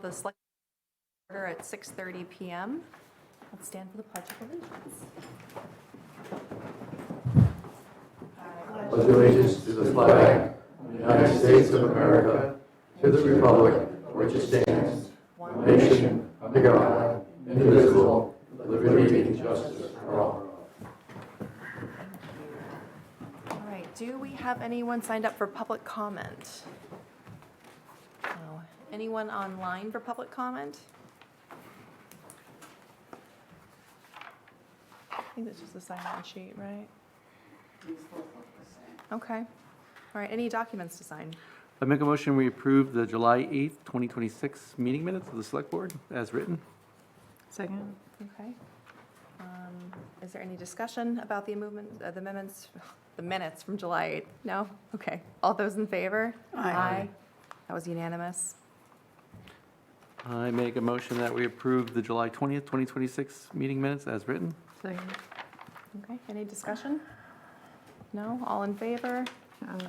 the select order at 6:30 p.m. Let's stand for the Pledge of Allegiance. Pledge allegiance to the flag of the United States of America, to the republic for which it stands, one nation, under God, indivisible, with liberty and justice for all. All right, do we have anyone signed up for public comment? No. Anyone online for public comment? I think that's just a sign-on sheet, right? Okay. All right, any documents to sign? I make a motion, we approve the July 8th, 2026 meeting minutes of the Select Board as written. Second. Okay. Is there any discussion about the the minutes from July 8th? No? Okay. All those in favor? Aye. That was unanimous. I make a motion that we approve the July 20th, 2026 meeting minutes as written. Second. Okay, any discussion? No? All in favor?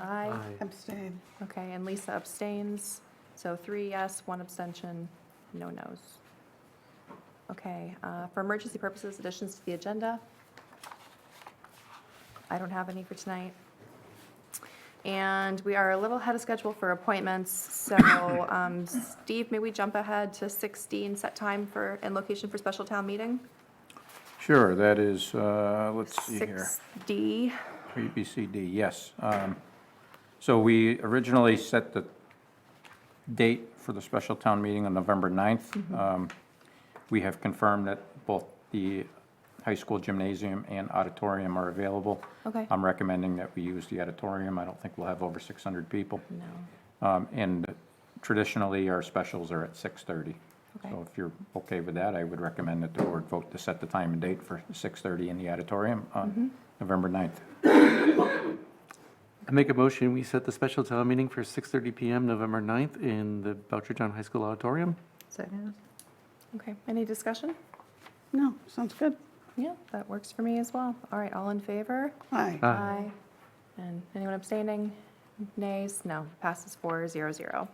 Aye. Abstain. Okay, and Lisa abstains. So 3 yes, 1 abstention, no no's. Okay, for emergency purposes, additions to the agenda. I don't have any for tonight. And we are a little ahead of schedule for appointments, so Steve, may we jump ahead to 16, set time for and location for special town meeting? Sure, that is, let's see here, 6D. BCD, yes. So we originally set the date for the special town meeting on November 9th. We have confirmed that both the high school gymnasium and auditorium are available. Okay. I'm recommending that we use the auditorium. I don't think we'll have over 600 people. No. And traditionally, our specials are at 6:30. Okay. So if you're okay with that, I would recommend that the board vote to set the time and date for 6:30 in the auditorium on November 9th. I make a motion, we set the special town meeting for 6:30 p.m. November 9th in the Belchertown High School Auditorium. Second. Okay, any discussion? No, sounds good. Yeah, that works for me as well. All right, all in favor? Aye. Aye. And anyone abstaining? Nays? No, passes 4-0-0.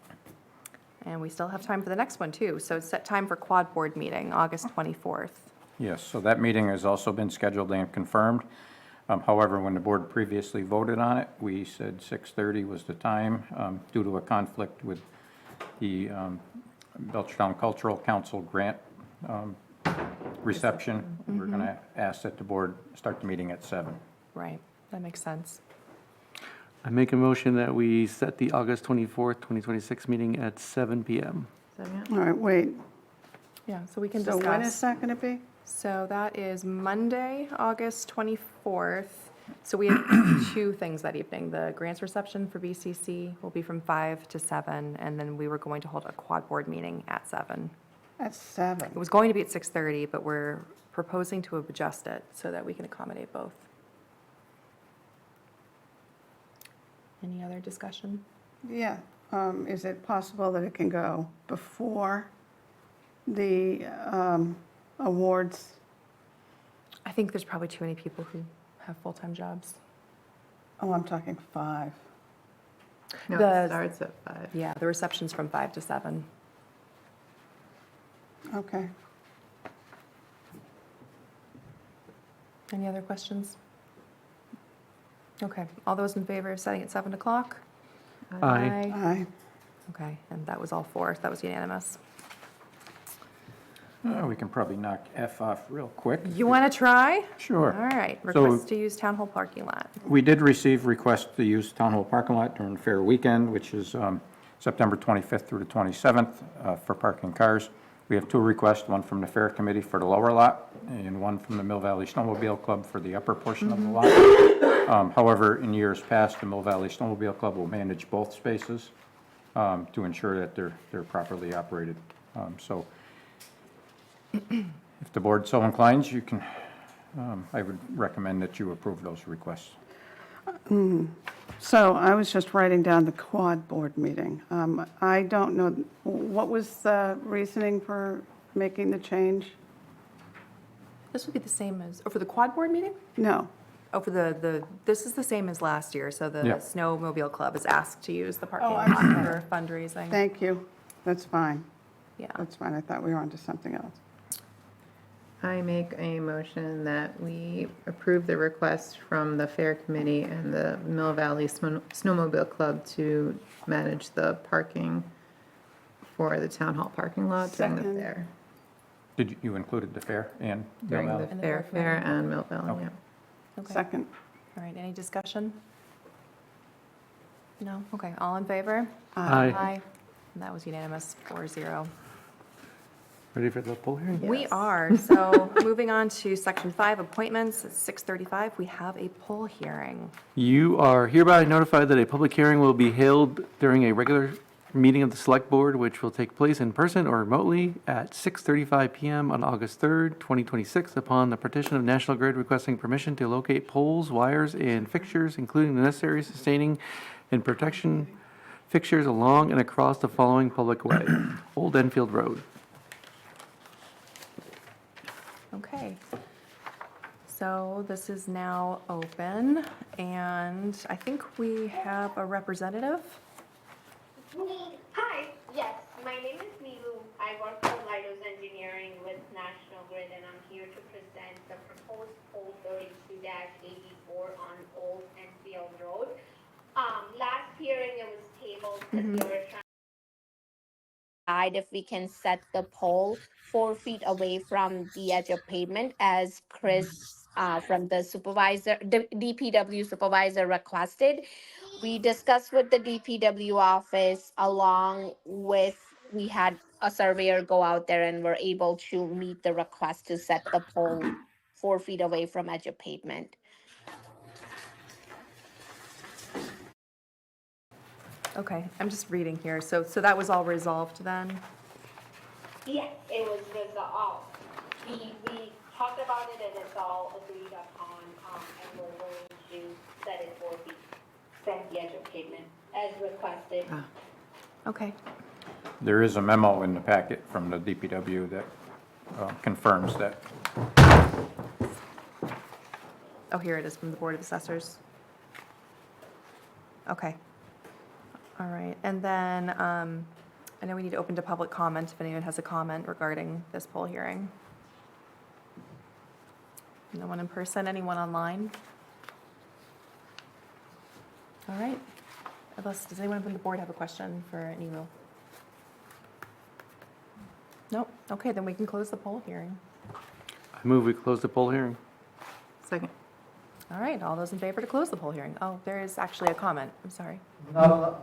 And we still have time for the next one, too. So set time for quad board meeting, August 24th. Yes, so that meeting has also been scheduled and confirmed. However, when the board previously voted on it, we said 6:30 was the time due to a conflict with the Belchertown Cultural Council grant reception. We're going to ask that the board start the meeting at 7. Right, that makes sense. I make a motion that we set the August 24th, 2026 meeting at 7 p.m. Second. All right, wait. Yeah, so we can So when is discuss. that going to be? So that is Monday, August 24th. So we have 2 things that evening. The grants reception for BCC will be from 5 to 7, and then we were going to hold a quad board meeting at 7. At 7. It was going to be at 6:30, but we're proposing to adjust it so that we can accommodate both. Any other discussion? Yeah. Is it possible that it can go before the awards? I think there's probably too many people who have full-time jobs. Oh, I'm talking 5. No, The- it starts at 5. Yeah, the reception's from 5 to 7. Okay. Any other questions? Okay, all those in favor of setting at 7 o'clock? Aye. Aye. Okay, and that was all 4, that was unanimous. We can probably knock F off real quick. You want to try? Sure. All right, So- request to use town hall parking lot. We did receive requests to use Town Hall parking lot during Fair Weekend, which is September 25th through the 27th for parking cars. We have 2 requests, one from the Fair Committee for the lower lot and one from the Mill Valley Snowmobile Club for the upper portion of the lot. However, in years past, the Mill Valley Snowmobile Club will manage both spaces to ensure that they're properly operated. So if the board so inclines, you can, I would recommend that you approve those requests. So I was just writing down the quad board meeting. I don't know, what was the reasoning for making the change? This would be the same as, for the quad board meeting? No. Oh, for this is the same as last year, so the Yeah. Snowmobile Club is asked to use the parking Oh, lot I'm sorry. for fundraising. Thank you. That's fine. Yeah. That's fine, I thought we were on to something else. I make a motion that we approve the request from the Fair Committee and the Mill Valley Snowmobile Club to manage the parking for the town hall parking lot during the Second. fair. You included the fair and Mill During Valley? the And the fair Fair and Mill Valley, Okay. yeah. Okay. Second. All right, any discussion? No? Okay, all in favor? Aye. And that was unanimous, 4-0. Ready for the poll hearing? We Yes. are, so moving on to section 5, appointments, it's 6:35, we have a poll hearing. You are hereby notified that a public hearing will be held during a regular meeting of the Select Board, which will take place in person or remotely at 6:35 PM on August 3rd, 2026, upon the petition of National Grid requesting permission to locate poles, wires, and fixtures, including the necessary sustaining and protection fixtures along and across the following public way: Old Enfield Road. Okay. So this is now open, and I think we have a representative. Hi, yes, my name is Neelu. I work for Leidos Engineering with National Grid, and I'm here to present the proposed pole 32-84 on Old Enfield Road. Last hearing, it was tabled because we were trying if we can set the pole 4 feet away from the edge of pavement, as Chris from the supervisor, the DPW supervisor requested. We discussed with the DPW office along with, we had a surveyor go out there and were able to meet the request to set the pole 4 feet away from edge of pavement. Okay, I'm just reading here. So that was all resolved then? Yes, it was resolved. We talked about it and it's all agreed upon, and we're going to set it 4 feet from the edge of pavement as requested. Okay. There is a memo in the packet from the DPW that confirms that. Oh, here it is from the Board of Assessors. Okay. All right, and then I know we need to open to public comment if anyone has a comment regarding this poll hearing. No one in person, anyone online? All right. Unless, does anyone from the board have a question for Neelu? Nope. Okay, then we can close the poll hearing. I move we close the poll hearing. Second. All right, all those in favor to close the poll hearing? Oh, there is actually a comment. I'm sorry. Not on the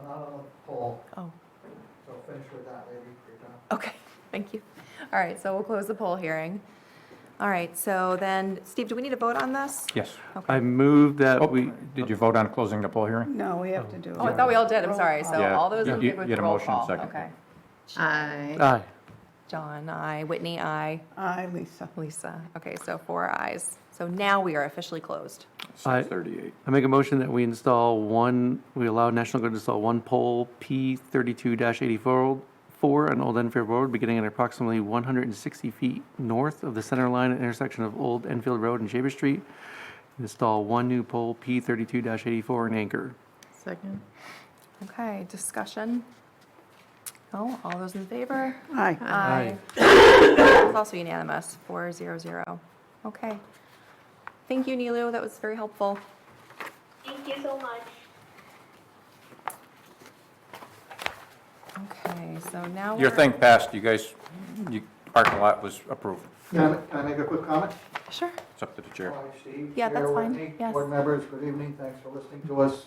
poll, Oh, so finish with that, maybe, you're done. okay, thank you. All right, so we'll close the poll hearing. All right, so then, Steve, do we need to vote on this? Yes. Okay. I move that Oh, we, did you vote on closing the poll hearing? No, we have to do. Oh, I thought we all did, I'm sorry. So Yeah, all those in you- favor you with had a roll motion, call? second. Okay. Aye. aye. John, aye. Whitney, aye. Aye, Lisa. Lisa. Okay, so 4 ayes. So now we are officially closed. 6:38. I make a motion that we we allow National Grid to install one pole P32-84 on Old Enfield Road, beginning at approximately 160 feet north of the center line at intersection of Old Enfield Road and Shaver Street. Install one new pole P32-84 in Anchor. Second. Okay, discussion? Oh, all those in favor? Aye. Aye. It's also unanimous, 4-0-0. Okay. Thank you, Neelu, that was very helpful. Thank you so much. Okay, so now Your we're- thing passed, you guys, parking lot was approved. Can I make a quick comment? Sure. It's up to the chair. Hi, Steve. Yeah, that's Chair fine. Whitney, Yes. Board members, good evening, thanks for listening to us.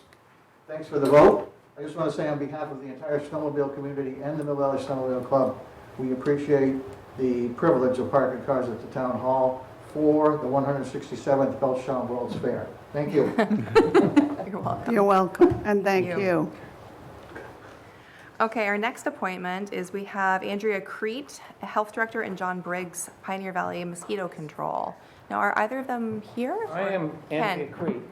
Thanks for the vote. I just want to say on behalf of the entire snowmobile community and the Mill Valley Snowmobile Club, we appreciate the privilege of parking cars at the town hall for the 167th Belchertown World's Fair. Thank you. You're welcome. You're welcome, and thank you. you. Okay, our next appointment is we have Andrea Crete, Health Director, and John Briggs, Pioneer Valley Mosquito Control. Now, are either of them here? I am Andrea Ken. Crete.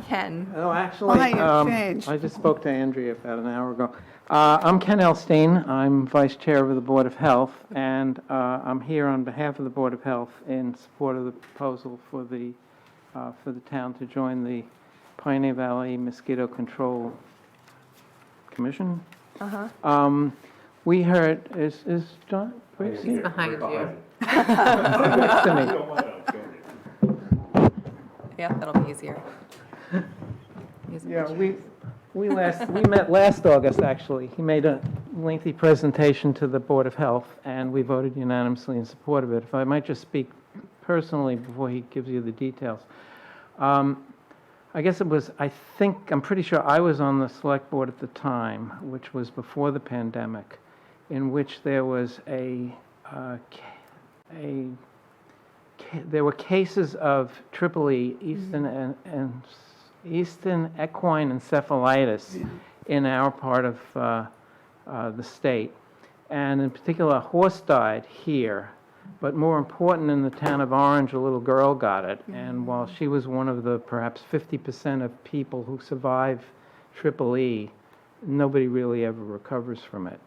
Ken. No, actually, Why you changed? I just spoke to Andrea about an hour ago. I'm Ken Elstein. I'm Vice Chair of the Board of Health, and I'm here on behalf of the Board of Health in support of the proposal for the town to join the Pioneer Valley Mosquito Control Commission. Uh-huh. We heard, is John? Where's he? Behind you. Next to me. Yeah, that'll be easier. Yeah, we met last August, actually. He made a lengthy presentation to the Board of Health, and we voted unanimously in support of it. If I might just speak personally before he gives you the details. I guess it was, I'm pretty sure I was on the select board at the time, which was before the pandemic, in which there was there were cases of EEE, Eastern equine encephalitis in our part of the state. And in particular, a horse died here. But more important, in the town of Orange, a little girl got it. And while she was one of the perhaps 50% of people who survive EEE, nobody really ever recovers from it.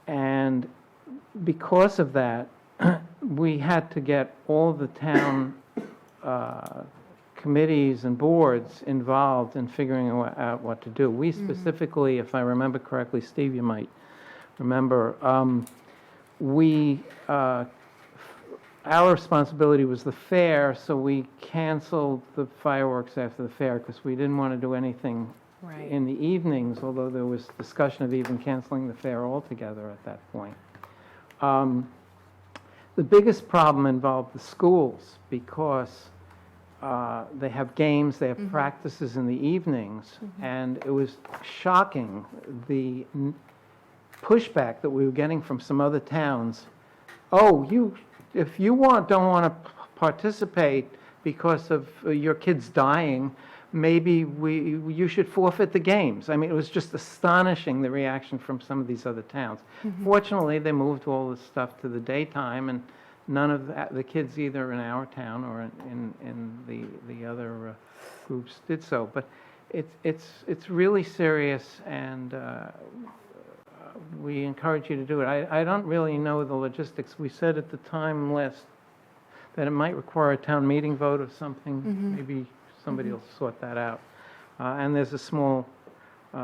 And because of that, we had to get all the town committees and boards involved in figuring out what to do. We specifically, if I remember correctly, Steve, you might remember, our responsibility was the fair, so we canceled the fireworks after the fair because we didn't want to do anything Right. in the evenings, although there was discussion of even canceling the fair altogether at that point. The biggest problem involved the schools because they have games, they have practices in the evenings, and it was shocking the pushback that we were getting from some other towns. Oh, if you don't want to participate because of your kids dying, maybe you should forfeit the games. I mean, it was just astonishing, the reaction from some of these other towns. Fortunately, they moved all this stuff to the daytime, and none of the kids either in our town or in the other groups did so. But it's really serious, and we encourage you to do it. I don't really know the logistics. We said at the time last that it might require a town meeting vote or something. Maybe somebody will sort that out. And there's a small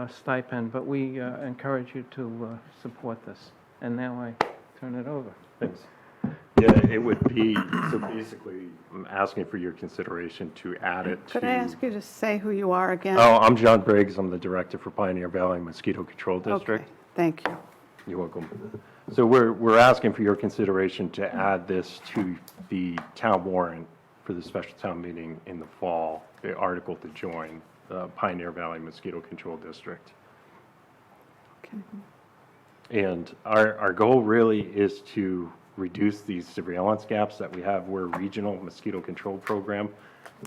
stipend, but we encourage you to support this. And now I turn it over. Thanks. Yeah, it would be, so basically, I'm asking for your consideration to add it to... Could I ask you to say who you are again? Oh, I'm John Briggs. I'm the director for Pioneer Valley Mosquito Control District. Okay, thank you. You're welcome. So we're asking for your consideration to add this to the town warrant for the special town meeting in the fall, the article to join the Pioneer Valley Mosquito Control District. Okay. And our goal really is to reduce these surveillance gaps that we have. We're a regional mosquito control program,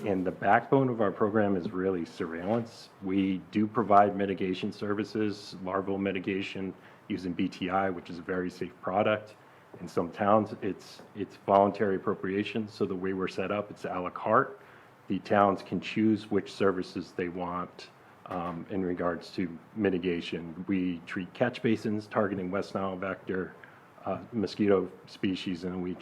and the backbone of our program is really surveillance. We do provide mitigation services, larval mitigation using BTI, which is a very safe product. In some towns, it's voluntary appropriation, so the way we're set up, it's a la carte. The towns can choose which services they want in regards to mitigation. We treat catch basins targeting West Nile vector mosquito species, and we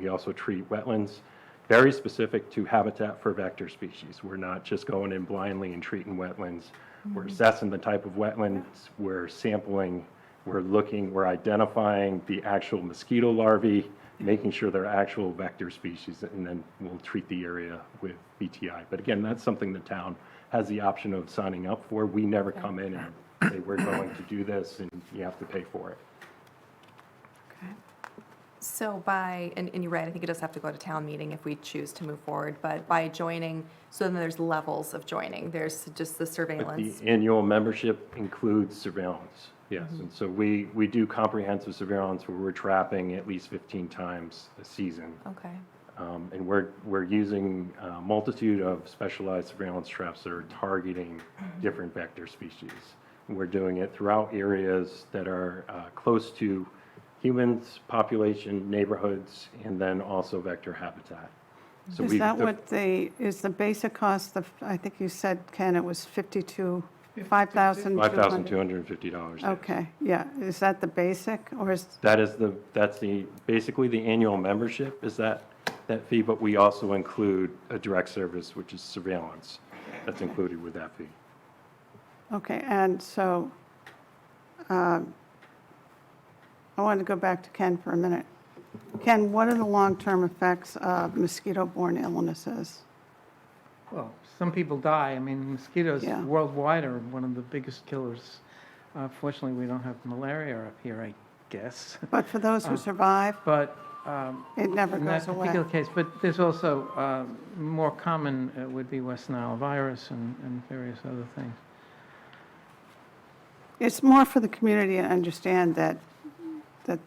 also treat wetlands very specific to habitat for vector species. We're not just going in blindly and treating wetlands. We're assessing the type of wetlands, we're sampling, we're identifying the actual mosquito larvae, making sure they're actual vector species, and then we'll treat the area with BTI. But again, that's something the town has the option of signing up for. We never come in and say, we're going to do this, and you have to pay for it. So and you're right, I think it does have to go to town meeting if we choose to move forward, but by joining, so then there's levels of joining. There's just the But surveillance. the annual membership includes surveillance, yes. And so we do comprehensive surveillance where we're trapping at least 15 times a season. Okay, And we're using a multitude of specialized surveillance traps that are targeting different vector species. And we're doing it throughout areas that are close to humans, population, neighborhoods, and then also vector habitat. So Is that what is the basic cost of, I think you said, Ken, it was $5,250? $5,250. Okay, yeah. Is that the basic, or is, That's basically the annual membership is that fee, but we also include a direct service, which is surveillance. That's included with that fee. okay, and so I want to go back to Ken for a minute. Ken, what are the long-term effects of mosquito-borne illnesses? Well, some people die. I mean, mosquitoes Yeah. worldwide are one of the biggest killers. Fortunately, we don't have malaria up here, I guess. But for those who survive, But it never in that goes away. particular case, but there's also more common would be West Nile virus and various other things. It's more for the community to understand that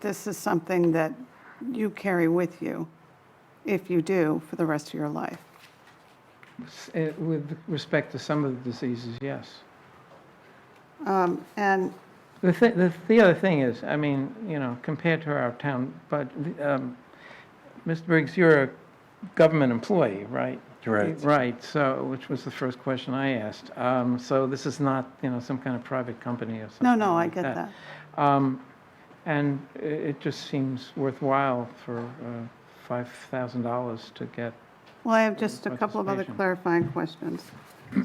this is something that you carry with you, if you do, for the rest of your life. With respect to some of the diseases, yes. And The other thing is, I mean, you know, compared to our town, but Mr. Briggs, you're a government employee, right? Correct. Right, so, which was the first question I asked. So this is not, you know, some kind of private company or something no, I like get that. And it just seems worthwhile for $5,000 to get. Well, I have just a couple of other Participation. clarifying questions.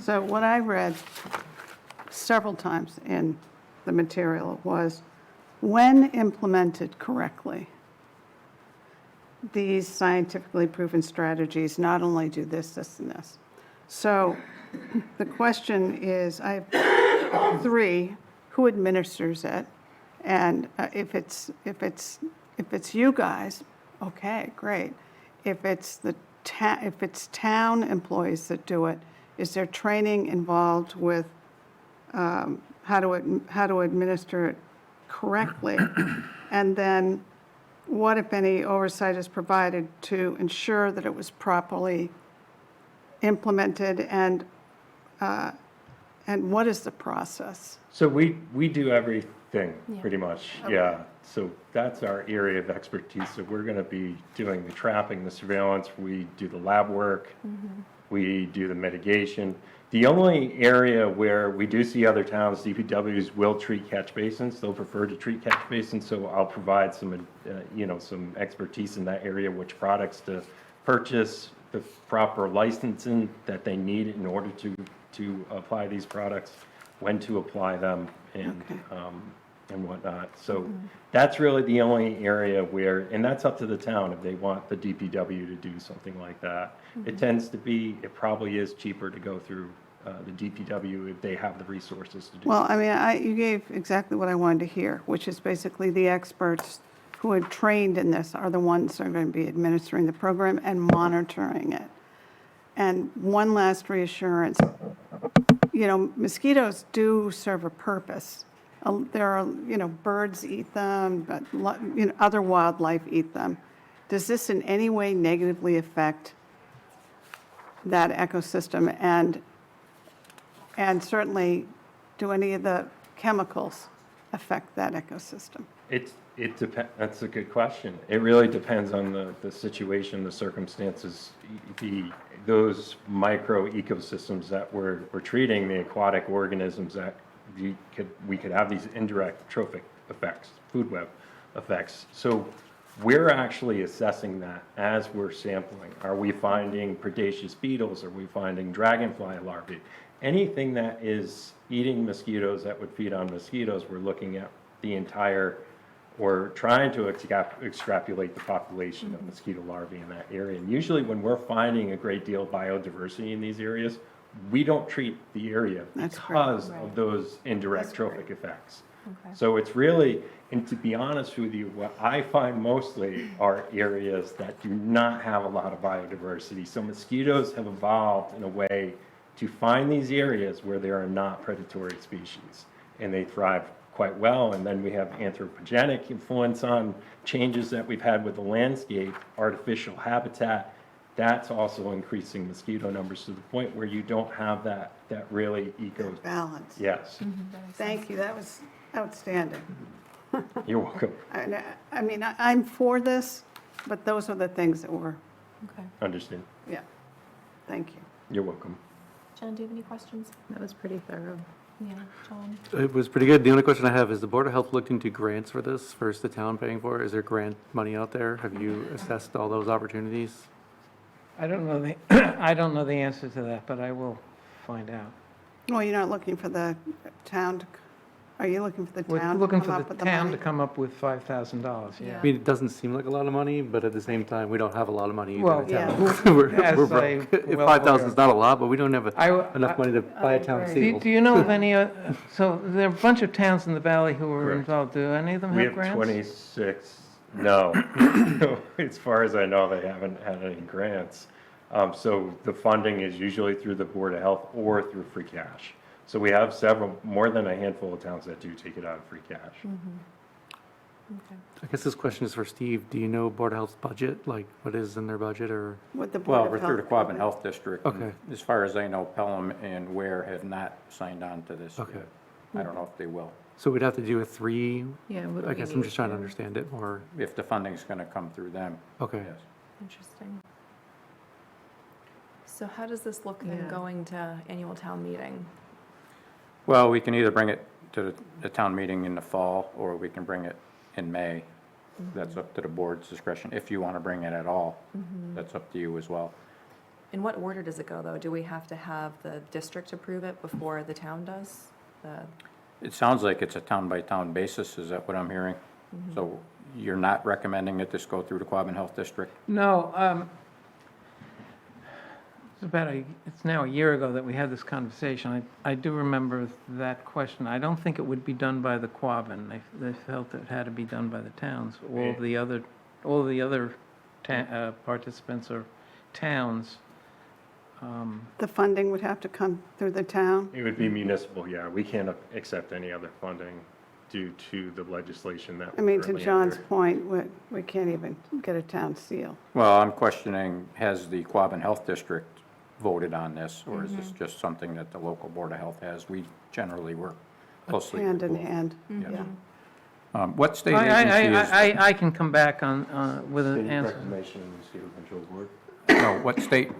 So what I read several times in the material was, when implemented correctly, these scientifically proven strategies not only do this, this, and this. So the question is, I have 3, who administers it? And if it's you guys, okay, great. If it's town employees that do it, is there training involved with how to administer it correctly? And then what, if any, oversight is provided to ensure that it was properly implemented, and what is the process? So we do everything, pretty much, yeah. So that's our area of expertise. So we're going to be doing the trapping, the surveillance, we do the lab work, we do the mitigation. The only area where we do see other towns, DPWs will treat catch basins. They'll prefer to treat catch basins, so I'll provide some, some expertise in that area, which products to purchase, the proper licensing that they need in order to apply these products, when to apply them, and and whatnot. So that's really the only area where, and that's up to the town if they want the DPW to do something like that. It tends to be, it probably is cheaper to go through the DPW if they have the resources to do. Well, I mean, you gave exactly what I wanted to hear, which is basically the experts who are trained in this are the ones that are going to be administering the program and monitoring it. And one last reassurance, mosquitoes do serve a purpose. There are, birds eat them, but, other wildlife eat them. Does this in any way negatively affect that ecosystem? And certainly, do any of the chemicals affect that ecosystem? It depends. That's a good question. It really depends on the situation, the circumstances, those micro ecosystems that we're treating, the aquatic organisms that we could have these indirect trophic effects, food web effects. So we're actually assessing that as we're sampling. Are we finding predaceous beetles? Are we finding dragonfly larvae? Anything that is eating mosquitoes that would feed on mosquitoes, we're looking at the entire, or trying to extrapolate the population of mosquito larvae in that area. And usually when we're finding a great deal of biodiversity in these areas, we don't treat the area That's great. because of those indirect trophic effects. So it's really, and to be honest with you, what I find mostly are areas that do not have a lot of biodiversity. So mosquitoes have evolved in a way to find these areas where there are not predatory species, and they thrive quite well. And then we have anthropogenic influence on changes that we've had with the landscape, artificial habitat. That's also increasing mosquito numbers to the point where you don't have that really Balance. Yes, Thank you, that was outstanding. you're welcome. I mean, I'm for this, but those are the things that were, Okay. Understand. yeah, thank you. You're welcome. John, do you have any questions? That was pretty thorough. Yeah, John? It was pretty good. The only question I have is the Board of Health looked into grants for this versus the town paying for it? Is there grant money out there? Have you assessed all those opportunities? I don't know I don't know the answer to that, but I will find out. Well, you're not looking for the town to Are you looking for the We're town to looking come for up the with the town to money? come up with $5,000, yeah. I mean, it doesn't seem like a lot of money, but at the same time, we don't have a lot of money either Well, in town. yeah. We're As broke. I If well 5,000 is aware. not a lot, but we don't have I- enough money to buy a town agree. seal. Do you know of any, so there are a bunch of towns in the valley who are Correct. involved. Do any of them We have have grants? 26, no. As far as I know, they haven't had any grants. So the funding is usually through the Board of Health or through free cash. So we have several, more than a handful of towns that do take it out of free cash. I guess this question is for Steve. Do you know Board of Health's budget, like what is in their budget or? With the Well, Board we're of through the Health. Quabbin Health District. and Okay. As far as I know, Pelham and Ware have not signed on to this. Okay. yet. I don't know if they will, So we'd have to do a 3, Yeah, what do I we guess I'm need just trying to here? understand it more. if the funding's going to come through them, Okay. yes. Interesting. So how does this look then Yeah. going to annual town meeting? Well, we can either bring it to the town meeting in the fall, or we can bring it in May. That's up to the board's discretion. If you want to bring it at all, that's up to you as well. In what order does it go, though? Do we have to have the district approve it before the town does? It sounds like it's a town-by-town basis, is that what I'm hearing? So you're not recommending that this go through the Quabbin Health District? No, it's now a year ago that we had this conversation. I do remember that question. I don't think it would be done by the Quabbin. They felt it had to be done by the towns. All the other participants or towns. The funding would have to come through the town? It would be municipal, yeah. We can't accept any other funding due to the legislation that I we're mean, to currently John's under. point, we can't even get a town seal. Well, I'm questioning, has the Quabbin Health District voted on this, or is this just something that the local Board of Health has? We generally work closely. with Hand in both. hand, Yes. yeah. What state agency is, I can come back with an State answer. Proclamation and Mosquito Control Board. no, what state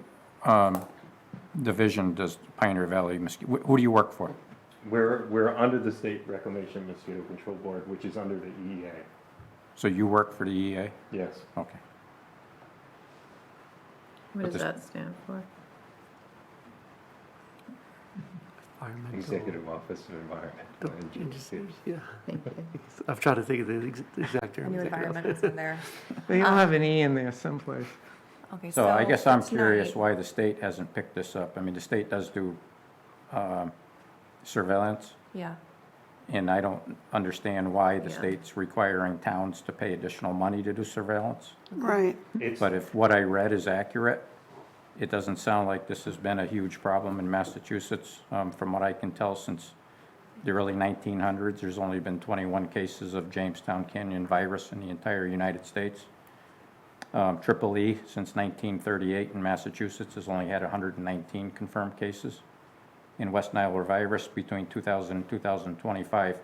division does Pioneer Valley Mosquito, who do you work for? We're under the State Reclamation Mosquito Control Board, which is under the EEA. So you work for the EA? Yes. Okay. What But does this- that stand for? Environmental- Executive Office of Environmental Agency. Yeah. Thank you. I'm trying to think of the exact I term. knew environment was in there. They all have an E in there someplace. Okay, So I guess I'm tonight- curious why the state hasn't picked this up. I mean, the state does do surveillance, Yeah, and I don't understand why the Yeah. state's requiring towns to pay additional money to do surveillance. Right. It's, But if what I read is accurate, it doesn't sound like this has been a huge problem in Massachusetts. From what I can tell, since the early 1900s, there's only been 21 cases of Jamestown Canyon virus in the entire United States. Triple E, since 1938 in Massachusetts, has only had 119 confirmed cases. In West Nile virus, between 2000 and 2025,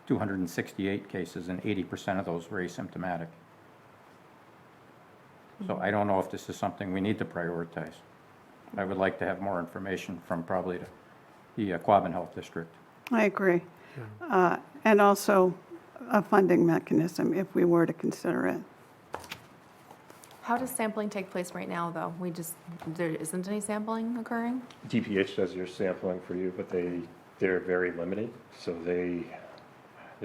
268 cases, and 80% of those were asymptomatic. So I don't know if this is something we need to prioritize. I would like to have more information from probably the Quabbin Health District. I agree. And also a funding mechanism if we were to consider it. how does sampling take place right now, though? There isn't any sampling occurring? DPH does your sampling for you, but they're very limited, so they're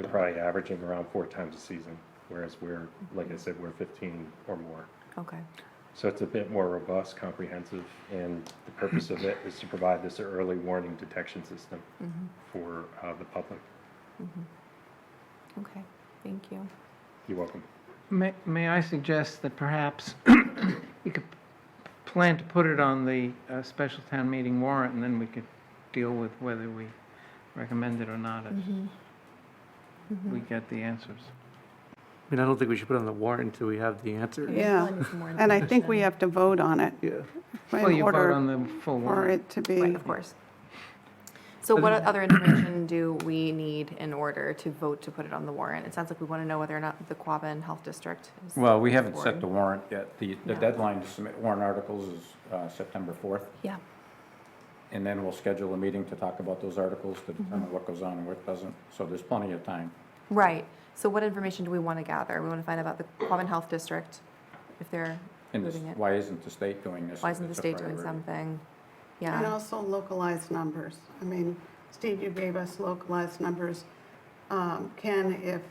probably averaging around 4 times a season, whereas we're, like I said, we're 15 or more. Okay, So it's a bit more robust, comprehensive, and the purpose of it is to provide this early warning detection system for the public. okay, thank you. You're welcome. May I suggest that perhaps you could plan to put it on the special town meeting warrant, and then we could deal with whether we recommend it or not as we get the answers. I mean, I don't think we should put it on the warrant until we have the answer. Yeah. Probably need some more And I think we information. have to vote on it Yeah. Well, in you vote on order the full for warrant. it to be. Right, of course. So what other information do we need in order to vote to put it on the warrant? It sounds like we want to know whether or not the Quabbin Health District is. Well, we haven't board. set the warrant yet. The Yeah. deadline to submit warrant articles is September 4th. Yeah, And then we'll schedule a meeting to talk about those articles to determine what goes on and what doesn't. So there's plenty of time. right. So what information do we want to gather? We want to find out about the Quabbin Health District, if they're And this, moving it. why isn't the state doing this? Why if isn't the it's a state doing priority? something? And Yeah, also localized numbers. I mean, Steve, you gave us localized numbers Ken, if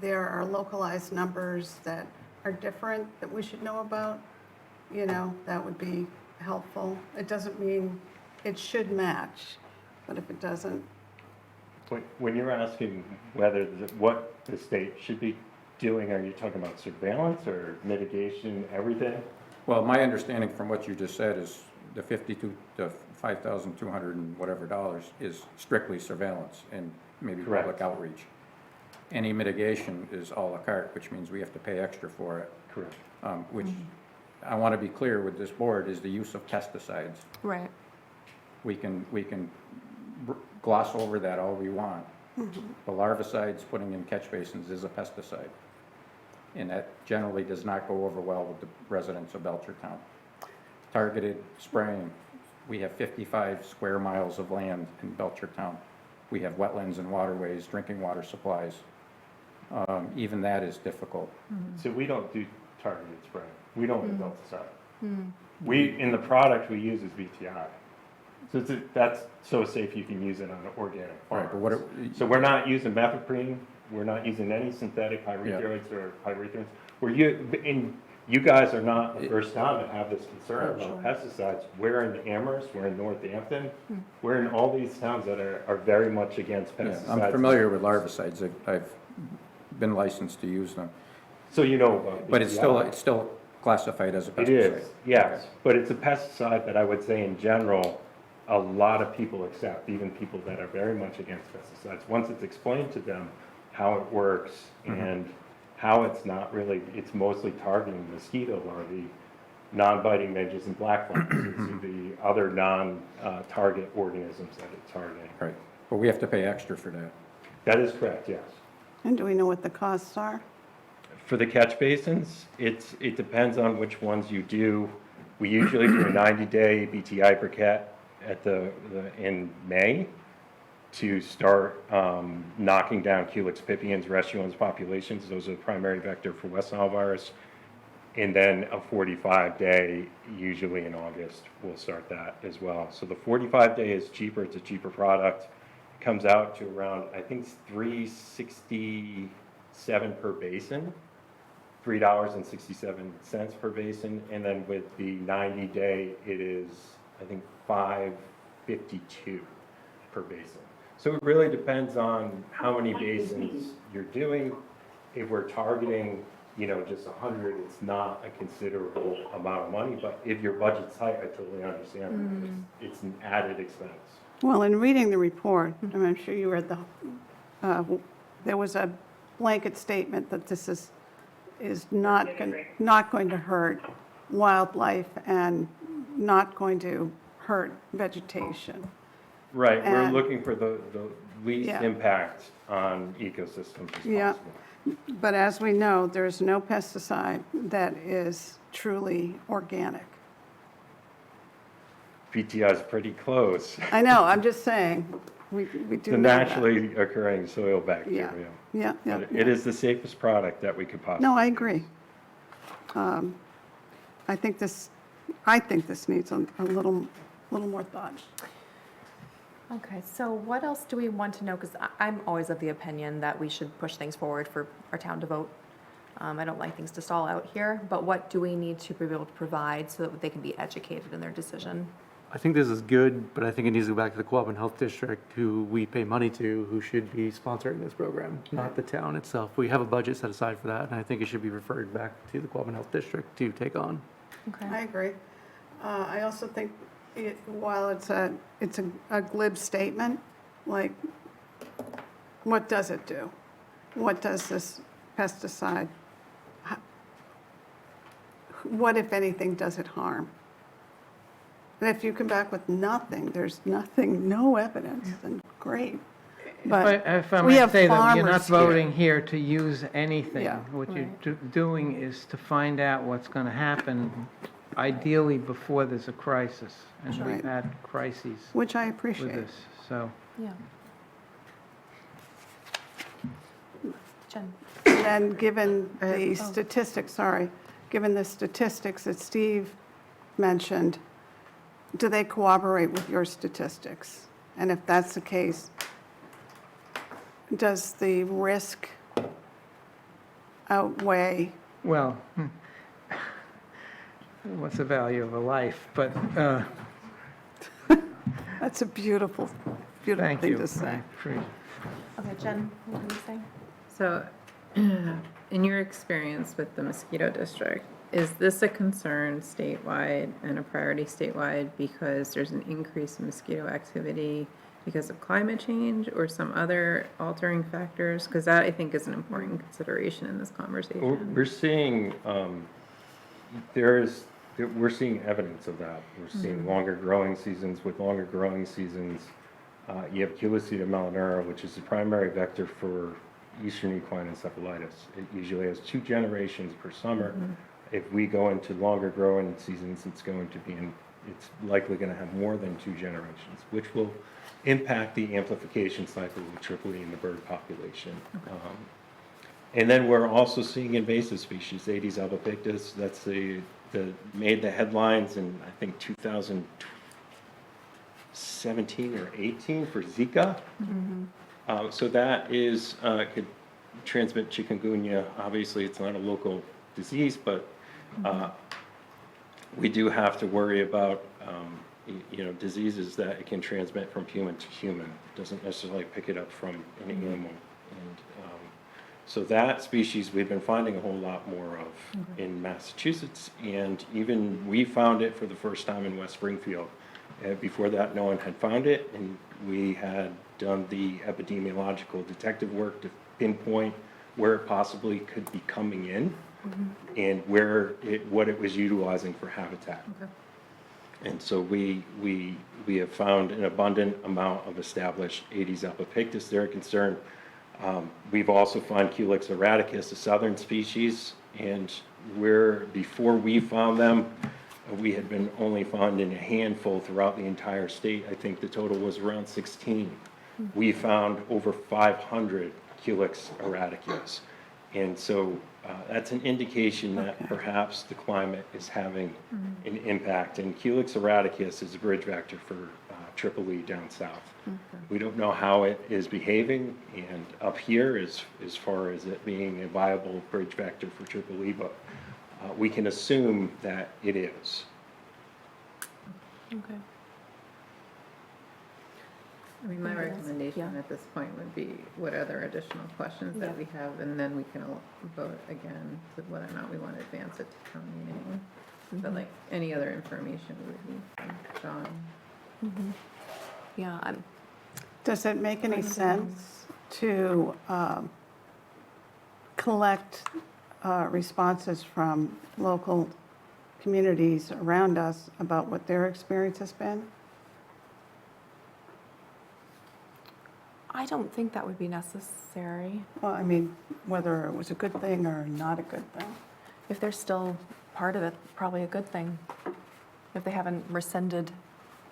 there are localized numbers that are different that we should know about, that would be helpful. It doesn't mean it should match, but if it doesn't, When you're asking whether, what the state should be doing, are you talking about surveillance or mitigation, everything? Well, my understanding from what you just said is the $5,200 and whatever dollars is strictly surveillance and maybe public Correct. outreach. Any mitigation is à la carte, which means we have to pay extra for it. Correct. Which I want to be clear with this board is the use of pesticides. Right. We can gloss over that all we want. The larvicides putting in catch basins is a pesticide. And that generally does not go over well with the residents of Belchertown. Targeted spraying, we have 55 square miles of land in Belchertown. We have wetlands and waterways, drinking water supplies. Even that is difficult. So we don't do targeted spraying. We don't adulticide. In the product we use is BTI. So that's so safe you can use it on an organic farm. Right, but what So we're not using methylprene, we're not using any synthetic pyrethroids or pyrethroids. You guys are not the first time to have this concern about pesticides. We're in Amherst, we're in Northampton, we're in all these towns that are very much against pesticides. I'm familiar with larvicides. I've been licensed to use them. So you know about But BTI. it's still classified as a pesticide. It is, yes, but it's a pesticide that I would say in general, a lot of people accept, even people that are very much against pesticides. Once it's explained to them how it works and how it's not really, it's mostly targeting mosquito larvae, non-biting midges and black flies, it's the other non-target organisms that it's targeting. Right, but we have to pay extra for that. That is correct, yes. and do we know what the costs are? For the catch basins, it depends on which ones you do. We usually do a 90-day BTI briquette in May to start knocking down Culex pipiens, Restuans populations. Those are the primary vector for West Nile virus. And then a 45-day, usually in August, we'll start that as well. So the 45-day is cheaper. It's a cheaper product. Comes out to around, I think it's $3.67 per basin. $3.67 per basin, and then with the 90-day, it is, I think, $5.52 per basin. So it really depends on how many basins you're doing. If we're targeting, just 100, it's not a considerable amount of money, but if your budget's tight, I totally understand. It's an added expense. Well, in reading the report, and I'm sure you read there was a blanket statement that this is not going to hurt wildlife and not going to hurt vegetation. Right, we're And- looking for the least Yeah. impact on ecosystems as Yeah. possible. But as we know, there's no pesticide that is truly organic. BTI is pretty close. I know, I'm just saying, we do The know that. naturally occurring soil bacteria. Yeah. But it is the safest product that we could possibly. No, I agree. I think this needs a little more thought. Okay, so what else do we want to know? Because I'm always of the opinion that we should push things forward for our town to vote. I don't like things to stall out here, but what do we need to be able to provide so that they can be educated in their decision? I think this is good, but I think it needs to go back to the Quabbin Health District, who we pay money to, who should be sponsoring this program, not the town itself. We have a budget set aside for that, and I think it should be referred back to the Quabbin Health District to take on. I agree. I also think while it's a glib statement, like, what does it do? What does this pesticide, what, if anything, does it harm? And if you come back with nothing, there's nothing, no evidence, then great. But If I we might have say that you're not farmers here. voting here to use anything. Yeah. What you're Right. doing is to find out what's going to happen, ideally before there's a crisis. And Right. we've had crises Which I with appreciate. this, so. Yeah. Jen? And given the statistics, given the statistics that Steve mentioned, do they cooperate with your statistics? And if that's the case, does the risk outweigh? Well, what's the value of a life? But That's a beautiful, beautiful thank thing you. to say. I appreciate- Okay, Jen, what were you saying? So, in your experience with the mosquito district, is this a concern statewide and a priority statewide because there's an increase in mosquito activity because of climate change or some other altering factors? Because that, I think, is an important consideration in this conversation. We're seeing, we're seeing evidence of that. We're seeing longer growing seasons. With longer growing seasons, you have Culicida melanura, which is the primary vector for eastern equine encephalitis. It usually has 2 generations per summer. If we go into longer growing seasons, it's likely going to have more than 2 generations, which will impact the amplification cycle of Tripoli in the bird population. And then we're also seeing invasive species, Aedes albopictus. That's made the headlines in, I think, 2017 or 18 for Zika. So that could transmit chikungunya. Obviously, it's not a local disease, but we do have to worry about diseases that it can transmit from human to human. It doesn't necessarily pick it up from an animal. And so that species we've been finding a whole lot more of in Massachusetts, and even we found it for the first time in West Springfield. Before that, no one had found it, and we had done the epidemiological detective work to pinpoint where it possibly could be coming in and what it was utilizing for habitat. And so we have found an abundant amount of established Aedes albopictus. They're a concern. We've also found Culex erraticus, a southern species, and before we found them, we had been only found in a handful throughout the entire state. I think the total was around 16. We found over 500 Culex erraticus. And so that's an indication that perhaps the climate is having an impact. And Culex erraticus is a bridge vector for Tripoli down south. We don't know how it is behaving, and up here as far as it being a viable bridge vector for Tripoli, but we can assume that it is. Okay. I mean, my Anything else? recommendation Yeah. at this point would be what other additional questions that Yeah. we have, and then we can all vote again to whether or not we want to advance it to town meeting. But like, any other information we would need from John. Yeah, Does it make any sense to collect responses from local communities around us about what their experience has been? I don't think that would be necessary. Well, I mean, whether it was a good thing or not a good thing. If they're still part of it, probably a good thing. If they haven't rescinded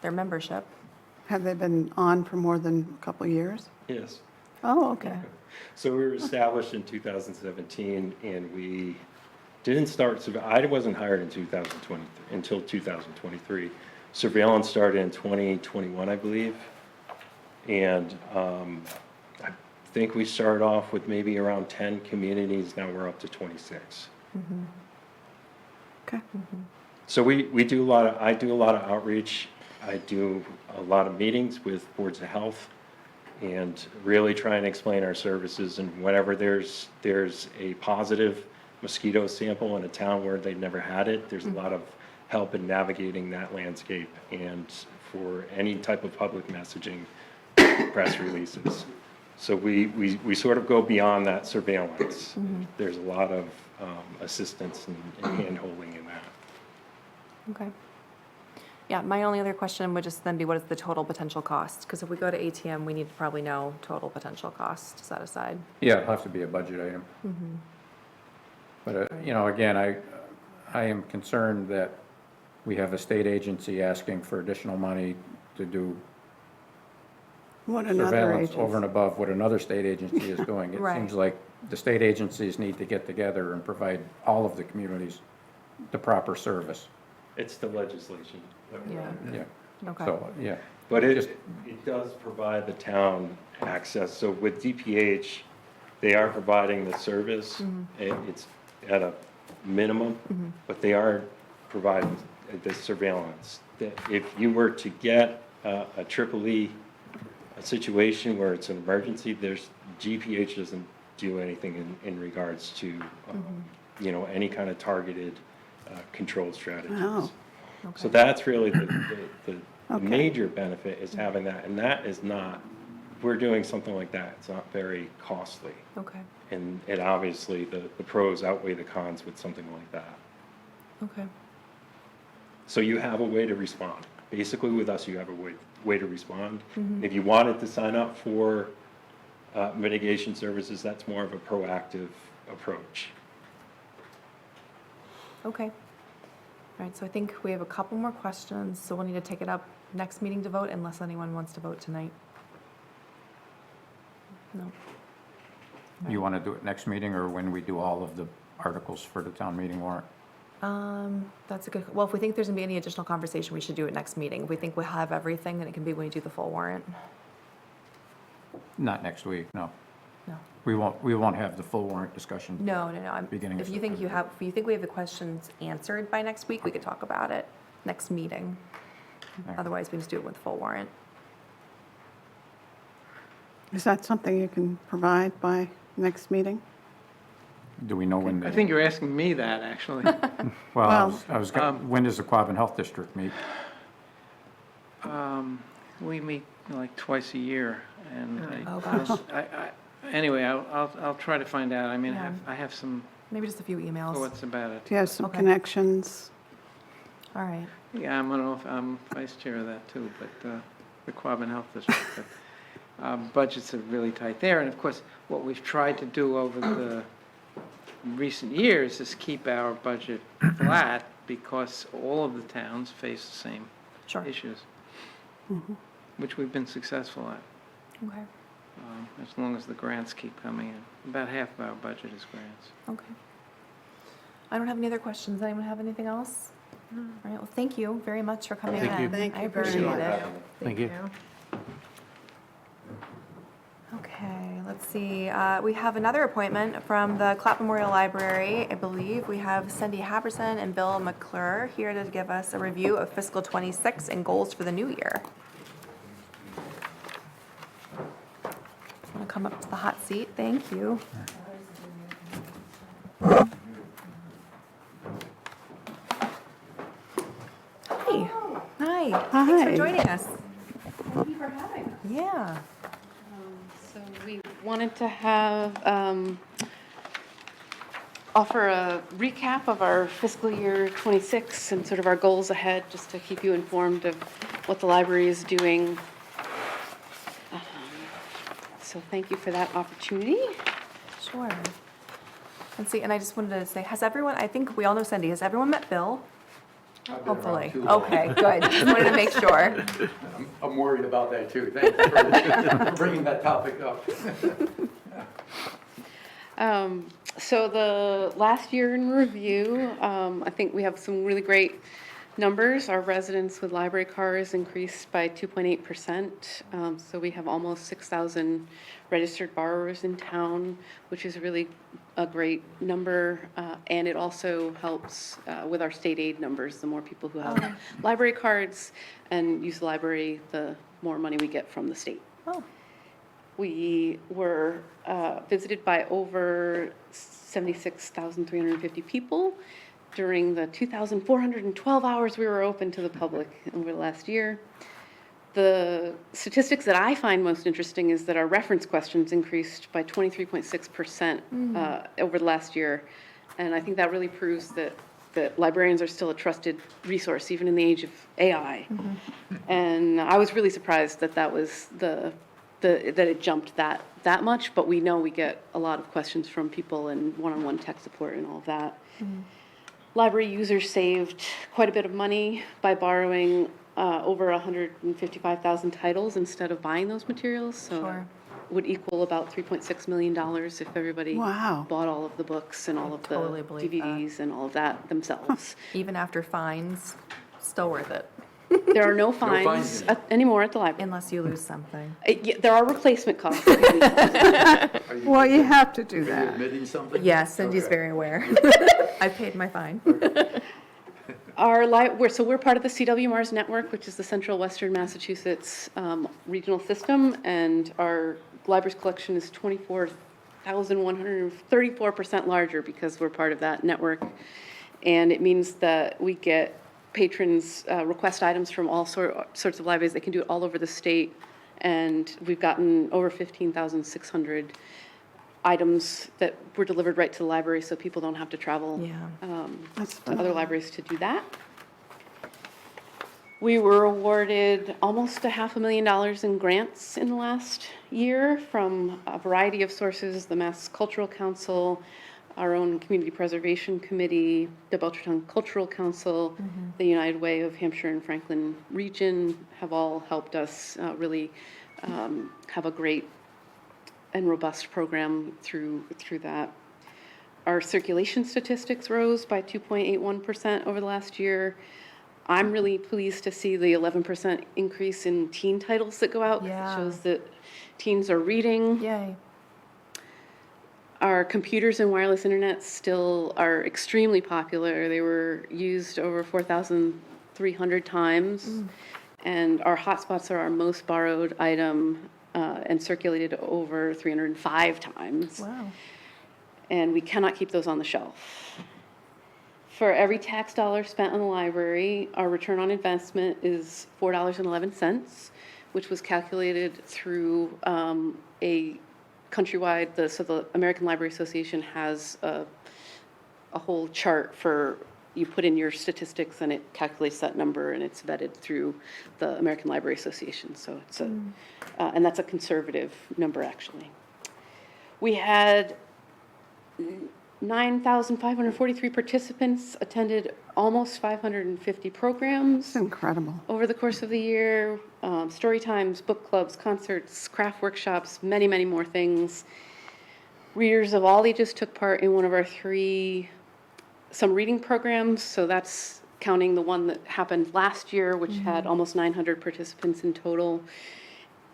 their membership. Have they been on for more than a couple of years? Yes. Oh, okay. So we were established in 2017, and we didn't start, I wasn't hired in 2020, until 2023. Surveillance started in 2021, I believe. And I think we started off with maybe around 10 communities. Now we're up to 26. Okay. So I do a lot of outreach. I do a lot of meetings with boards of health and really try and explain our services. And whenever there's a positive mosquito sample in a town where they've never had it, there's a lot of help in navigating that landscape and for any type of public messaging, press releases. So we sort of go beyond that surveillance. There's a lot of assistance and hand-holding in that. Okay. Yeah, my only other question would just then be, what is the total potential cost? Because if we go to ATM, we need to probably know total potential cost set aside. Yeah, it'll have to be a budget item. But, again, I am concerned that we have a state agency asking for additional money to do What another surveillance agency? over and above what another state agency is doing. It Right. seems like the state agencies need to get together and provide all of the communities the proper service. It's the legislation that we're Yeah. on. Yeah. Okay. So, yeah. But it does provide the town access. So with DPH, they are providing the service. It's at a minimum, but they are providing the surveillance. That if you were to get a triple E, a situation where it's an emergency, GPH doesn't do anything in regards to, you know, any kind of targeted control strategies. Oh, So that's really the Okay. major benefit is having that, and that is not, if we're doing something like that, it's not very costly. Okay, And obviously, the pros outweigh the cons with something like that. okay. So you have a way to respond. Basically, with us, you have a way to respond. If you wanted to sign up for mitigation services, that's more of a proactive approach. Okay. All right, so I think we have a couple more questions, so we'll need to take it up next meeting to vote unless anyone wants to vote tonight. No. You want to do it next meeting or when we do all of the articles for the town meeting warrant? That's a good, well, if we think there's gonna be any additional conversation, we should do it next meeting. If we think we'll have everything, then it can be when we do the full warrant. Not next week, no. No. We won't have the full warrant discussion. No. Beginning of If you think you have, if you think we have the questions answered by next week, we could talk about it next meeting. Otherwise, we just do it with full warrant. is that something you can provide by next meeting? Do we know when? I think you're asking me that, actually. Well, when does the Quabbin Health District meet? We meet like twice a year, and Oh, gosh. anyway, I'll try to find out. I mean, Yeah. I have some Maybe just a few emails. thoughts about it. Do you have some Okay. connections? All right. Yeah, I'm vice chair of that too, but the Quabbin Health District. But budgets are really tight there, and of course, what we've tried to do over the recent years is keep our budget flat because all of the towns face the same Sure. issues, which we've been successful at, Okay. as long as the grants keep coming in. About half of our budget is grants. Okay. I don't have any other questions. Anyone have anything else? All right, well, thank you very much for coming in. Thank you. Thank I you very appreciate much. it. Thank you. Okay, let's see. We have another appointment from the Clapp Memorial Library. I believe we have Cindy Haberson and Bill McClure here to give us a review of fiscal '26 and goals for the new year. Want to come up to the hot seat? Thank you. Hi. Hi. Thanks Hi. for joining us. Thank you for having us. Yeah. So we wanted to have, offer a recap of our fiscal year '26 and sort of our goals ahead, just to keep you informed of what the library is doing. So thank you for that opportunity. Sure. And see, and I just wanted to say, has everyone, I think we all know Cindy, has everyone met Bill? Hopefully. Okay, good. Just wanted to make sure. I'm worried about that too. Thank you for bringing that topic up. So the last year in review, I think we have some really great numbers. Our residents with library cards increased by 2.8%. So we have almost 6,000 registered borrowers in town, which is really a great number. And it also helps with our state aid numbers. The more people who have library cards and use the library, the more money we get from the state. Oh, We were visited by over 76,350 people during the 2,412 hours we were open to the public over the last year. The statistics that I find most interesting is that our reference questions increased by 23.6% over the last year. And I think that really proves that librarians are still a trusted resource, even in the age of AI. And I was really surprised that was that it jumped that much, but we know we get a lot of questions from people and one-on-one tech support and all of that. Library users saved quite a bit of money by borrowing over 155,000 titles instead of buying those materials. So Sure. it would equal about $3.6 million if everybody Wow. bought all of the books and all of the totally believe that. DVDs and all of that themselves. even after fines, still worth it. There are no fines fines anymore at the library. Unless you lose something. Yeah, there are replacement costs. Well, you have to do Are you that. admitting something? Yes, Cindy's Okay. very aware. I've paid my fine. We're part of the CW Mars Network, which is the Central Western Massachusetts regional system, and our library's collection is 24,134% larger because we're part of that network. And it means that we get patrons request items from all sorts of libraries. They can do it all over the state, and we've gotten over 15,600 items that were delivered right to the library, so people don't have to travel Yeah. to other libraries to do that. We were awarded almost $500,000 in grants in the last year from a variety of sources, the Mass Cultural Council, our own Community Preservation Committee, the Belchertown Cultural Council, the United Way of Hampshire and Franklin Region have all helped us really have a great and robust program through that. Our circulation statistics rose by 2.81% over the last year. I'm really pleased to see the 11% increase in teen titles that go out. Yeah. It shows that teens are reading. Yay. Our computers and wireless internet still are extremely popular. They were used over 4,300 times. And our hotspots are our most borrowed item and circulated over 305 times. Wow. And we cannot keep those on the shelf. For every tax dollar spent on the library, our return on investment is $4.11, which was calculated through a countrywide, so the American Library Association has a whole chart for, you put in your statistics and it calculates that number, and it's vetted through the American Library Association. So it's and that's a conservative number, actually. We had 9,543 participants, attended almost 550 programs It's incredible. over the course of the year. Story times, book clubs, concerts, craft workshops, many, many more things. Readers of all ages took part in one of our some reading programs. So that's counting the one that happened last year, which had almost 900 participants in total.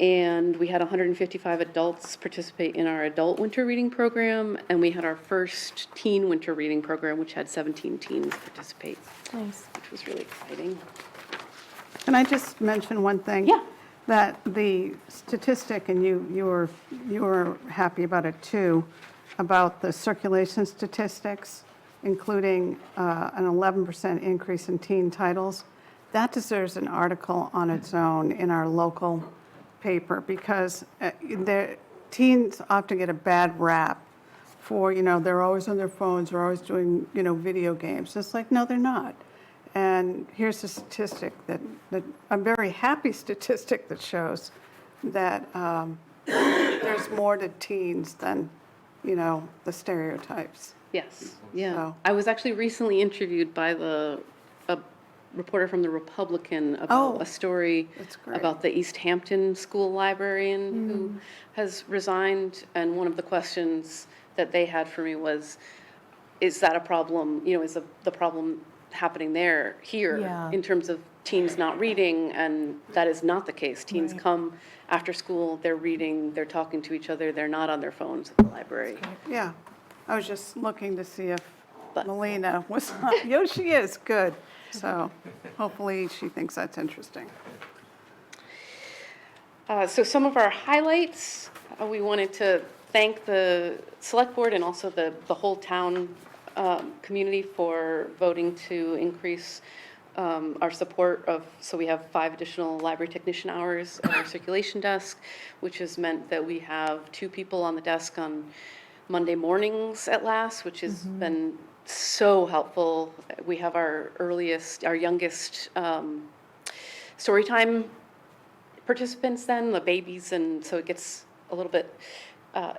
And we had 155 adults participate in our adult winter reading program. And we had our first teen winter reading program, which had 17 teens participate, Nice. which was really exciting. Can I just mention one thing? Yeah. That the statistic, and you were happy about it too, about the circulation statistics, including an 11% increase in teen titles, that deserves an article on its own in our local paper, because the teens often get a bad rap for, they're always on their phones, they're always doing, video games. It's like, no, they're not. And here's a statistic that a very happy statistic that shows that there's more to teens than, the stereotypes. Yes, yeah. So- I was actually recently interviewed by a reporter from the Republican about Oh, a story that's great. about the East Hampton school librarian who has resigned. And one of the questions that they had for me was, is that a problem? Is the problem happening here Yeah. in terms of teens not reading? And that is not the case. Teens Right. come after school, they're reading, they're talking to each other, they're not on their phones at the library. Yeah, I was just looking to see if But- Melina was, she is, good. So hopefully she thinks that's interesting. So some of our highlights, we wanted to thank the Select Board and also the whole town community for voting to increase our support of, so we have 5 additional library technician hours at our circulation desk, which has meant that we have 2 people on the desk on Monday mornings at last, which has been so helpful. We have our youngest storytime participants then, the babies, and so it gets a little bit,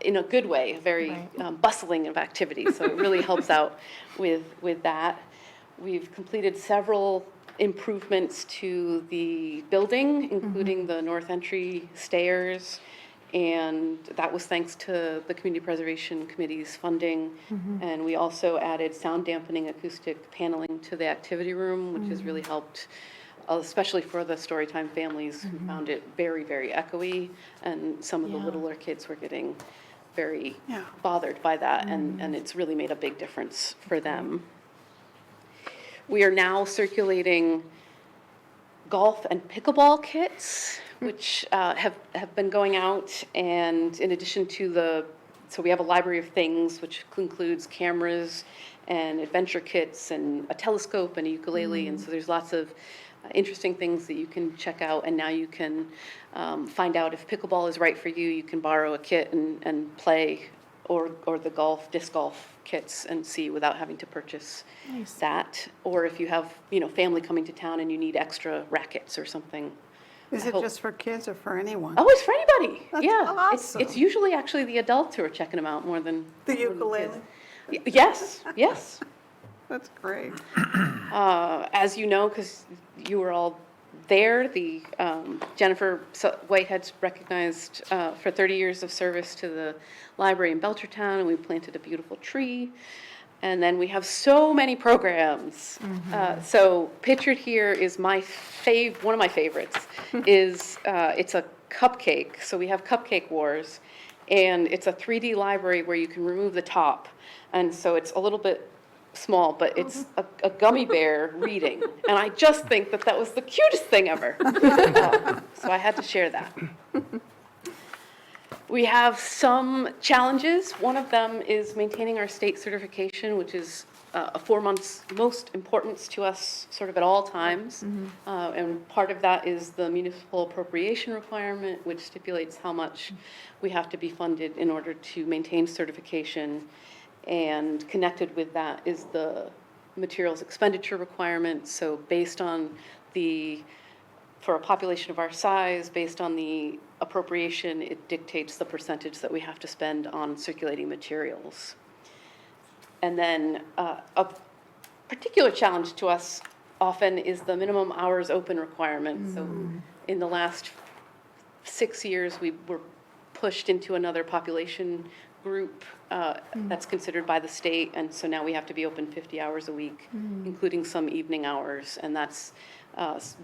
in a good way, very bustling of activity. So it really helps out with that. We've completed several improvements to the building, including the north entry stairs, and that was thanks to the Community Preservation Committee's funding. And we also added sound dampening acoustic paneling to the activity room, which has really helped especially for the Storytime families who found it very, very echoey, and some of the Yeah. littler kids were getting very Yeah. bothered by that, and it's really made a big difference for them. We are now circulating golf and pickleball kits, which have been going out, and in addition to so we have a library of things, which includes cameras and adventure kits and a telescope and a ukulele, and so there's lots of interesting things that you can check out, and now you can find out if pickleball is right for you. You can borrow a kit and play, or the disc golf kits, and see without having to purchase that. Or if you have, family coming to town and you need extra rackets or something. Is I it hope- just for kids or for anyone? Oh, it's for anybody. That's Yeah. awesome. It's usually actually the adults who are checking them out more than The more than ukulele? kids. Yes, yes. That's great. As you know, because you were all there, the Jennifer Whitehead's recognized for 30 years of service to the library in Belchertown, and we planted a beautiful tree. And then we have so many programs. So pictured here is one of my favorites, is it's a cupcake. So we have Cupcake Wars, and it's a 3D library where you can remove the top. And so it's a little bit small, but it's a gummy bear reading. And I just think that was the cutest thing ever. So I had to share that. We have some challenges. One of them is maintaining our state certification, which is a 4 months most importance to us sort of at all times. And part of that is the municipal appropriation requirement, which stipulates how much we have to be funded in order to maintain certification. And connected with that is the materials expenditure requirement. So based on for a population of our size, based on the appropriation, it dictates the percentage that we have to spend on circulating materials. And then a particular challenge to us often is the minimum hours open requirement. So in the last 6 years, we were pushed into another population group that's considered by the state, and so now we have to be open 50 hours a week, including some evening hours, and that's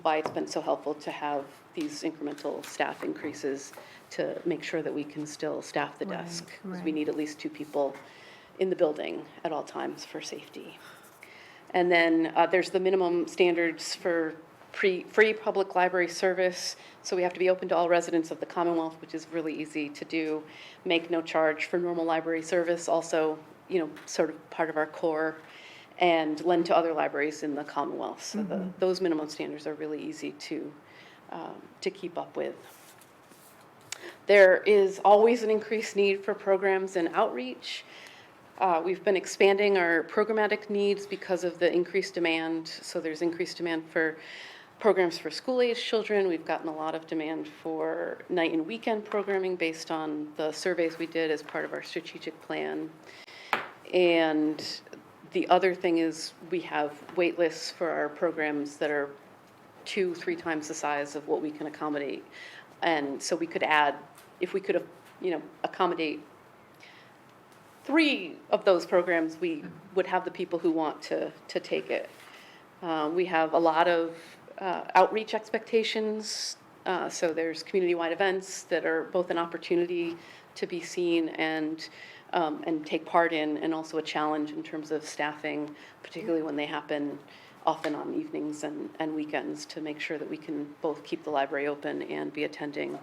why it's been so helpful to have these incremental staff increases to make sure that we can still staff the desk, because we need at least 2 people in the building at all times for safety. And then there's the minimum standards for free public library service. So we have to be open to all residents of the Commonwealth, which is really easy to do. Make no charge for normal library service, also, sort of part of our core, and lend to other libraries in the Commonwealth. So those minimum standards are really easy to keep up with. There is always an increased need for programs and outreach. We've been expanding our programmatic needs because of the increased demand. So there's increased demand for programs for school-age children. We've gotten a lot of demand for night and weekend programming based on the surveys we did as part of our strategic plan. And the other thing is we have wait lists for our programs that are 2-3 times the size of what we can accommodate. And so we could add, if we could, accommodate 3 of those programs, we would have the people who want to take it. We have a lot of outreach expectations. So there's community-wide events that are both an opportunity to be seen and take part in, and also a challenge in terms of staffing, particularly when they happen often on evenings and weekends, to make sure that we can both keep the library open and be attending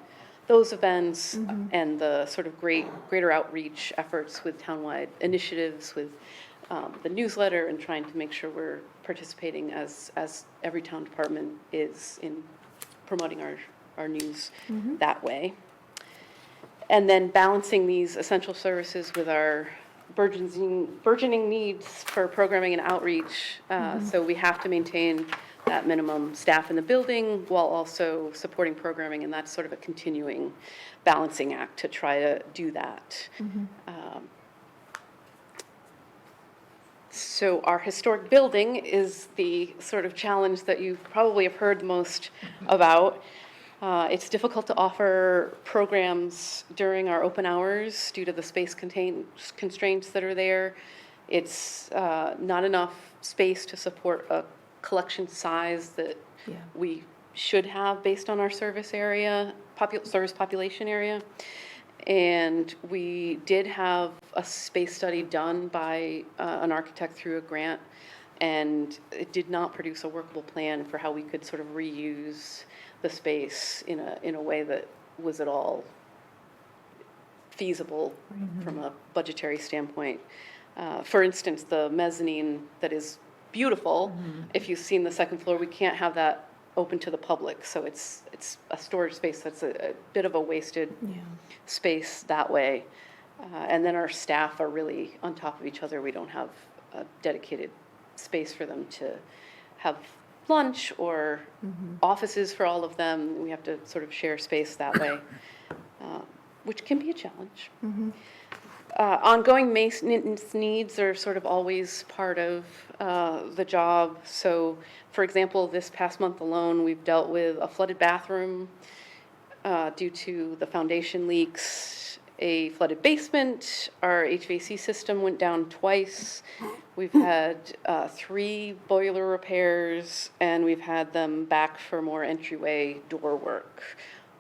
those events, and the sort of greater outreach efforts with townwide initiatives, with the newsletter, and trying to make sure we're participating as every town department is in promoting our news that way. And then balancing these essential services with our burgeoning needs for programming and outreach. So we have to maintain that minimum staff in the building while also supporting programming, and that's sort of a continuing balancing act to try to do that. So our historic building is the sort of challenge that you probably have heard the most about. It's difficult to offer programs during our open hours due to the space constraints that are there. It's not enough space to support a collection size that Yeah. we should have based on our service area, service population area. And we did have a space study done by an architect through a grant, and it did not produce a workable plan for how we could sort of reuse the space in a way that was at all feasible from a budgetary standpoint. For instance, the mezzanine that is beautiful, if you've seen the second floor, we can't have that open to the public. So it's a storage space that's a bit of a wasted space that way. And then our staff are really on top of each other. We don't have a dedicated space for them to have lunch or offices for all of them. We have to sort of share space that way, which can be a challenge. Ongoing maintenance needs are sort of always part of the job. So, for example, this past month alone, we've dealt with a flooded bathroom due to the foundation leaks, a flooded basement, our HVAC system went down twice. We've had 3 boiler repairs, and we've had them back for more entryway door work.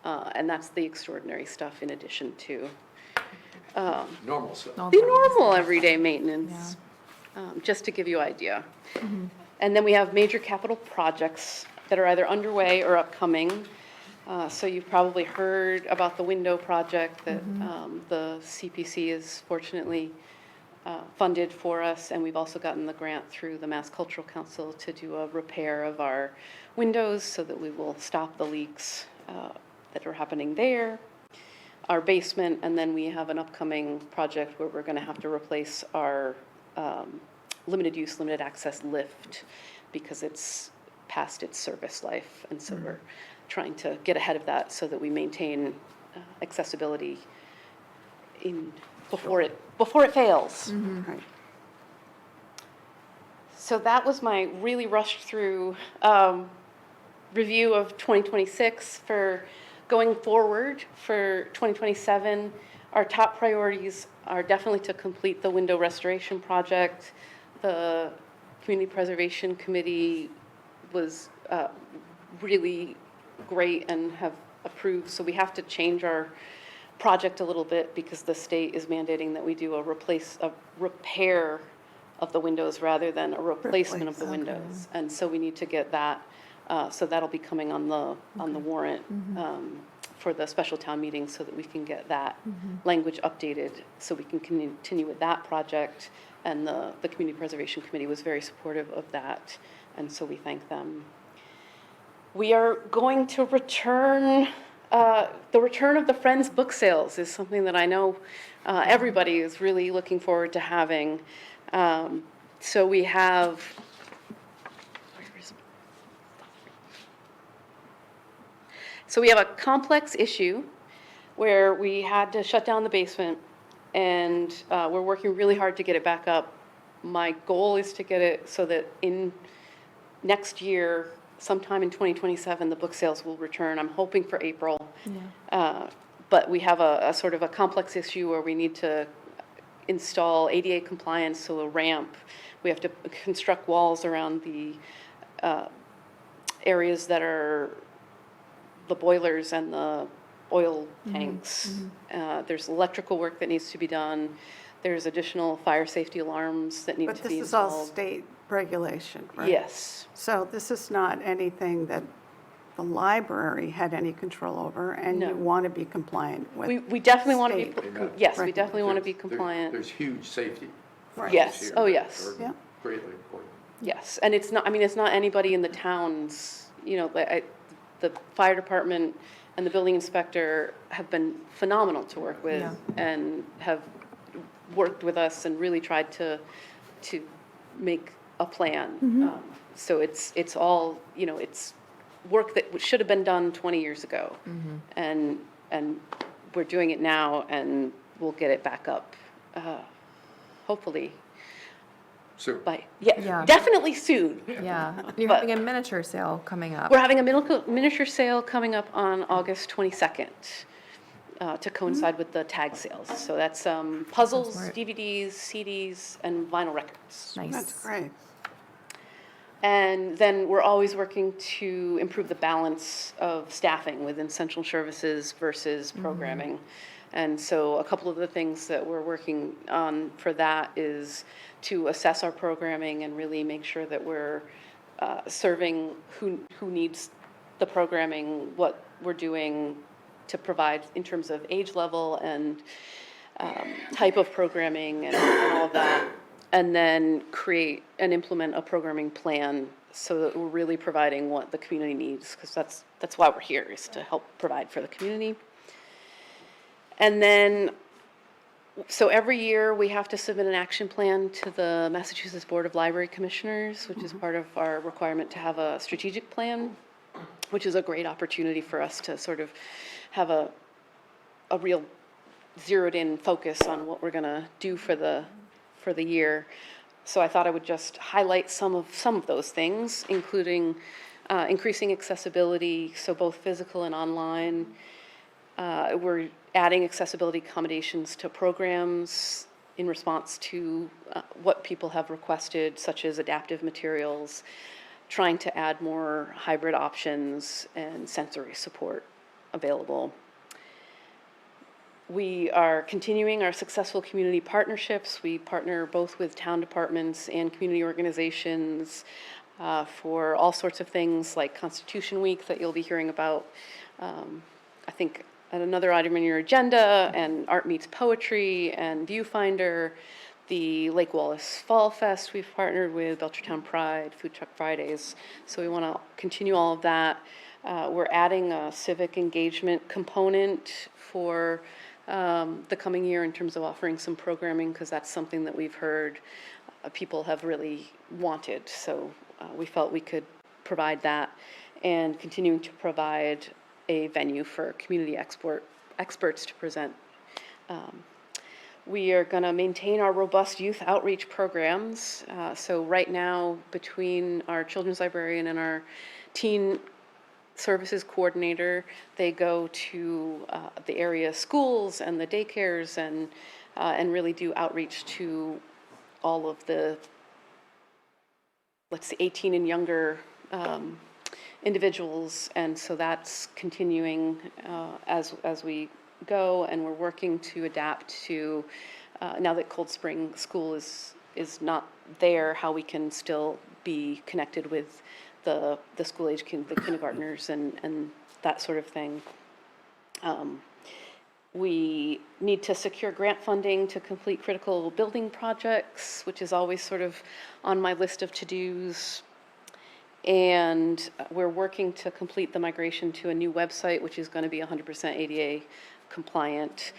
And that's the extraordinary stuff in addition to Normal stuff. the normal everyday maintenance, just to give you an idea. And then we have major capital projects that are either underway or upcoming. So you've probably heard about the window project that the CPC is fortunately funded for us, and we've also gotten the grant through the Mass Cultural Council to do a repair of our windows so that we will stop the leaks that are happening there. Our basement, and then we have an upcoming project where we're going to have to replace our limited use, limited access lift because it's past its service life. And so we're trying to get ahead of that so that we maintain accessibility before it fails. Right. So that was my really rushed through review of 2026. For going forward for 2027, our top priorities are definitely to complete the window restoration project. The Community Preservation Committee was really great and have approved, so we have to change our project a little bit because the state is mandating that we do a repair of the windows rather than a replacement of the windows. And so we need to get that, so that'll be coming on the warrant for the special town meeting so that we can get that language updated so we can continue with that project. And the Community Preservation Committee was very supportive of that, and so we thank them. We are going to return, the return of the Friends book sales is something that I know everybody is really looking forward to having. So we have, a complex issue where we had to shut down the basement, and we're working really hard to get it back up. My goal is to get it so that in next year, sometime in 2027, the book sales will return. I'm hoping for April. But we have a sort of a complex issue where we need to install ADA compliance, so a ramp. We have to construct walls around the areas that are the boilers and the oil tanks. There's electrical work that needs to be done. There's additional fire safety alarms that need to be installed. But this is all state regulation, right? Yes. So this is not anything that the library had any control over, and No. you want to be compliant with. We definitely want to be, state. yes, we Right. definitely want to be compliant. There's huge safety. Right. Yes. issues Oh, here yes. that are Yeah. Greatly important. Yes, and it's not, I mean, it's not anybody in the towns, the fire department and the building inspector have been phenomenal to work with and have worked with us and really tried to make a plan. So it's all, it's work that should have been done 20 years ago. And we're doing it now, and we'll get it back up, hopefully. So, Yeah. Definitely soon. Yeah, you're But- having a miniature sale coming up. We're having a miniature sale coming up on August 22nd to coincide with the tag sales. So that's puzzles, smart. DVDs, CDs, and vinyl records. Nice. That's great. And then we're always working to improve the balance of staffing within central services versus programming. And so a couple of the things that we're working on for that is to assess our programming and really make sure that we're serving who needs the programming, what we're doing to provide in terms of age level and type of programming and all of that. And then create and implement a programming plan so that we're really providing what the community needs, because that's why we're here, is to help provide for the community. And then, so every year we have to submit an action plan to the Massachusetts Board of Library Commissioners, which is part of our requirement to have a strategic plan, which is a great opportunity for us to sort of have a real zeroed-in focus on what we're gonna do for the year. So I thought I would just highlight some of those things, including increasing accessibility, so both physical and online. We're adding accessibility accommodations to programs in response to what people have requested, such as adaptive materials, trying to add more hybrid options and sensory support available. We are continuing our successful community partnerships. We partner both with town departments and community organizations for all sorts of things like Constitution Week that you'll be hearing about, I think, at another item in your agenda, and Art Meets Poetry and Viewfinder, the Lake Wallace Fall Fest we've partnered with, Belchertown Pride, Food Truck Fridays. So we want to continue all of that. We're adding a civic engagement component for the coming year in terms of offering some programming, because that's something that we've heard people have really wanted. So we felt we could provide that, and continuing to provide a venue for community experts to present. We are going to maintain our robust youth outreach programs. So right now, between our children's librarian and our teen services coordinator, they go to the area schools and the daycares and really do outreach to all of the, let's say, 18 and younger individuals. And so that's continuing as we go, and we're working to adapt to, now that Cold Spring School is not there, how we can still be connected with the school age, the kindergartners and that sort of thing. We need to secure grant funding to complete critical building projects, which is always sort of on my list of to-dos. And we're working to complete the migration to a new website, which is going to be 100% ADA compliant.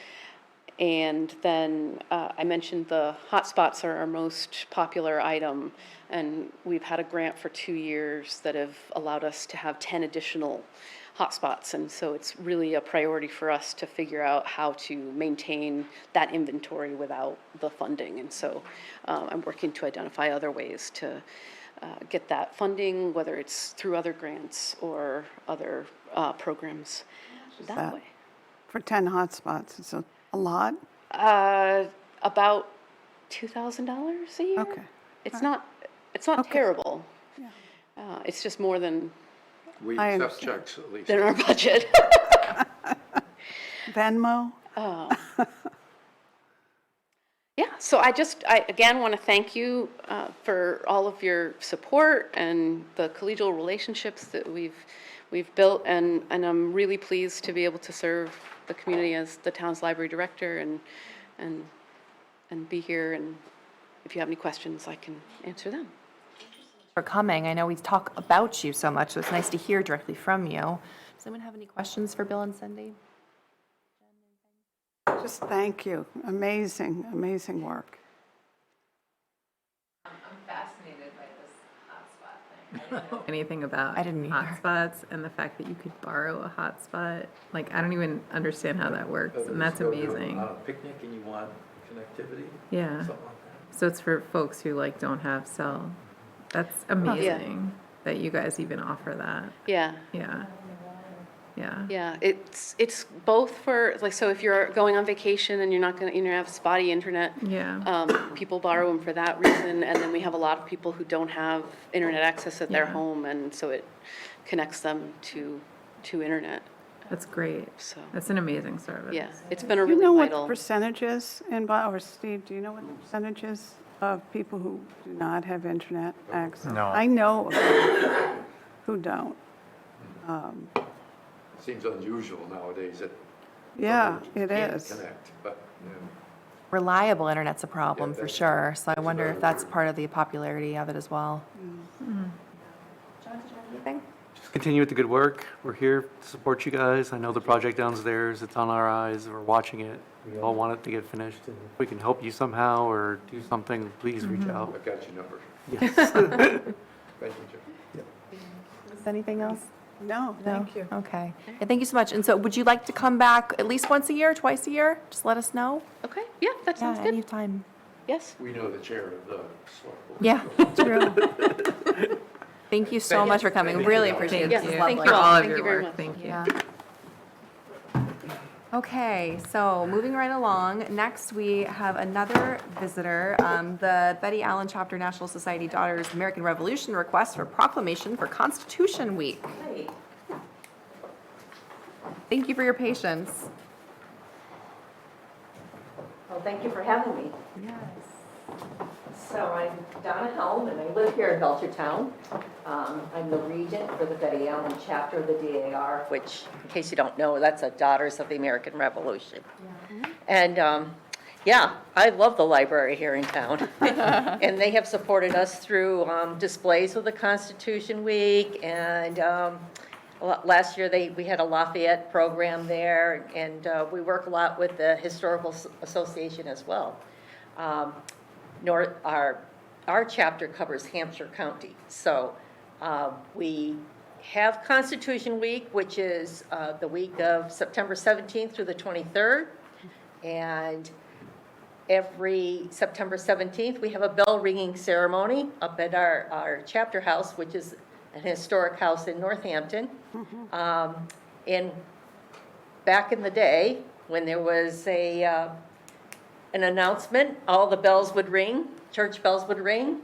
And then I mentioned the hotspots are our most popular item, and we've had a grant for 2 years that have allowed us to have 10 additional hotspots. And so it's really a priority for us to figure out how to maintain that inventory without the funding. And so I'm working to identify other ways to get that funding, whether it's through other grants or other programs that way. For 10 hotspots, it's a lot? About $2,000 a year. Okay. It's not terrible. It's just more than We I accept understand. checks at least. our budget. Venmo? Yeah, so I again want to thank you for all of your support and the collegial relationships that we've built, and I'm really pleased to be able to serve the community as the town's library director and be here. And if you have any questions, I can answer them. For coming. I know we talk about you so much, so it's nice to hear directly from you. Does anyone have any questions for Bill and Cindy? Just thank you. Amazing, amazing work. I'm fascinated by this hotspot thing. I didn't know anything about I didn't either. hotspots and the fact that you could borrow a hotspot. Like, I don't even understand how that works, and that's amazing. On a picnic and you want connectivity, Yeah. something like that. So it's for folks who like don't have cell. That's amazing that you guys even offer that. Yeah. Yeah. Yeah. Yeah, it's both for, like, so if you're going on vacation and you're not gonna, have spotty internet, Yeah. people borrow them for that reason, and then we have a lot of people who don't have internet access at their Yeah. home, and so it connects them to internet, That's great. so, That's an amazing service. yeah, it's been a Do you really know what the vital. percentage is or Steve, do you know what the percentage is of people who do not have internet access? No. I know of people who don't. Seems unusual nowadays that. Yeah, others it can't is. Connect, but, Reliable internet's a problem Yeah, for that's- sure, so I that's wonder if another that's thing. part of the popularity of it as well. Mm-hmm. John, did you have anything? Just continue with the good work. We're here to support you guys. I know the project downstairs, it's on our eyes. We're watching it. We all want it to get finished. And if we can help you somehow or do something, please reach out. I've got your number. Yes. Thank you, Jim. Is anything else? No, thank you. Okay. Yeah, thank you so much. And so would you like to come back at least once a year, twice a year? Just let us know. Okay, yeah, that Yeah, sounds good, anytime. yes. We know the chair of the select board. Yeah, true. Thank you so much for coming. Really appreciate it. Yes, This is thank lovely. you all. All of Thank your you very work. much. Thank you. Yeah. Okay, so moving right along, next we have another visitor, the Betty Allen Chapter National Society Daughters American Revolution request for proclamation for Constitution Week. Thank you for your patience. Well, thank you for having me. Yes. So I'm Donna Helm, and I live here in Belchertown. I'm the regent for the Betty Allen chapter of the DAR, which, in case you don't know, that's a Daughters of the American Revolution. And, yeah, I love the library here in town. And they have supported us through displays of the Constitution Week, and last year we had a Lafayette program there, and we work a lot with the Historical Association as well. Our chapter covers Hampshire County. So we have Constitution Week, which is the week of September 17th through the 23rd. And every September 17th, we have a bell ringing ceremony up at our chapter house, which is an historic house in Northampton. And back in the day, when there was an announcement, all the bells would ring, church bells would ring.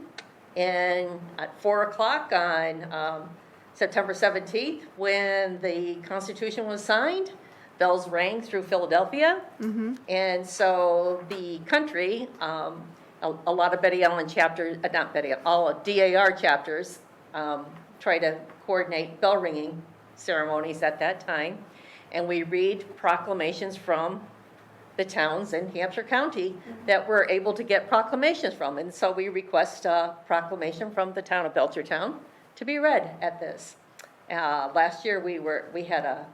And at 4 o'clock on September 17th, when the Constitution was signed, bells rang through Philadelphia. And so the country, a lot of Betty Allen chapters, not Betty, all DAR chapters try to coordinate bell ringing ceremonies at that time. And we read proclamations from the towns in Hampshire County that we're able to get proclamations from. And so we request a proclamation from the town of Belchertown to be read at this. Last year we had a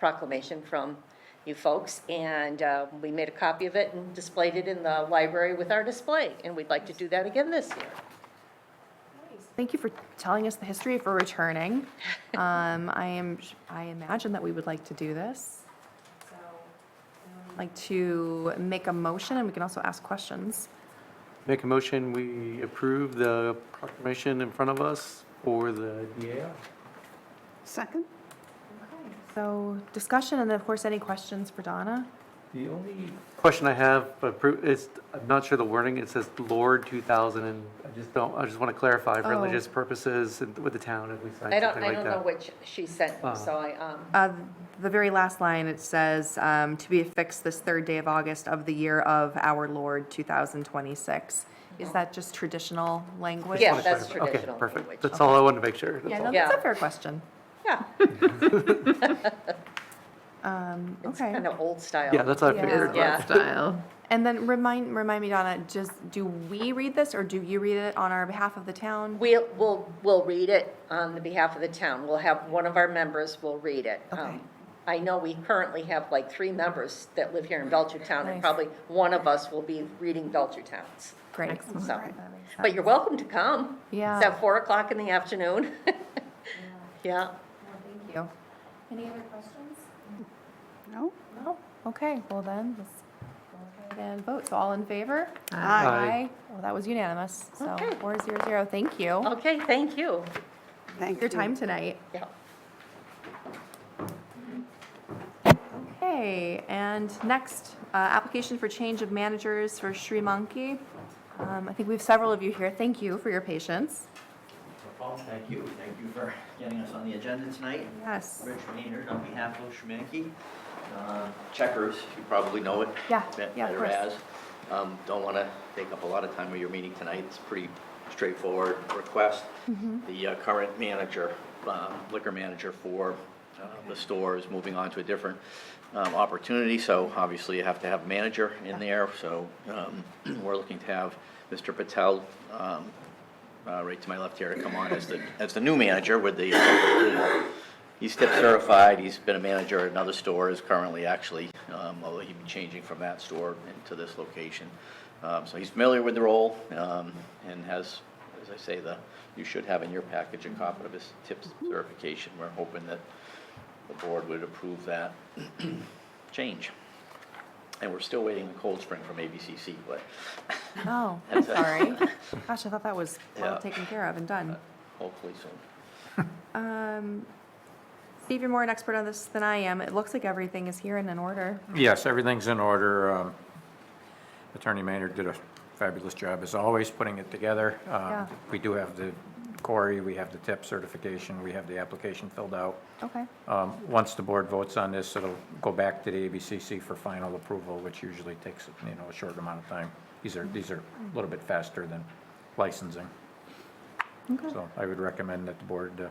proclamation from you folks, and we made a copy of it and displayed it in the library with our display. And we'd like to do that again this year. Thank you for telling us the history, for returning. I imagine that we would like to do this. So, I'd like to make a motion, and we can also ask questions. Make a motion, we approve the proclamation in front of us for the DAR. Second? So discussion, and then of course, any questions for Donna? The only question I have, is, I'm not sure the wording, it says Lord 2000, and I just want to clarify for religious purposes and with the town if we sign I something don't like know that. which she sent me, so I, The very last line, it says, to be affixed this third day of August of the year of our Lord 2026. Is that just traditional language? yeah, that's Okay, traditional perfect. language. That's all I wanted to make sure. That's Yeah, all. no, that's a Yeah. fair question. Yeah, it's Okay. kind of old style. Yeah, that's what I Yeah. figured. Yeah. Style. And then remind me, Donna, just, do we read this, or do you read it on our behalf of the town? We'll read it on the behalf of the town. We'll have one of our members will read it. Okay. I know we currently have like 3 members that live here in Belchertown, Nice. and probably one of us will be reading Belchertown's. Great. Excellent. So, That makes sense. but you're welcome to come. Yeah. It's at 4 o'clock in the afternoon. Yeah. Thank you. Any other questions? No? No? Okay, well then, let's go ahead and vote. So all in favor? Aye. Well, that was unanimous, so Okay. 400. Thank you Okay, thank you. Thank for your you. time tonight. Yeah. Okay, and next, application for change of managers for Shree Manki. I think we have several of you here. Thank you for your patience. Well, thank you. Thank you for getting us on the agenda tonight. Yes. Rich Maynard on behalf of Schmanke. Checkers, you probably know it. Yeah, be- yeah, of better course. as. Don't want to take up a lot of time of your meeting tonight. It's a pretty straightforward request. The current manager, liquor manager for the store is moving on to a different opportunity, so obviously you have to have a manager in there. So we're looking to have Mr. Patel, right to my left here, to come on as the new manager with the approval. He's tip certified, he's been a manager at another store, is currently actually, although he'd be changing from that store into this location. So he's familiar with the role, and has, as I say, you should have in your package a copy of his tip certification. We're hoping that the board would approve that change. And we're still waiting on Cold Spring from ABCC, but Oh, That's it. sorry. Gosh, I thought that was well Yeah. taken care of and done. hopefully soon. Steve, you're more an expert on this than I am. It looks like everything is here and in order. Yes, everything's in order. Attorney Maynard did a fabulous job, as always, putting it together. Yeah. We do have the Corey, we have the tip certification, we have the application filled out. Okay. Once the board votes on this, it'll go back to the ABCC for final approval, which usually takes, a short amount of time. These are a little bit faster than licensing. So I would recommend that the board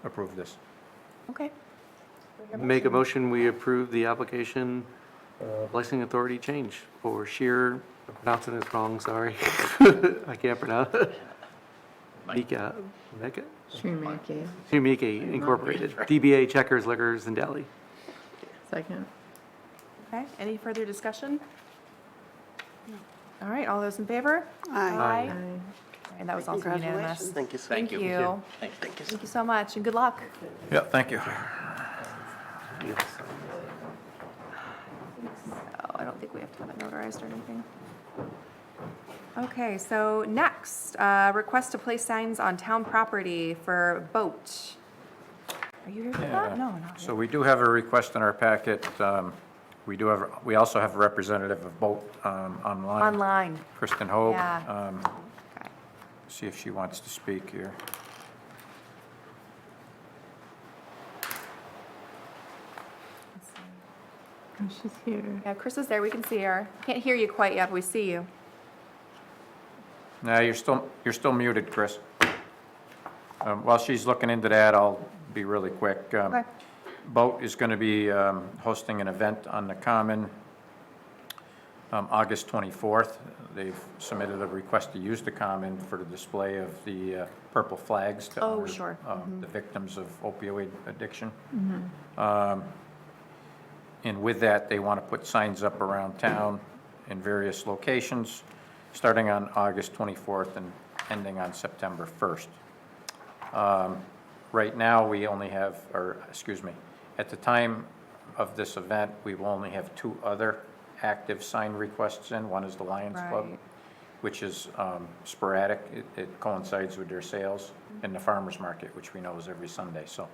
approve this. Okay. Make a motion, we approve the application licensing authority change for Sheer, I'm pronouncing this wrong, sorry. I can't pronounce it. Mika, Shree Incorporated, DBA Checkers, Liquors, and Deli. Second. Okay, any further discussion? All right, all those in favor? Aye. And that was also unanimous. Congratulations. Thank you. Thank you. Thank you so much, and good luck. Yeah, thank you. Oh, I don't think we have to have it notarized or anything. Okay, so next, request to place signs on town property for boat. Are you here for that? No, not So here. we do have a request in our packet. We also have a representative of Boat online. Online. Kristen Hoag. Yeah. Okay. See if she wants to speak here. Oh, she's here. Yeah, Chris is there, we can see her. Can't hear you quite yet, but we see you. No, you're still muted, Chris. While she's looking into that, I'll be really quick. Okay. Boat is going to be hosting an event on the Common August 24th. They've submitted a request to use the Common for the display of the purple flags to Oh, honor sure. the victims of opioid addiction. And with that, they want to put signs up around town in various locations, starting on August 24th and ending on September 1st. Right now, we only have, at the time of this event, we will only have 2 other active sign requests in. One is the Lions Club, Right. which is sporadic. It coincides with their sales, and the farmer's market, which we know is every Sunday. So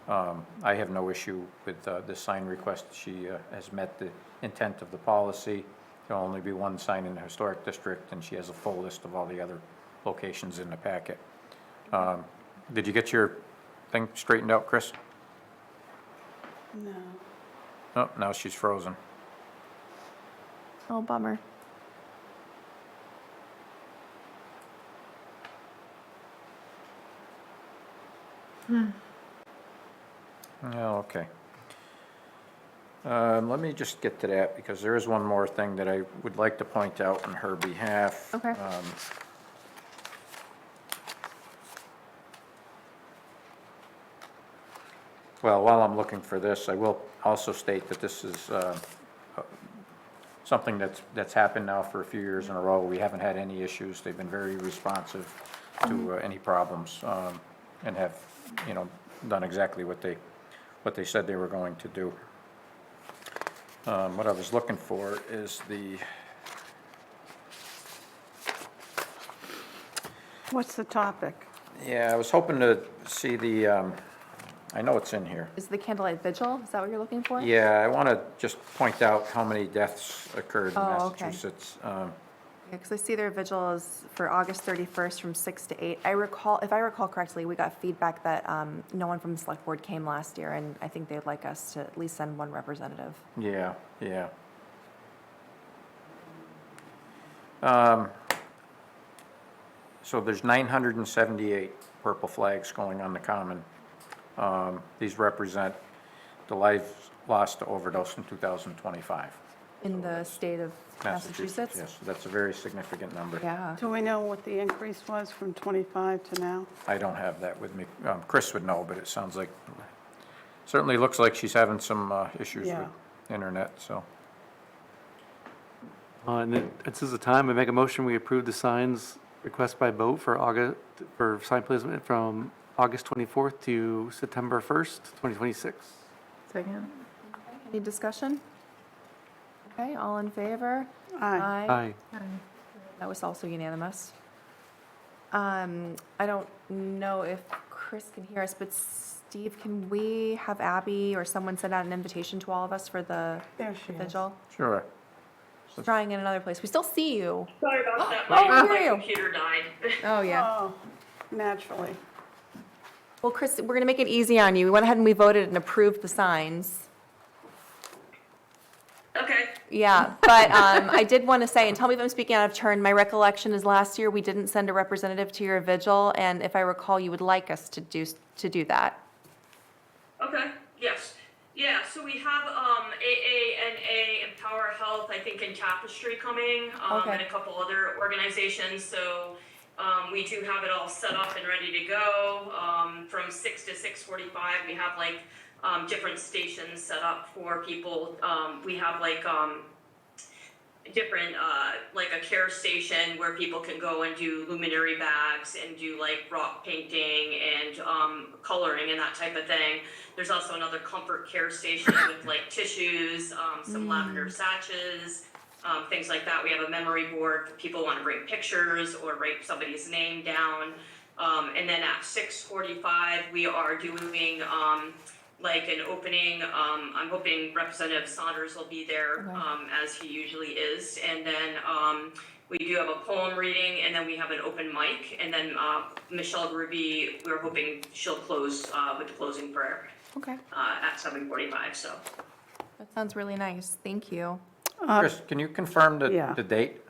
I have no issue with this sign request. She has met the intent of the policy. There'll only be 1 sign in the historic district, and she has a full list of all the other locations in the packet. Did you get your thing straightened out, Chris? No. Oh, now she's frozen. Oh, bummer. Oh, okay. Let me just get to that, because there is one more thing that I would like to point out on her behalf. Okay. Well, while I'm looking for this, I will also state that this is something that's happened now for a few years in a row. We haven't had any issues. They've been very responsive to any problems, and have, done exactly what they said they were going to do. What I was looking for is What's the topic? yeah, I was hoping to see the I know it's in here. Is the candlelight vigil, is that what you're looking for? Yeah, I want to just point out how many deaths occurred in Oh, okay. Massachusetts. Because I see their vigil is for August 31st from 6 to 8. If I recall correctly, we got feedback that no one from the select board came last year, and I think they'd like us to at least send one representative. Yeah, yeah. So there's 978 purple flags going on the common. These represent the lives lost to overdose in 2025. In the state of Massachusetts? Yes, that's a very significant number. Yeah. Do we know what the increase was from 25 to now? I don't have that with me. Chris would know, but it sounds like, certainly looks like she's having some issues Yeah. with internet, so. And then, this is the time, I make a motion, we approve the signs request by vote for sign placement from August 24th to September 1st, 2026. Second? Any discussion? Okay, all in favor? Aye. Aye. That was also unanimous. I don't know if Chris can hear us, but Steve, can we have Abby or someone send out an invitation to all of us for the There she is. vigil? Sure. She's trying in another place. We still see you. Sorry about that. Oh, My, we hear you. computer died. Oh, yeah. Oh, naturally. Well, Chris, we're going to make it easy on you. We went ahead and we voted and approved the signs. Okay. Yeah, but I did want to say, and tell me if I'm speaking out of turn, my recollection is last year we didn't send a representative to your vigil, and if I recall, you would like us to do that. Okay. Yes. Yeah. So we have AANA Empower Health, I think, in Tapestry coming, Okay. and a couple other organizations. So we do have it all set up and ready to go. From 6 to 6:45, we have like different stations set up for people. We have like different like a care station where people can go and do luminary bags and do like rock painting and coloring and that type of thing. There's also another comfort care station with like tissues, some lavender sachets, things like that. We have a memory board if people want to bring pictures or write somebody's name down. And then at 6:45 we are doing like an opening. I'm hoping Representative Saunders will be there, as he usually is. And then we do have a poem reading, and then we have an open mic. And then Michelle Ruby, we're hoping she'll close with the closing prayer Okay, at 7:45. So that sounds really nice. Thank you. Chris, can you confirm Yeah. the date?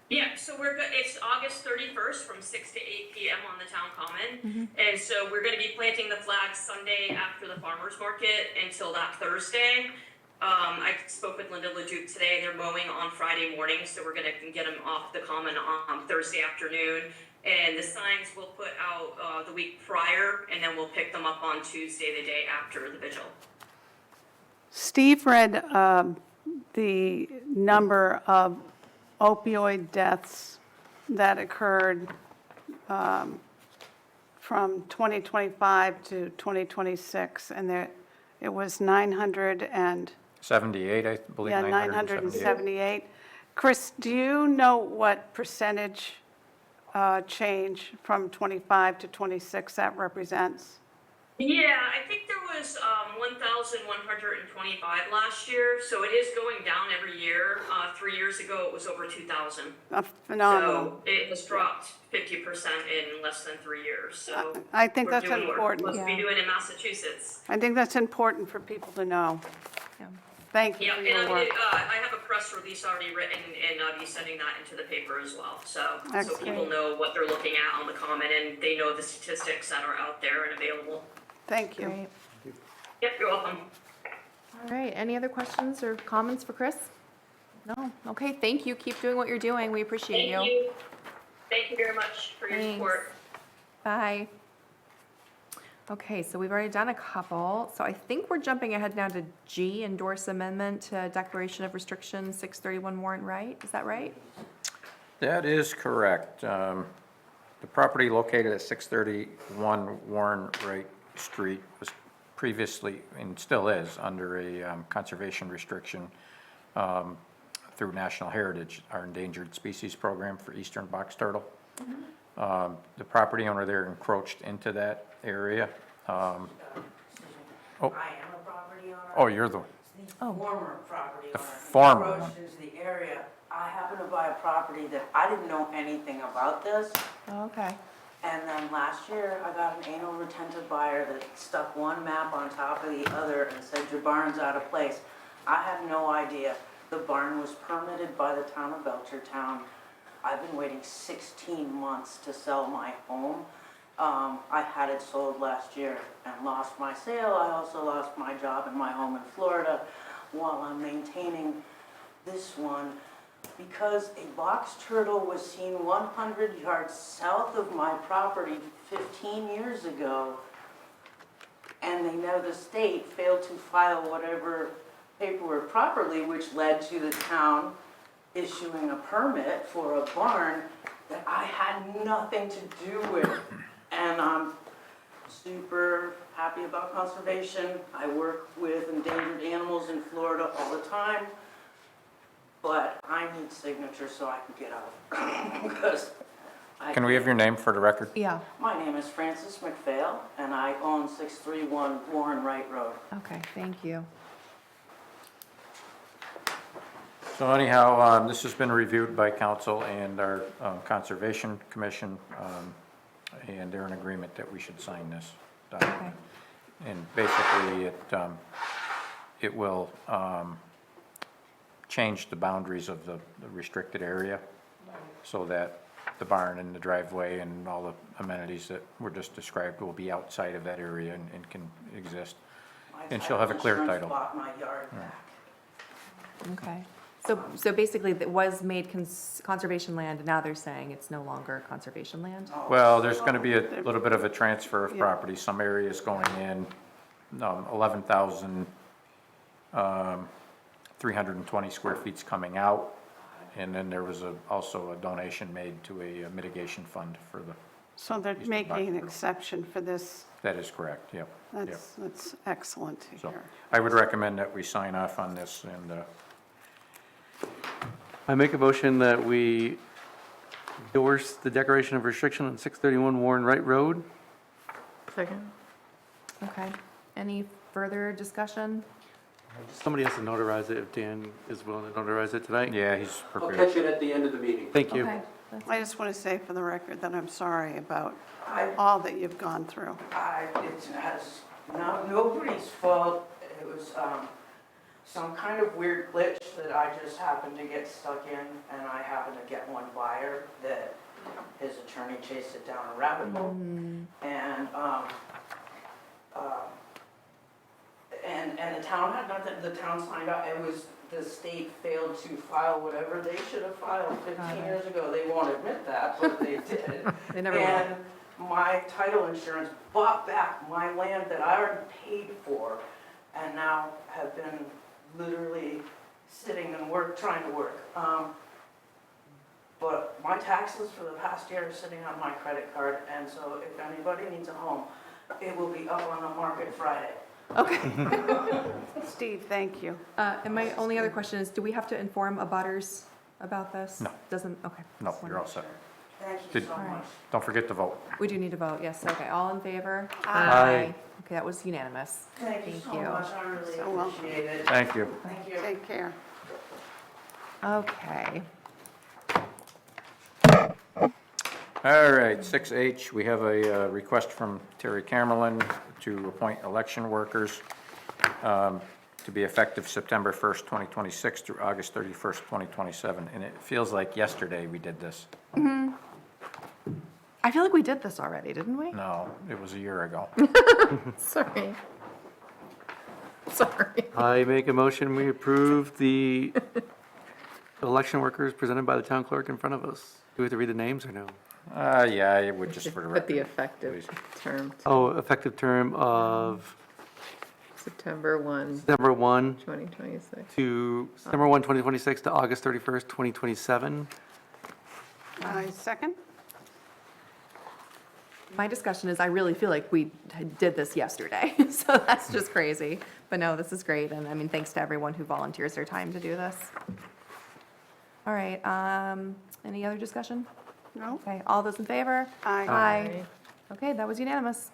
yeah, so we're good. It's August 31st from 6 to 8 p.m. on the town common. And so we're going to be planting the flags Sunday after the farmers market until that Thursday. I spoke with Linda LeDuc today. They're mowing on Friday morning, so we're going to get them off the common on Thursday afternoon. And the signs we'll put out the week prior, and then we'll pick them up on Tuesday, the day after the vigil. Steve read the number of opioid deaths that occurred from 2025 to 2026, and it was 78, I believe, 978. 978. Chris, do you know what percentage change from 25 to 26 that represents? Yeah, I think there was 1,125 last year, so it is going down every year. 3 years ago, it was over 2,000. Phenomenal. So it has dropped 50% in less than 3 years. So I think we're that's doing what we're important. supposed to be doing in Massachusetts. I think that's important for people to know. Yeah. Thank you Yeah, for and your work. I have a press release already written, and I'll be sending that into the paper as well. So Excellent. people know what they're looking at on the common, and they know the statistics that are out there and available. Thank you. Great. Yep, you're welcome. All right, any other questions or comments for Chris? No? Okay, thank you. Keep doing what you're doing. We appreciate Thank you. Thank you very much for your Thanks. support. Bye. Okay, so we've already done a couple. So I think we're jumping ahead now to G, endorse amendment to Declaration of Restriction 631 Warrant Wright. Is that right? That is correct. The property located at 631 Warren Wright Street was previously, and still is, under a conservation restriction through National Heritage, our endangered species program for eastern box turtle. The property owner there encroached into that area Oh, I am a property owner. oh, you're the, The former property owner. former. Encroached into the area. I happen to buy a property that I didn't know anything about this. Oh, okay. And then last year, I got an anal retentive buyer that stuck one map on top of the other and said, your barn's out of place. I had no idea. The barn was permitted by the town of Belchertown. I've been waiting 16 months to sell my home. I had it sold last year and lost my sale. I also lost my job and my home in Florida while I'm maintaining this one because a box turtle was seen 100 yards south of my property 15 years ago, and they know the state failed to file whatever paperwork properly, which led to the town issuing a permit for a barn that I had nothing to do with. And I'm super happy about conservation. I work with endangered animals in Florida all the time, but I need signatures so I can get out. Because Can we have your name for the record? Yeah, my name is Francis McPhail, and I own 631 Warren Wright Road. okay, thank you. So anyhow, this has been reviewed by council and our Conservation Commission, and they're in agreement that we should sign this document. And basically, it will change the boundaries of the restricted area so that the barn and the driveway and all the amenities that were just described will be outside of that area and can exist. And she'll have a clear My title. bought my yard back. Okay. So basically, it was made conservation land, and now they're saying it's no longer conservation land? Well, there's going to be a little bit of a transfer of property. Some areas going in, 11,320 square feet's coming out. And then there was also a donation made to a mitigation fund for the, So they're making an exception for this. that is correct, yep. Yep. That's excellent to So hear. I would recommend that we sign off on this and, I make a motion that we endorse the declaration of restriction on 631 Warren Wright Road. Second? Okay. Any further discussion? Somebody has to notarize it if Dan is willing to notarize it tonight. yeah, he's I'll prepared. catch it at the end of the meeting. Thank you. Okay. I just want to say for the record that I'm sorry about I all that you've gone through. It's nobody's fault. It was some kind of weird glitch that I just happened to get stuck in, and I happened to get one buyer that his attorney chased it down a rabbit hole. And the town had nothing, the town signed up, it was, the state failed to file whatever they should have filed 15 years ago. They won't admit that, but they did. They never will. And my title insurance bought back my land that I already paid for, and now have been literally sitting and trying to work. But my taxes for the past year are sitting on my credit card, and so if anybody needs a home, it will be up on the market Friday. Okay. Steve, thank you. And my only other question is, do we have to inform abutters about this? No. Doesn't, okay. No, Just you're all wanted to set. Thank you Did- so much. Don't forget to vote. We do need to vote, yes, okay, all in favor? Aye. Okay, that was unanimous. Thank you so much, I really So welcome. appreciate it. Thank you. Thank you. Take care. Okay, All right, 6H, we have a request from Terry Camerlin to appoint election workers to be effective September 1st, 2026 through August 31st, 2027. And it feels like yesterday we did this. I feel like we did this already, didn't we? No, it was a year ago. Sorry. Sorry. I make a motion, we approve the election workers presented by the town clerk in front of us. Do we have to read the names or no? Yeah, it would just for the Put the record. effective please. term, Oh, effective term of September 1, September 1 2026. to September 1, 2026 to August 31st, 2027. I second. My discussion is, I really feel like we did this yesterday, so that's just crazy. But no, this is great, and I mean, thanks to everyone who volunteers their time to do this. All right, any other discussion? No? Okay, all those in favor? Aye. Aye. Okay, that was unanimous.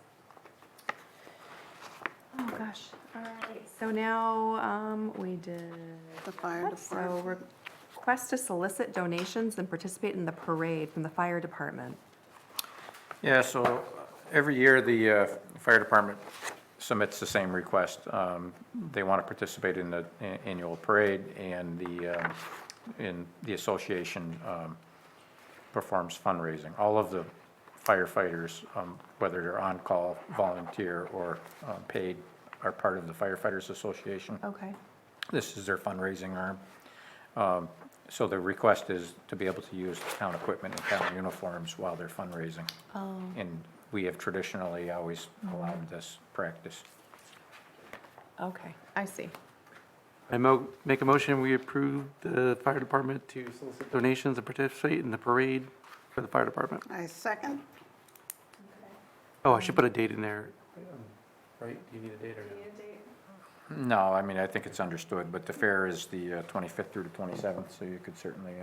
Oh, gosh. All right, so now, we did. The fire So department. request to solicit donations and participate in the parade from the fire department. Yeah, so every year, the fire department submits the same request. They want to participate in the annual parade, and the association performs fundraising. All of the firefighters, whether they're on-call, volunteer, or paid, are part of the Firefighters Association. Okay. This is their fundraising arm. So the request is to be able to use town equipment and town uniforms while they're fundraising. Oh. And we have traditionally always allowed this practice. Okay, I see. I make a motion, we approve the fire department to solicit donations and participate in the parade for the fire department. I second. Oh, I should put a date in there. Right, do you need a date or no? No, I mean, I think it's understood, but the fair is the 25th through the 27th, so you could certainly,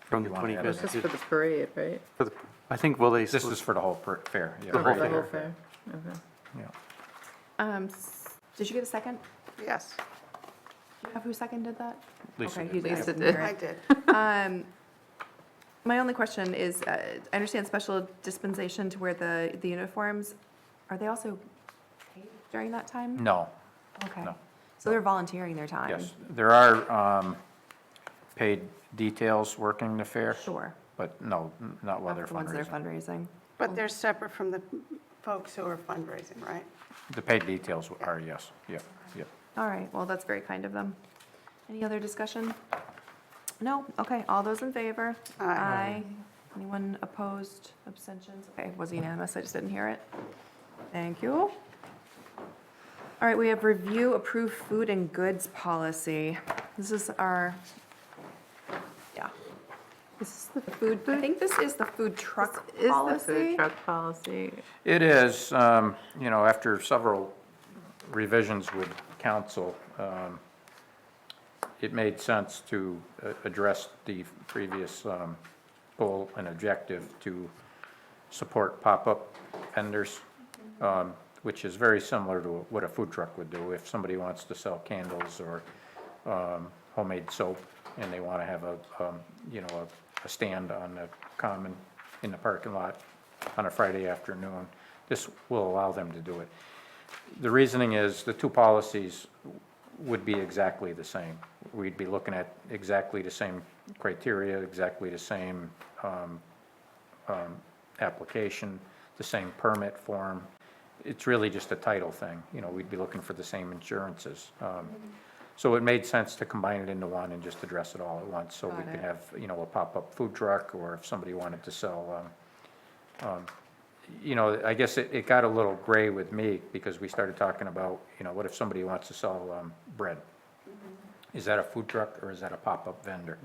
From the You want to add This 25th. is for the parade, right? For the- I think, will they? this is for the whole fair. Yeah. The whole The whole fair. fair, okay. Yeah. Did you get a second? Yes, Do you have who seconded that? Lisa Okay, did. you Lisa didn't did. hear I it. did. My only question is, I understand special dispensation to wear the uniforms. Are they also paid during that time? No, Okay. no. So they're volunteering their time? yes. There are paid details working the fair, Sure. but no, not while Not they're the ones that are fundraising. fundraising. But they're separate from the folks who are fundraising, right? The paid details are, yes, yeah, yeah. All right, well, that's very kind of them. Any other discussion? No? Okay, all those in favor? Aye. Anyone opposed, abstentions? Okay, it was unanimous, I just didn't hear it. Thank you. All right, we have review approved food and goods policy. This is our, yeah. This is the food, I think this is the food truck Is the policy. food truck policy, It is, after several revisions with council, it made sense to address the previous goal and objective to support pop-up vendors, which is very similar to what a food truck would do. If somebody wants to sell candles or homemade soap, and they want to have a stand on the common in the parking lot on a Friday afternoon, this will allow them to do it. The reasoning is the two policies would be exactly the same. We'd be looking at exactly the same criteria, exactly the same application, the same permit form. It's really just a title thing. We'd be looking for the same insurances. So it made sense to combine it into one and just address it all at once. So we Got could it. have, a pop-up food truck, or if somebody wanted to sell, I guess it got a little gray with me, because we started talking about, what if somebody wants to sell bread? Is that a food truck or is that a pop-up vendor?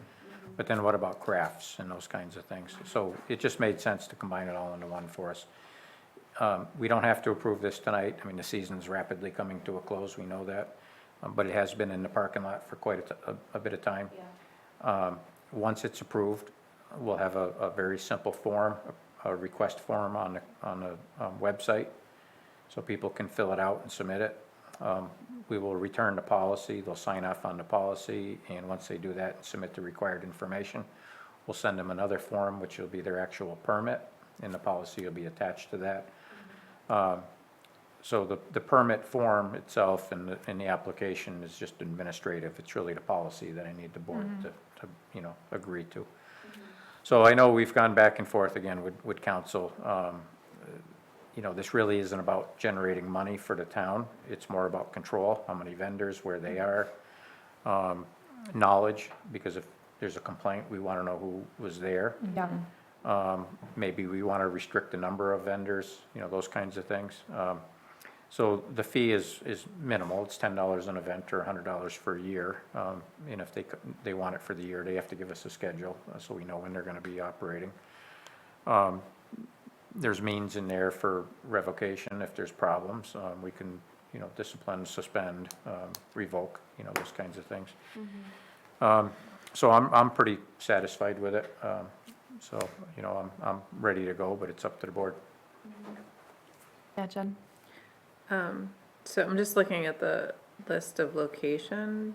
But then what about crafts and those kinds of things? So it just made sense to combine it all into one for us. We don't have to approve this tonight. I mean, the season's rapidly coming to a close, we know that. But it has been in the parking lot for quite a bit of time. Once it's approved, we'll have a very simple form, a request form on the website, so people can fill it out and submit it. We will return the policy, they'll sign off on the policy, and once they do that and submit the required information, we'll send them another form, which will be their actual permit, and the policy will be attached to that. So the permit form itself and the application is just administrative. It's really the policy that I need the board to agree to. So I know we've gone back and forth again with council. This really isn't about generating money for the town. It's more about control, how many vendors, where they are, knowledge, because if there's a complaint, we want to know who was there. Yeah. Maybe we want to restrict the number of vendors, those kinds of things. So the fee is minimal. It's $10 an event or $100 for a year. And if they want it for the year, they have to give us a schedule, so we know when they're going to be operating. There's means in there for revocation if there's problems. We can, discipline, suspend, revoke, those kinds of things. So I'm pretty satisfied with it. So, I'm ready to go, but it's up to the board. Yeah, Jen? So I'm just looking at the list of locations.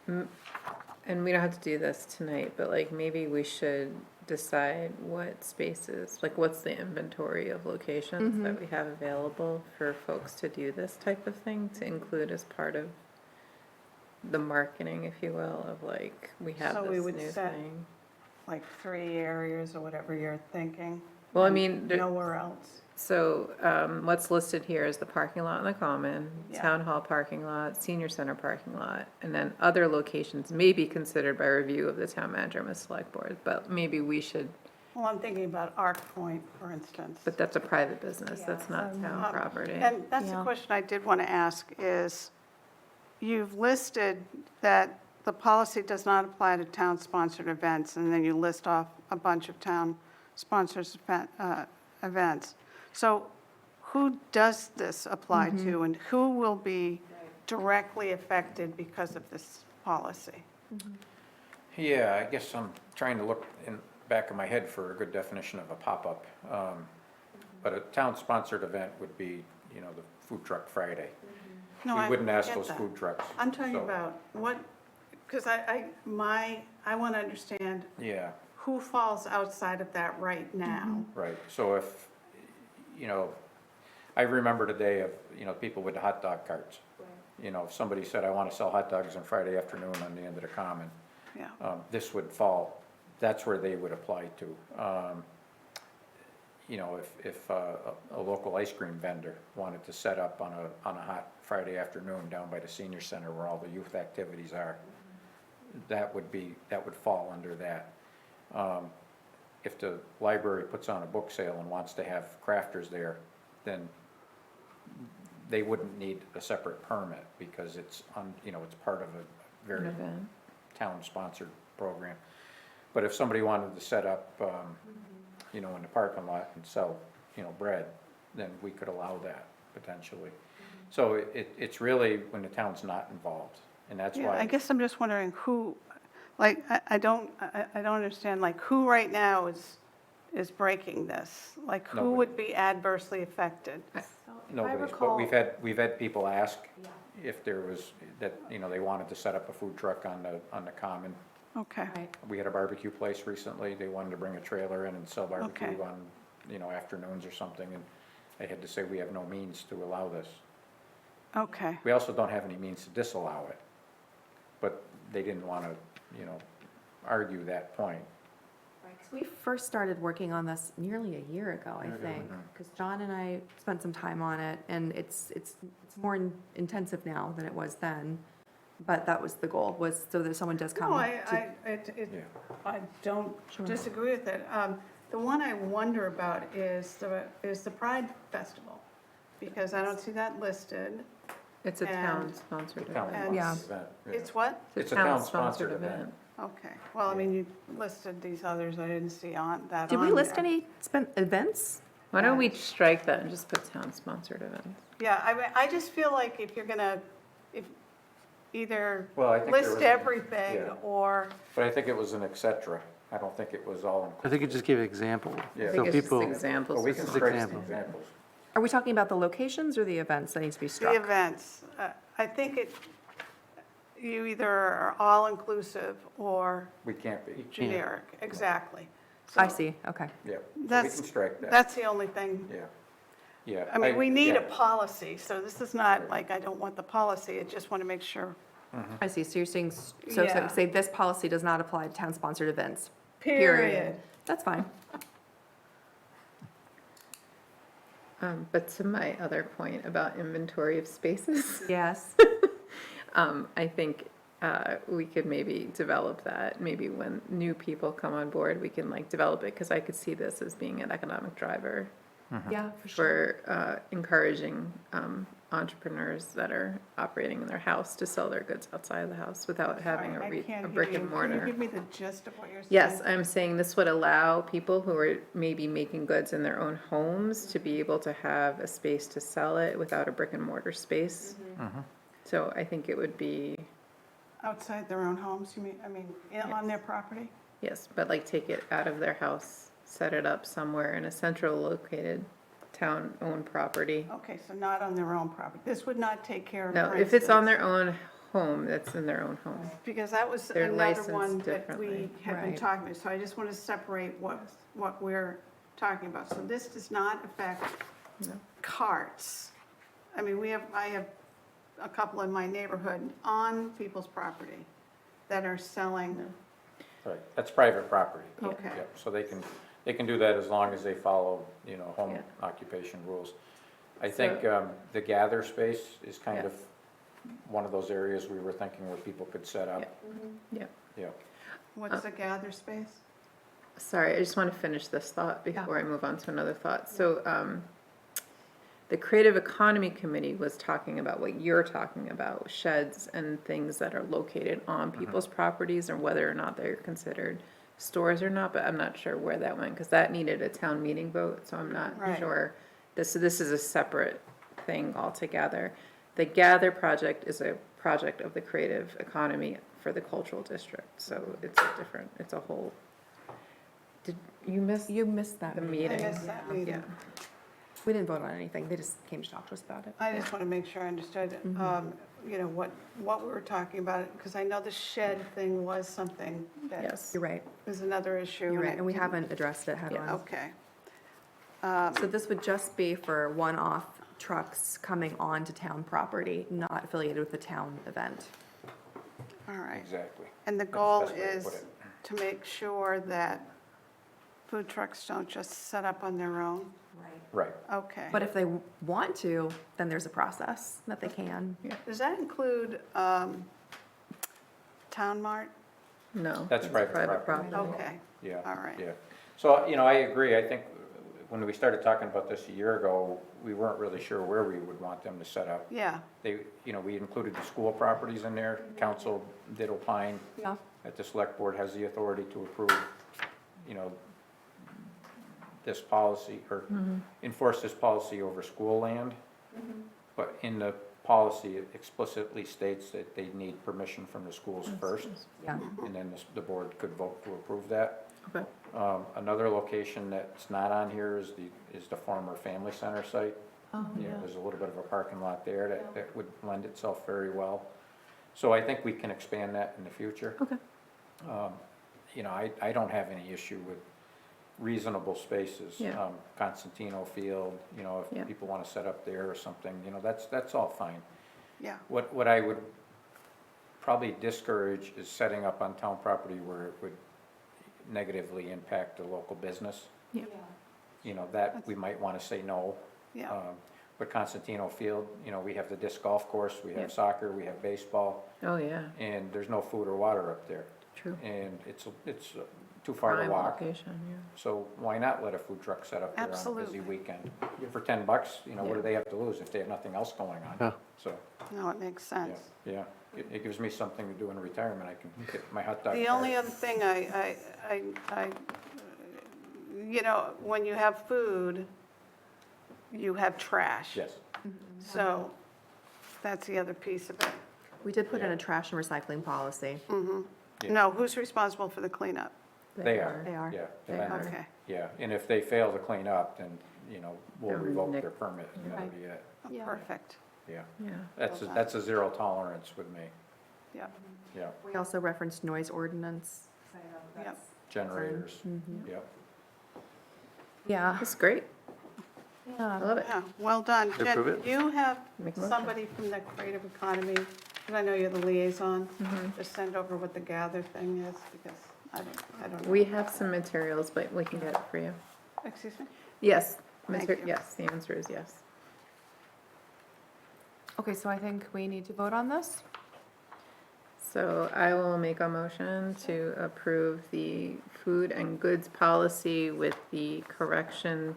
And we don't have to do this tonight, but like maybe we should decide what spaces, like what's the inventory of locations that we have available for folks to do this type of thing, to include as part of the marketing, if you will, of like, we have So we this would new set- thing. Like 3 areas or whatever you're thinking? Well, I and mean, Nowhere else? So, what's listed here is the parking lot in the common, Yeah. town hall parking lot, senior center parking lot, and then other locations may be considered by review of the town manager and the select board, but maybe we should, Well, I'm thinking about Arc Point, for instance. but that's a private business, that's not town property. And that's the question I did want to ask is, you've listed that the policy does not apply to town-sponsored events, and then you list off a bunch of town-sponsored events. So who does this apply to, and who will be directly affected because of this policy? Yeah, I guess I'm trying to look in the back of my head for a good definition of a pop-up. But a town-sponsored event would be, you know, the Food Truck Friday. No, We I wouldn't ask get those that. food trucks. I'm talking so- about what, because I want to understand Yeah, who falls outside of that right now. right. So if, you know, I remember the day of, you know, people with the hot dog carts. You know, if somebody said, I want to sell hot dogs on Friday afternoon on the end of the common, Yeah. this would fall, that's where they would apply to. You know, if a local ice cream vendor wanted to set up on a hot Friday afternoon down by the senior center where all the youth activities are, that would fall under that. If the library puts on a book sale and wants to have crafters there, then they wouldn't need a separate permit because it's you know, it's part of a very An event. town-sponsored program. But if somebody wanted to set up, you know, in the parking lot and sell, you know, bread, then we could allow that potentially. So it's really when the town's not involved, and that's Yeah, I why, guess I'm just wondering who, like, I don't understand, like, who right now is breaking this? Like, who Nobody. would be adversely affected? nobody's, but we've had people ask if there was, that, you know, they wanted to set up a food truck on the common. Okay, We had a barbecue place recently, they wanted to bring a trailer in and sell barbecue Okay. on, you know, afternoons or something, and I had to say, we have no means to allow this. okay. We also don't have any means to disallow it, but they didn't want to, you know, argue that point. We first started working on this nearly a year ago, I think, because John and I spent some time on it, and it's more intensive now than it was then. But that was the goal, was so that someone does come. No, to- I don't disagree with it. The one I wonder about is the Pride Festival, because I don't see that listed. It's a And- town-sponsored Town event. And- Yeah. event, yeah. It's what? It's a town-sponsored event. Okay, well, I mean, you listed these others, I didn't see that Did we on list there. any events? Why don't we strike that and just put town-sponsored events? Yeah, I just feel like if you're gonna, if either Well, I think there list was- everything yeah. or, But I think it was an et cetera. I don't think it was all I think it just gave an example. Yeah. I So think it's just people, examples. Well, we or can something. strike the example. examples. Are we talking about the locations or the events that need to be the struck? events. I think you either are all-inclusive or We can't be, generic, exactly. I So see, okay. yeah. So we That's- can strike that, That's the only thing. yeah. Yeah. I mean, we need a yeah. policy, so this is not like I don't want the policy, I just want to make sure. I see, so you're saying, so Yeah. say this policy does not apply to town-sponsored events. Period. That's fine. But to my other point about inventory of spaces, Yes. I think we could maybe develop that. Maybe when new people come on board, we can like develop it, because I could see this as being an economic driver Yeah, for sure. for encouraging entrepreneurs that are operating in their house to sell their goods outside of the house without having Sorry, I can't a hear brick you. and Can you mortar. give me the gist of what you're saying? Yes, I'm saying this would allow people who are maybe making goods in their own homes to be able to have a space to sell it without a brick and mortar space. So I think it would be, Outside their own homes, you mean, I mean, on their property? yes, but like take it out of their house, set it up somewhere in a central located town-owned property. Okay, so not on their own property. This would not take care of, No, for if it's on instance- their own home, that's in their own home. Because that was They're another licensed one that we differently. have been Right. talking about. So I just want to separate what we're talking about. So this does not affect carts. I mean, I have a couple in my neighborhood on people's property that are selling. Right, that's private property. Okay. Yep, so they can do that as long as they follow, home Yeah. occupation rules. I think the gather space is kind Yeah. of one of those areas we were thinking where people could set up. Yeah. Yeah. What's a gather space? Sorry, I just want to finish this thought before I move on to another thought. So, the Creative Economy Committee was talking about what you're talking about, sheds and things that are located on people's properties, and whether or not they're considered stores or not, but I'm not sure where that went, because that needed a town meeting vote, so I'm not Right. sure. So this is a separate thing altogether. The Gather project is a project of the Creative Economy for the Cultural District, so it's a whole. Did you miss You missed that the meeting. meeting? I missed that meeting. Yeah. We didn't vote on anything. They just came to talk to us about it. I just want to make sure I understood, what we were talking about, because I know the shed thing was something that Yes. You're right. is another issue. You're right. it And we didn't- haven't addressed it head on. Okay. So this would just be for one-off trucks coming onto town property, not affiliated with the town event. All right. Exactly. And the That's goal the best way to is put it. to make sure that food trucks don't just set up on their own? Right. Okay. But if they want to, then there's a process that they can. Does that include Town Mart? No. That's it's private property. Okay, Yeah. all right. Yeah. So, I agree. I think when we started talking about this a year ago, we weren't really sure where we would want them to set up. Yeah, We included the school properties in there. Council did opine Yeah. that the select board has the authority to approve, this policy, or enforce this policy over school land. But in the policy, it explicitly states that they need permission from the schools first, Yeah. and then the board could vote to approve that. Okay. Another location that's not on here is the former family center site. Oh, There's a little bit of a parking lot there that would lend itself very well. So I think we can expand that in the future. Okay. I don't have any issue with reasonable spaces. Yeah. Constantino Field, Yeah. if people want to set up there or something, that's all fine. yeah. What I would probably discourage is setting up on town property where it would negatively impact the local business. Yeah. That we might want to say no. Yeah. But Constantino Field, we have the disc golf course, we Yeah. have soccer, we have baseball, Oh, yeah, and there's no food or water up there. true. And it's too far to Prime walk. location, yeah. So why not let a food truck set up there on a Absolutely. busy weekend? For $10, what Yeah. do they have to lose if they have nothing else going on? Yeah. So, No, it makes yeah, sense. yeah. It gives me something to do in retirement. I can get my hot dog. The cart. only other thing when you have food, you have trash. Yes, So that's the other piece of it. We did put in a trash and recycling policy. Yeah. No, who's responsible for the cleanup? they are. They are. Yeah. They and- are. Okay, Yeah, and if they fail to clean up, then, we'll They're revoke nick- their permit. That'll be it. Yeah. perfect. Yeah. Yeah. That's a zero tolerance with me. Yeah, Yeah. We also referenced noise ordinance. Yep. Generators. Mm-hmm. Yep. Yeah. That's great. I Yeah. love it. yeah, well done. Approve Jen, it. do you have Make a motion. somebody from the creative economy, because I know you're the liaison, to send over what the gather thing is, because I don't know. We have some materials, but we can get it for you. Excuse me? Yes, Thank you. yes, the answer is yes. Okay, so I think we need to vote on this. So I will make a motion to approve the food and goods policy with the correction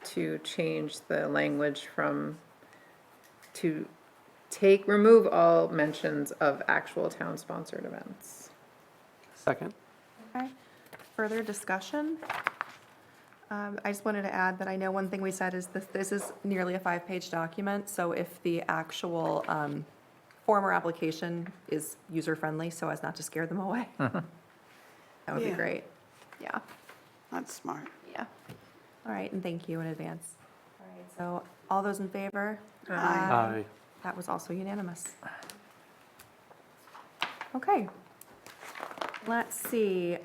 to change the language to remove all mentions of actual town-sponsored events. Second? Okay. Further discussion? I just wanted to add that I know one thing we said is this is nearly a 5-page document, so if the actual form or application is user-friendly, so as not to scare them away, that would be Yeah. great. Yeah, That's smart. yeah. All right, and thank you in advance. So all those in favor? Aye. That was also unanimous. Okay. Let's see,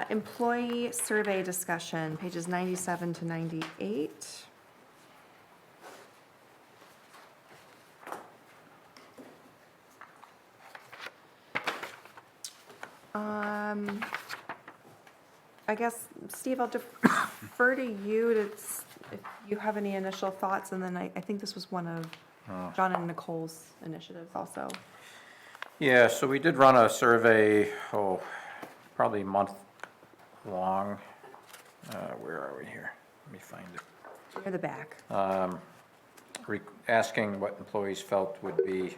employee survey discussion, pages 97 to 98. I guess, Steve, I'll defer to you if you have any initial thoughts, and then I think this was one of John and Nicole's initiatives also. Yeah, so we did run a survey, probably a month long. Where are we here? Let me find it. Near the back. Asking what employees felt would be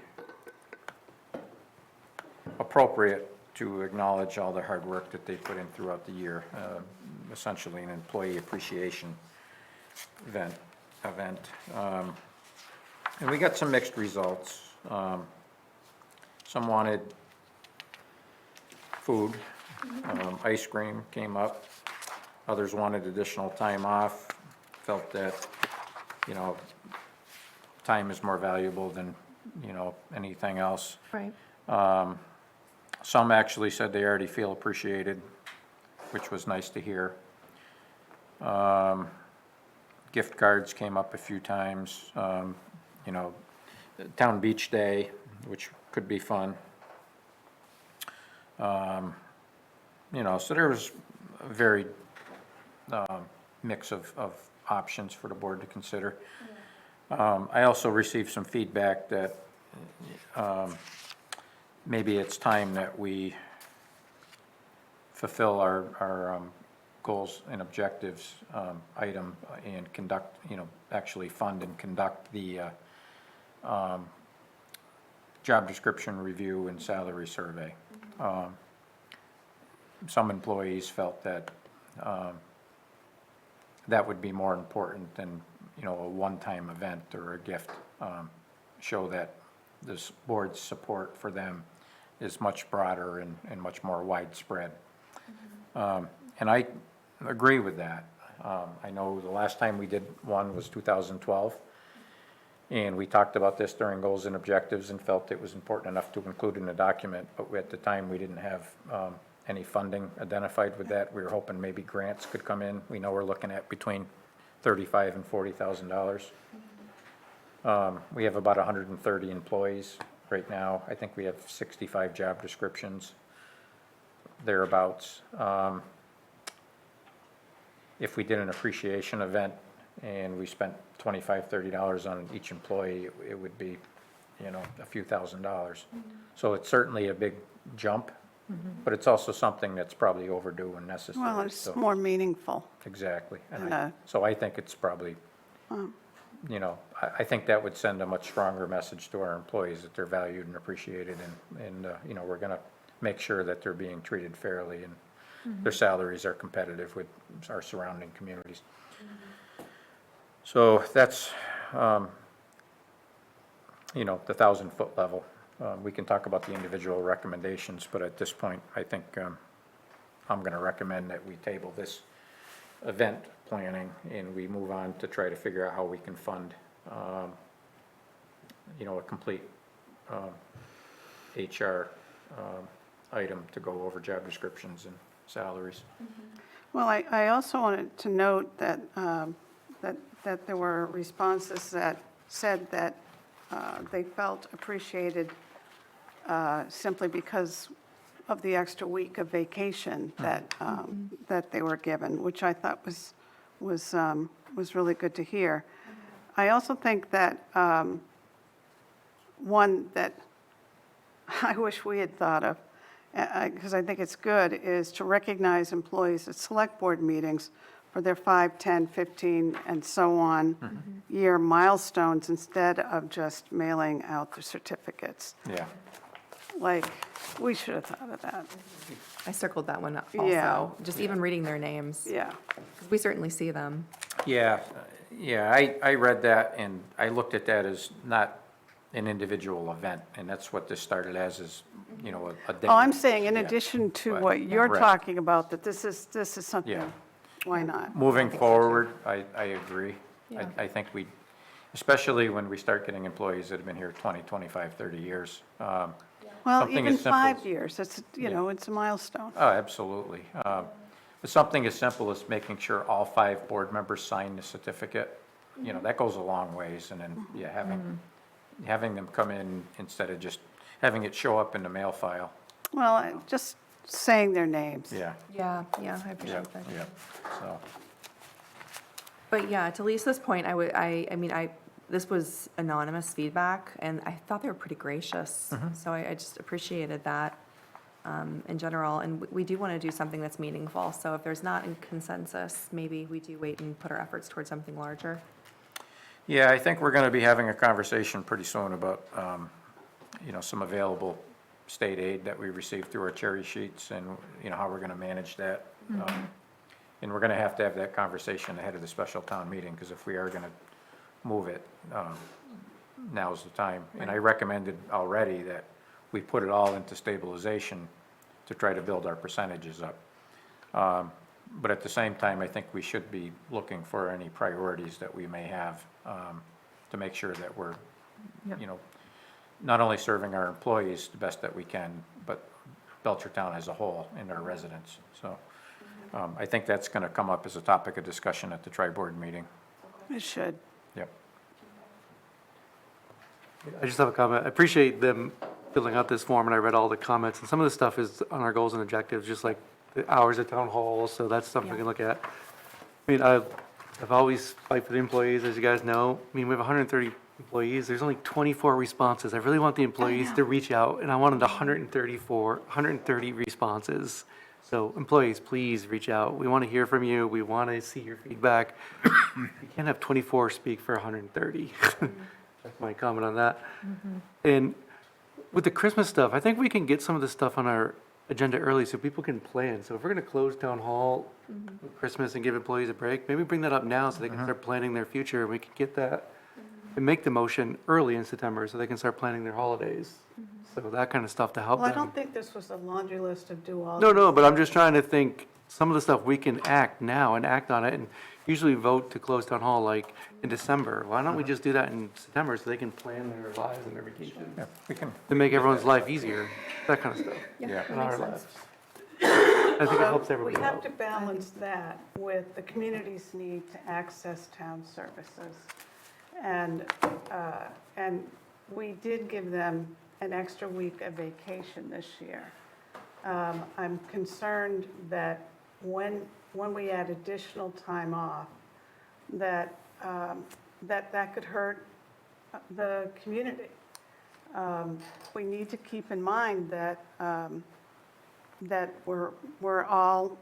appropriate to acknowledge all the hard work that they put in throughout the year, essentially an employee appreciation event. And we got some mixed results. Some wanted food, ice cream came up. Others wanted additional time off, felt that, time is more valuable than, anything else. Right. Some actually said they already feel appreciated, which was nice to hear. Gift cards came up a few times, Town Beach Day, which could be fun. So there was a varied mix of options for the board to consider. I also received some feedback that maybe it's time that we fulfill our goals and objectives item and conduct, actually fund and conduct the job description review and salary survey. Some employees felt that that would be more important than, a one-time event or a gift. Show that this board's support for them is much broader and much more widespread. And I agree with that. I know the last time we did one was 2012. And we talked about this during goals and objectives and felt it was important enough to include in the document, but at the time we didn't have any funding identified with that. We were hoping maybe grants could come in. We know we're looking at between $35,000 and $40,000. We have about 130 employees right now. I think we have 65 job descriptions, thereabouts. If we did an appreciation event and we spent $25, $30 on each employee, it would be, a few $1,000s. So it's certainly a big jump, but it's also something that's probably overdue and necessary. Well, it's So- more meaningful. Exactly. And, So I think it's probably, I think that would send a much stronger message to our employees that they're valued and appreciated, and we're gonna make sure that they're being treated fairly and their salaries are competitive with our surrounding communities. So that's, the 1,000-foot level. We can talk about the individual recommendations, but at this point, I think I'm gonna recommend that we table this event planning and we move on to try to figure out how we can fund, a complete HR item to go over job descriptions and salaries. Well, I also wanted to note that, that there were responses that said that they felt appreciated simply because of the extra week of vacation that, that they were given, which I thought was really good to hear. I also think that one that I wish we had thought of, because I think it's good, is to recognize employees at select board meetings for their 5, 10, 15, and so on year milestones instead of just mailing out the certificates. Yeah. Like, we should have thought of that. I circled that one Yeah. also, just even reading their names. Yeah. 'Cause we certainly see them. Yeah, I read that and I looked at that as not an individual event, and that's what this started as, is, a day. Oh, I'm saying in Yeah. addition to But- what you're Right. talking about, that this is Yeah. something, why not? Moving forward, I agree. Yeah. I think we especially when we start getting employees that have been here 20, 25, 30 years. Well, Something even as simple 5 as- years, it's, you know, it's a milestone. Oh, absolutely. But something as simple as making sure all 5 board members sign the certificate, you know, that goes a long ways. And then, yeah, having them come in instead of just having it show up in the mail file. Well, just saying their names. Yeah, Yeah, I yeah, appreciate that. yeah. So, But yeah, to Lisa's point, this was anonymous feedback, and I thought they were pretty gracious. So I just appreciated that in general, and we do want to do something that's meaningful. So if there's not a consensus, maybe we do wait and put our efforts towards something larger. yeah, I think we're going to be having a conversation pretty soon about, you know, some available state aid that we received through our cherry sheets and, you know, how we're going to manage that. And we're going to have that conversation ahead of the special town meeting, because if we are going to move it, now's the time. And I recommended already that we put it all into stabilization to try to build our percentages up. But at the same time, I think we should be looking for any priorities that we may have to make sure that we're, you know, not only serving our employees the best that we can, but Belchertown as a whole and our residents. So I think that's going to come up as a topic of discussion at the tri-board meeting. It should. Yep. I just have a comment. I appreciate them filling out this form, and I read all the comments, and some of the stuff is on our goals and objectives, just like the hours at town hall, so that's something we can look at. I mean, I've always fight for the employees, as you guys know. I mean, we have 130 employees, there's only 24 responses. I really want the employees to reach out, and I wanted 130 responses. So employees, please reach out. We want to hear from you. We want to see your feedback. You can't have 24 speak for 130. That's my comment on that. And with the Christmas stuff, I think we can get some of the stuff on our agenda early so people can plan. So if we're going to close town hall with Christmas and give employees a break, maybe bring that up now so they can start planning their future, and we can get that and make the motion early in September so they can start planning their holidays. So that kind of stuff to help Well, I them. don't think this was a laundry list of do all. No, but I'm just trying to think, some of the stuff we can act now and act on it, and usually vote to close town hall like in December. Why don't we just do that in September so they can plan their lives and their vacations? Yeah, we can. To make everyone's life easier, that kind of stuff. Yeah. And our lives. I think it helps everybody We have out. to balance that with the community's need to access town services. And we did give them an extra week of vacation this year. I'm concerned that when we add additional time off, that could hurt the community. We need to keep in mind that we're all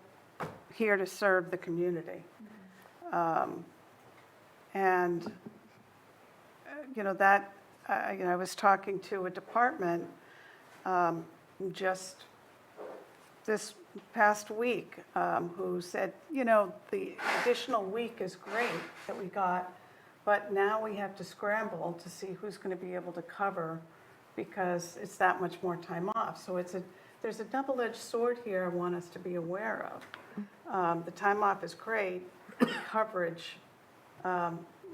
here to serve the community. And, you know, I was talking to a department just this past week who said, you know, the additional week is great that we got, but now we have to scramble to see who's going to be able to cover because it's that much more time off. So there's a double-edged sword here I want us to be aware of. The time off is great, coverage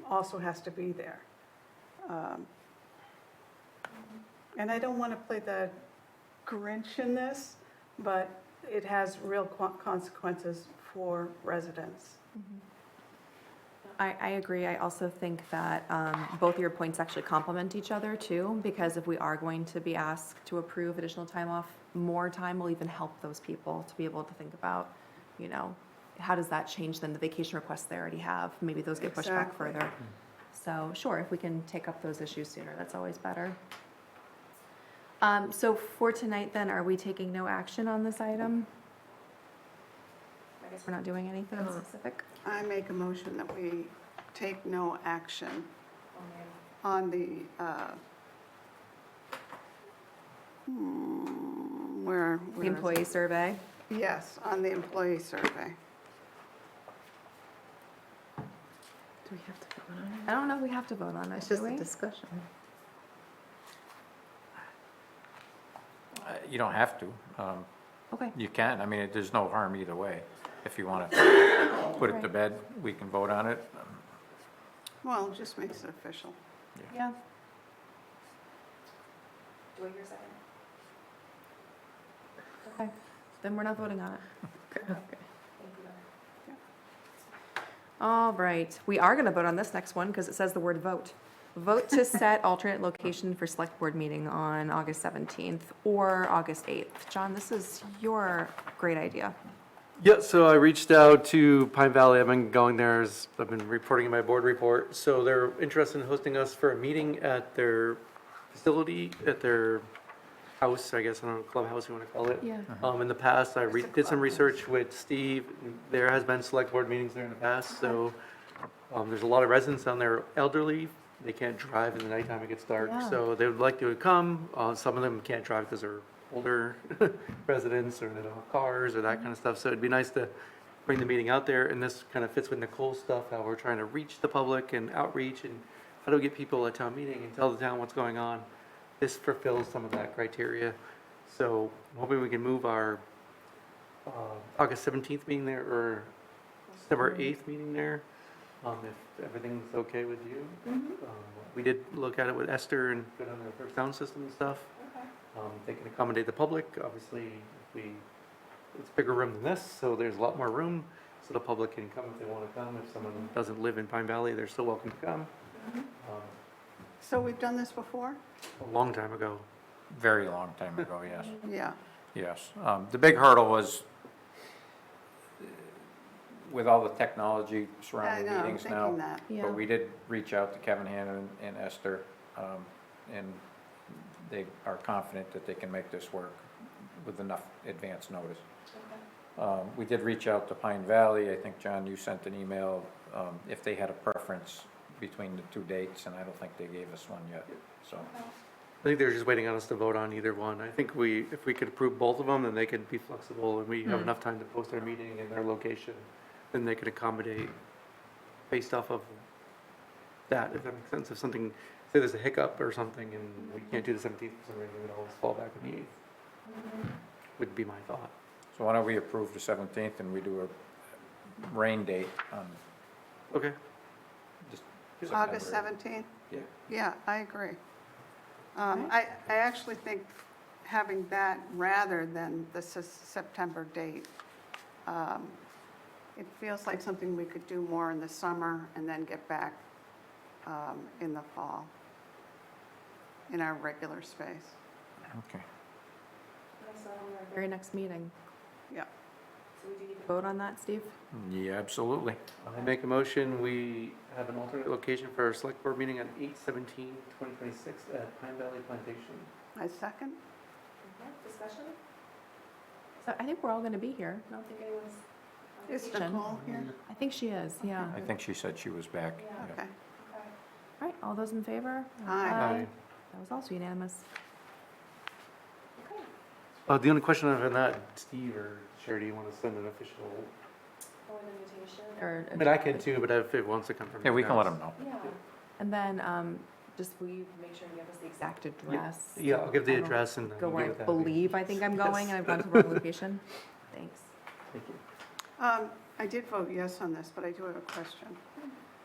also has to be there. And I don't want to play the Grinch in this, but it has real consequences for residents. I agree. I also think that both of your points actually complement each other too, because if we are going to be asked to approve additional time off, more time will even help those people to be able to think about, you know, how does that change then the vacation requests they already have? Maybe those get pushed back Exactly. further. So sure, if we can take up those issues sooner, that's always better. So for tonight then, are we taking no action on this item? I guess we're not doing anything specific? I make a motion that we take no action on the, where The is it? employee survey? Yes, on the employee survey. Do we have to vote on it? I don't know if we have to vote on it, It's do just a we? discussion. You don't have to. Okay. You can. I mean, there's no harm either way. If you want to put it to bed, we can vote on it. Well, it just makes it official. Yeah. Do I hear a second? Okay, then we're not voting on it. Okay. All right, we are going to vote on this next one because it says the word vote. Vote to set alternate location for select board meeting on August 17th or August 8th. John, this is your great idea. Yeah, so I reached out to Pine Valley. I've been going there, as I've been reporting in my board report. So they're interested in hosting us for a meeting at their facility, at their house, I guess, I don't know, clubhouse you want to call it. Yeah. In the past, I did some research with Steve. There has been select board meetings there in the past, so there's a lot of residents down there elderly. They can't drive in the nighttime, it gets dark, Yeah. so they would like to come. Some of them can't drive because they're older residents or they don't have cars or that kind of stuff. So it'd be nice to bring the meeting out there, and this kind of fits with Nicole's stuff, how we're trying to reach the public and outreach and how to get people at town meeting and tell the town what's going on. This fulfills some of that criteria. So I'm hoping we can move our August 17th meeting there or September 8th meeting there, if everything's okay with you. We did look at it with Esther and go down their first sound system and stuff. They can accommodate the public. Obviously, it's a bigger room than this, so there's a lot more room, so the public can come if they want to come. If someone doesn't live in Pine Valley, they're still welcome to come. So we've done this before? A long time ago. Very long time ago, yes. Yeah. Yes. The big hurdle was with all the technology surrounding I know, I'm meetings now. thinking that. Yeah. But we did reach out to Kevin Hannon and Esther, and they are confident that they can make this work with enough advance notice. We did reach out to Pine Valley. I think, John, you sent an email if they had a preference between the two dates, and I don't think they gave us one yet, so. I think they're just waiting on us to vote on either one. I think if we could approve both of them, then they could be flexible and we have enough time to post our meeting in their location. Then they could accommodate based off of that, if that makes sense. If something, say there's a hiccup or something and we can't do the 17th for some reason, we'd always fall back on the 8th. Would be my thought. So why don't we approve the 17th and we do a rain date on Okay. just August September. 17th? Yeah. Yeah, I agree. I actually think having that rather than the September date, it feels like something we could do more in the summer and then get back in the fall in our regular space. Okay. Very next meeting. Yeah. So we do need to vote on that, Steve? Yeah, absolutely. I make a motion, we have an alternate location for our select board meeting on 8/17/2026 at Pine Valley Plantation. I second? Discussion? So I think we're all going to be here. I don't think anyone's. on Is vacation. Nicole here? I think she is, yeah. I think she said she was back. Yeah. Okay. All right, all those in favor? Aye. That was also unanimous. The only question I have on that, Steve or Sherry, do you want to send an official? Or, I mean, I can too, but if it wants to come from. Yeah, we you can let guys. them know. yeah. And then, just will you make sure you give us the exact address? Yeah, I'll give the I don't address and. Go we'll where I get that. believe I think I'm going and I've gone to the wrong location. Thanks. Thank you. I did vote yes on this, but I do have a question.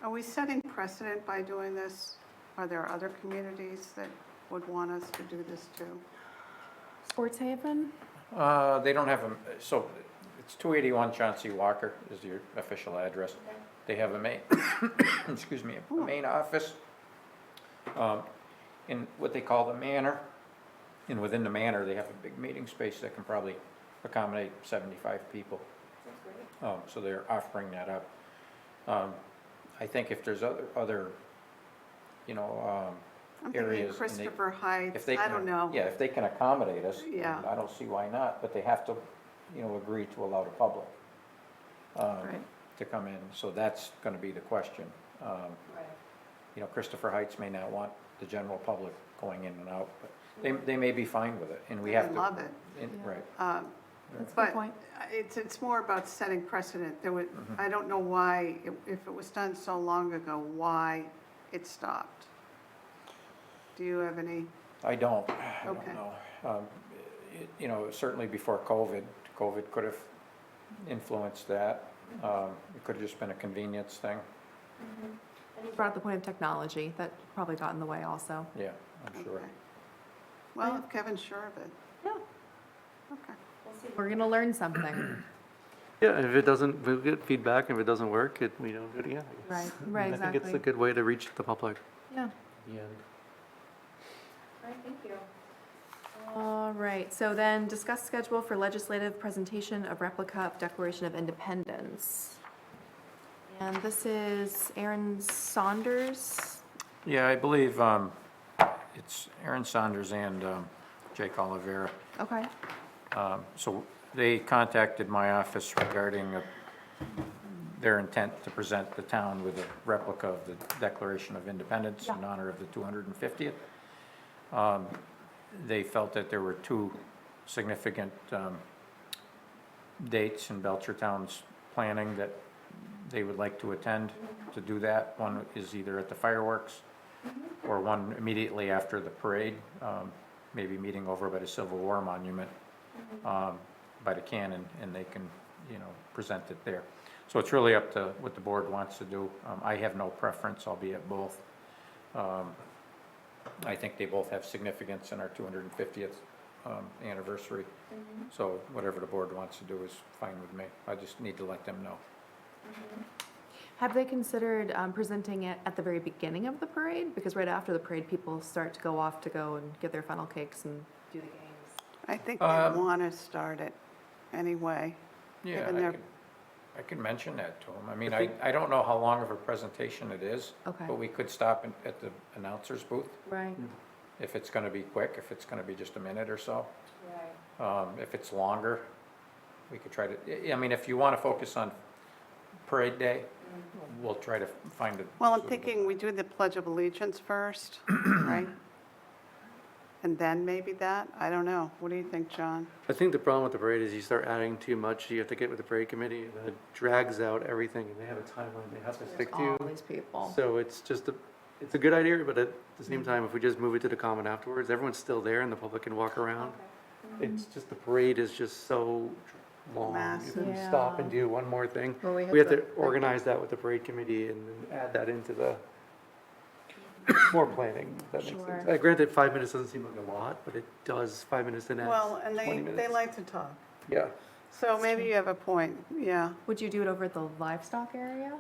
Are we setting precedent by doing this? Are there other communities that would want us to do this too? Sports Haven? They don't have so it's 281 Chauncey Walker is your official address. They have a main, excuse me, a main office in what they call the manor. And within the manor, they have a big meeting space that can probably accommodate 75 people. So they're offering that up. I think if there's other I'm thinking areas. and Christopher Heights, if they I can- don't know. Yeah, if they can accommodate us, Yeah. I don't see why not, but they have to, agree to allow the public Right. to come in, so that's gonna be the question. Christopher Heights may not want the general public going in and out, but they may be fine with it, and we have They to. love it. Right. That's a good But point. it's more about setting precedent. Mm-hmm. I don't know why, if it was done so long ago, why it stopped. Do you have any? I don't Okay. know. Certainly before COVID could have influenced that. It could have just been a convenience thing. And you brought up the point of technology, that probably got in the way also. Yeah, I'm sure. Okay. Well, if Kevin's sure of it, Yeah. okay. We're gonna learn something. Yeah, and if it doesn't, we'll get feedback, and if it doesn't work, we don't do it again. I guess. Right, I think it's a exactly. good way to reach the public. Yeah. Yeah. All right, thank you. All right, so then discuss schedule for legislative presentation of replica of Declaration of Independence. And this is Aaron Saunders. Yeah, I believe it's Aaron Saunders and Jake Oliveira. Okay. So they contacted my office regarding their intent to present the town with a replica of the Declaration of Independence in honor of the 250th. They felt that there were two significant dates in Belchertown's planning that they would like to attend to do that. One is either at the fireworks or one immediately after the parade, maybe meeting over by the Civil War Monument by the cannon, and they can, present it there. So it's really up to what the board wants to do. I have no preference, I'll be at both. I think they both have significance in our 250th anniversary. So whatever the board wants to do is fine with me. I just need to let them know. Have they considered presenting it at the very beginning of the parade? Because right after the parade, people start to go off to go and get their funnel cakes and do the games. I think they want to start it anyway. Yeah, given their- I can mention that to them. I mean, I don't know how long of a presentation it is. Okay. But we could stop at the announcer's booth Right. if it's gonna be quick, if it's gonna be just a minute or so. Right. If it's longer, we could try to, I mean, if you wanna focus on parade day, we'll try to find it. Well, I'm thinking we do the Pledge of Allegiance first, right? And then maybe that? I don't know. What do you think, John? I think the problem with the parade is you start adding too much, you have to get with the parade committee, and then it drags out everything, and they have a timeline they have to stick All to. these people. So it's just it's a good idea, but at the same time, if we just move it to the common afterwards, everyone's still there and the public can walk around. It's just, the parade is just so long. If we Massive. stop and do one more thing, Well, we have to organize that with the parade committee and then add that into the more planning, if that makes sense. Sure. Granted, 5 minutes doesn't seem like a lot, but it does, 5 minutes in adds Well, and 20 they minutes. like to talk. Yeah. So maybe you have a point, yeah. Would you do it over at the livestock area?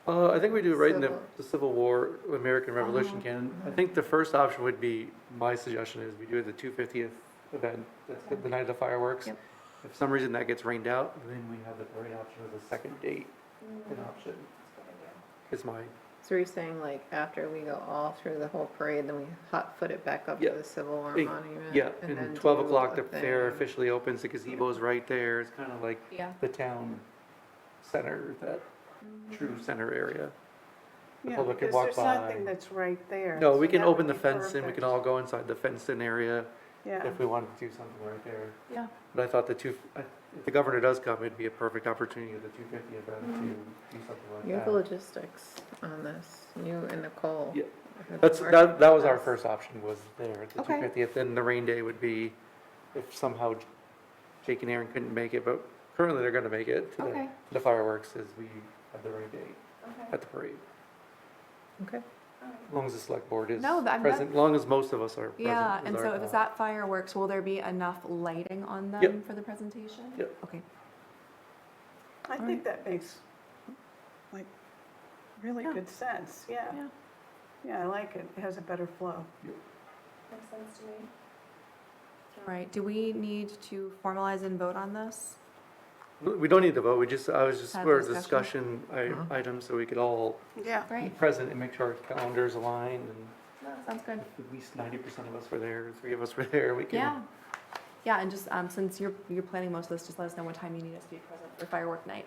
I think we do it right in Civil. the Civil War, American Revolution Oh. canon. I think the first option would be, my suggestion is we do it the 250th event, that's the night of the fireworks. Yep. If for some reason that gets rained out, then we have the parade option as a second date, an option. Is my, So you're saying like after we go all through the whole parade, then we hot foot it back up Yeah. to the Civil War Eh, Monument? yeah, then and 12 do o'clock a the fair thing? officially opens, the gazebo's right there. It's kind of like Yeah. the town center, that true center area. The Yeah, public can because walk there's by. nothing that's right there. No, so we can that open would the be fence and we perfect. can all go inside the fenced-in area Yeah, if we wanted to do something right there. Yeah. But I thought if the governor does come, it'd be a perfect opportunity at the 250 event to do something like You have that. the logistics on this, you and Nicole. Yeah. have That's, been that was our working first option, was there at the Okay. 250th. Then the rain day would be if somehow Jake and Aaron couldn't make it, but currently they're gonna make it to Okay. the fireworks as we have the rain date Okay. at the parade. with. Okay. As long as the select board is No, that- present, as long as most of us are present. Yeah, is and our so if it's goal. at fireworks, will there be enough lighting on them Yep. for the presentation? Yep. Okay. I think that makes, like, really Yeah. good sense, yeah. Yeah. Yeah, I like it. It has a better flow. Makes sense to me. All right, do we need to formalize and vote on this? We don't need to vote, I was just Have for a discussion. discussion item, so we could all Yeah. be Great. present and make sure our calendars align, and No, sounds good. if at least 90% of us were there, 3 of us were there, we can. Yeah. Yeah, and just, since you're planning most of this, just let us know what time you need us to be present for firework night,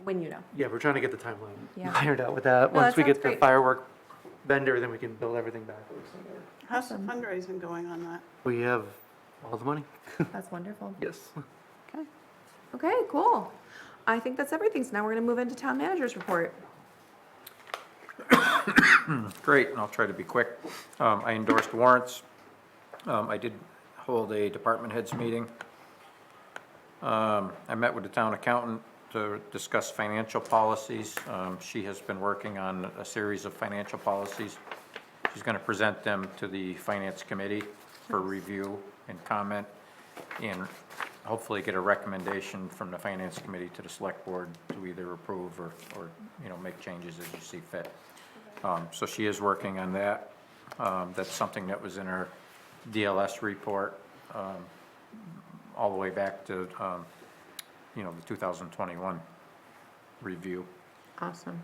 when you know. Yeah, we're trying to get the timeline Yeah. ironed out with that. No, Once that we get sounds the great. firework vendor, then we can build everything backwards. How's the fundraising going on that? We have all the money? That's wonderful. Yes. Okay. Okay, cool. I think that's everything, so now we're gonna move into town manager's report. Great, and I'll try to be quick. I endorsed warrants. I did hold a department heads meeting. I met with the town accountant to discuss financial policies. She has been working on a series of financial policies. She's going to present them to the Finance Committee for review and comment, and hopefully get a recommendation from the Finance Committee to the Select Board to either approve or make changes as you see fit. So she is working on that. That's something that was in our DLS report all the way back to, the 2021 review. Awesome.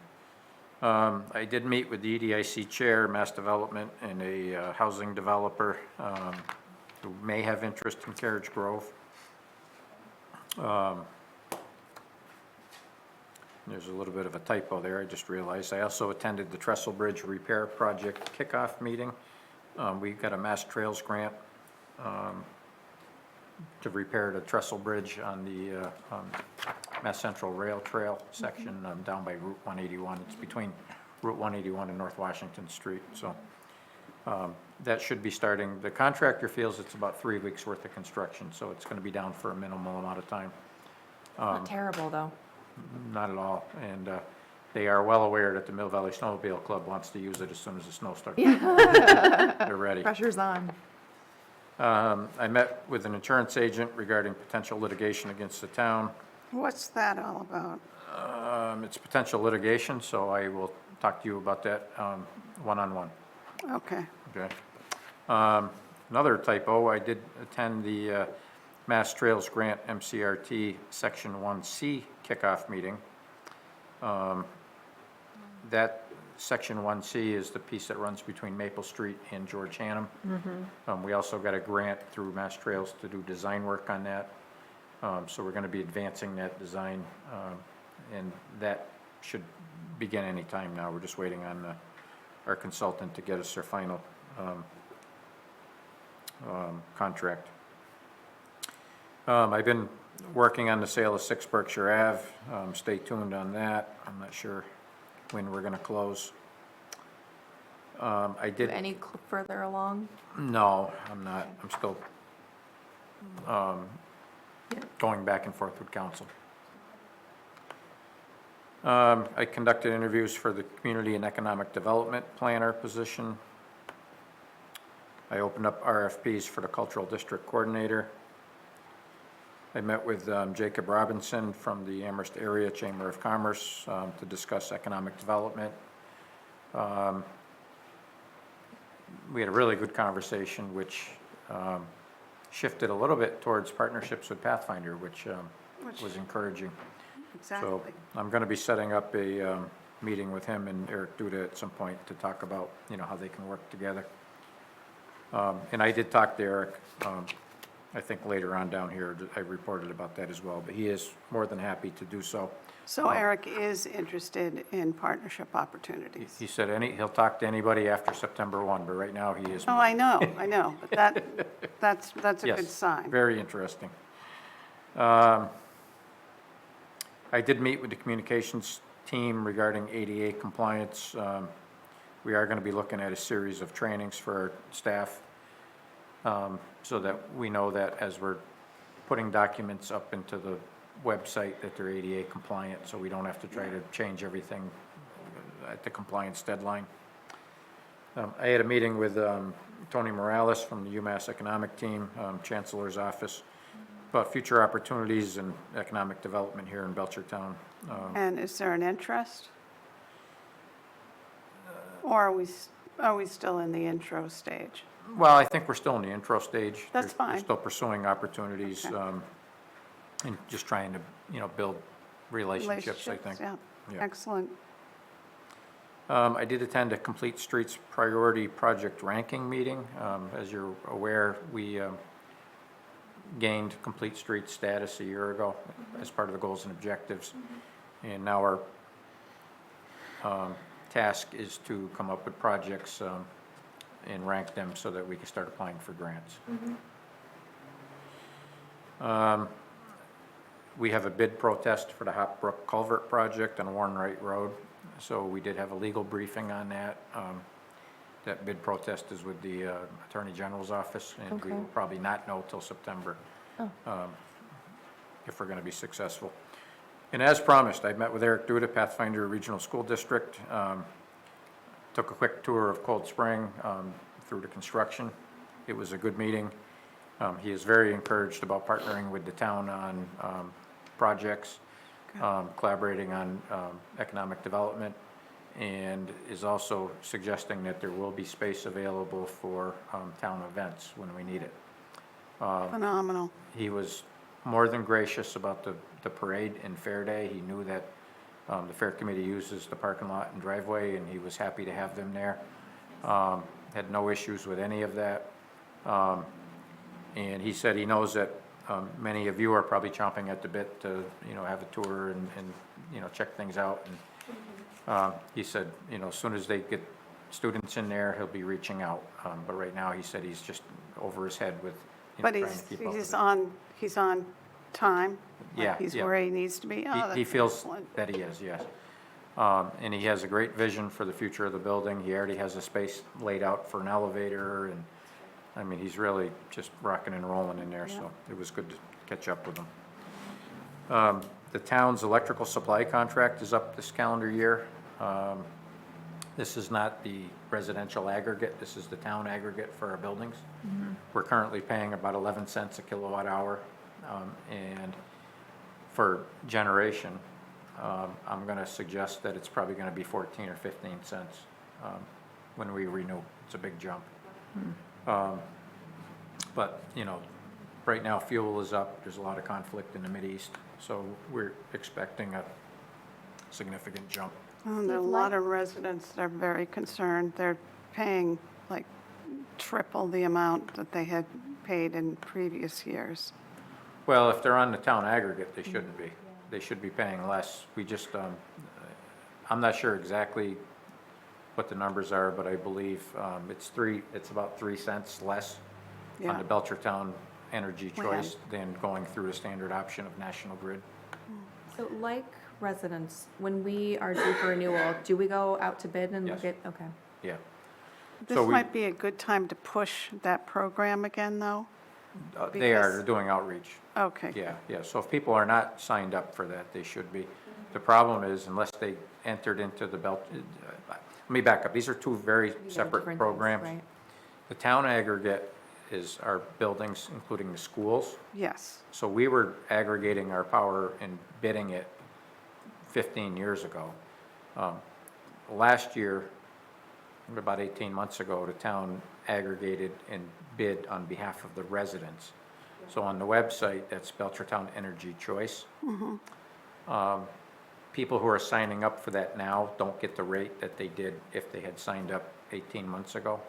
I did meet with the EDIC Chair, Mass Development, and a housing developer who may have interest in Carriage Grove. There's a little bit of a typo there, I just realized. I also attended the Trestle Bridge Repair Project kickoff meeting. We got a Mass Trails grant to repair the Trestle Bridge on the Mass Central Rail Trail section down by Route 181. It's between Route 181 and North Washington Street. So that should be starting. The contractor feels it's about 3 weeks worth of construction, so it's going to be down for a minimal amount of time. Not terrible, though. Not at all. And they are well aware that the Mill Valley Snowmobile Club wants to use it as soon as the snow starts. They're ready. Pressure's on. I met with an insurance agent regarding potential litigation against the town. What's that all about? It's potential litigation, so I will talk to you about that one-on-one. Okay. Okay. Another typo, I did attend the Mass Trails Grant MCRT Section 1C kickoff meeting. That Section 1C is the piece that runs between Maple Street and George Hannum. We also got a grant through Mass Trails to do design work on that. So we're going to be advancing that design, and that should begin any time now. We're just waiting on our consultant to get us their final contract. I've been working on the sale of 6 Berkshire Ave. Stay tuned on that. I'm not sure when we're going to close. I did. Any further along? No, I'm not. I'm still going back and forth with council. I conducted interviews for the Community and Economic Development Planner position. I opened up RFPs for the Cultural District Coordinator. I met with Jacob Robinson from the Amherst Area Chamber of Commerce to discuss economic development. We had a really good conversation, which shifted a little bit towards partnerships with Pathfinder, which was encouraging. Exactly. So I'm going to be setting up a meeting with him and Eric Duda at some point to talk about, how they can work together. And I did talk to Eric, I think later on down here, I reported about that as well, but he is more than happy to do so. So Eric is interested in partnership opportunities? He said he'll talk to anybody after September 1, but right now he is. Oh, I know, but that's a Yes, good sign. very interesting. I did meet with the communications team regarding ADA compliance. We are going to be looking at a series of trainings for our staff, so that we know that as we're putting documents up into the website that they're ADA compliant, so we don't have to try to change everything at the compliance deadline. I had a meeting with Tony Morales from the UMass Economic Team, Chancellor's Office, about future opportunities and economic development here in Belchertown. And is there an interest? Or are we still in the intro stage? Well, I think we're still in the intro stage. That's We're fine. still pursuing opportunities, Okay. and just trying to, build relationships, I think. Yeah, Yeah. excellent. I did attend a Complete Streets Priority Project Ranking meeting. As you're aware, we gained Complete Streets status a year ago as part of the goals and objectives. And now our task is to come up with projects and rank them so that we can start applying for grants. We have a bid protest for the Hop Brook Culvert Project on Warren Wright Road. So we did have a legal briefing on that. That bid protest is with the Attorney General's office, and we will probably not know till September if we're going to be successful. And as promised, I met with Eric Duda, Pathfinder Regional School District. Took a quick tour of Cold Spring through the construction. It was a good meeting. He is very encouraged about partnering with the town on projects, collaborating on economic development, and is also suggesting that there will be space available for town events when we need it. Phenomenal. He was more than gracious about the parade and fair day. He knew that the fair committee uses the parking lot and driveway, and he was happy to have them there. Had no issues with any of that. And he said he knows that many of you are probably chomping at the bit to, have a tour and check things out. And he said, as soon as they get students in there, he'll be reaching out. But right now, he said he's just over his head with But trying to keep up with it. he's on time? Like Yeah, he's yeah. where he needs to be? Oh, He that's feels excellent. that he is, yes. And he has a great vision for the future of the building. He already has a space laid out for an elevator, and, I mean, he's really just rocking and rolling in there, so it was good to catch up with him. The town's electrical supply contract is up this calendar year. This is not the residential aggregate, this is the town aggregate for our buildings. We're currently paying about 11 cents a kilowatt hour, and for generation, I'm gonna suggest that it's probably gonna be 14 or 15 cents when we renew. It's a big jump. But, right now fuel is up, there's a lot of conflict in the Mideast, so we're expecting a significant jump. There are a lot of residents that are very concerned. They're paying like triple the amount that they had paid in previous years. Well, if they're on the town aggregate, they shouldn't be. They should be paying less. We just, I'm not sure exactly what the numbers are, but I believe it's about 3 cents less on the Belchertown Energy Choice than going through the standard option of National Grid. So like residents, when we are due for renewal, do we go out to bid and look Yes. at, okay. Yeah. This So we- might be a good time to push that program again, though? They are, Because- they're doing outreach. Okay. Yeah. So if people are not signed up for that, they should be. The problem is unless they entered into the let me back up. These are two very separate Different things, programs. right. The town aggregate is our buildings, including the schools. Yes. So we were aggregating our power and bidding it 15 years ago. Last year, about 18 months ago, the town aggregated and bid on behalf of the residents. So on the website, that's Belchertown Energy Choice. People who are signing up for that now don't get the rate that they did if they had signed up 18 months ago.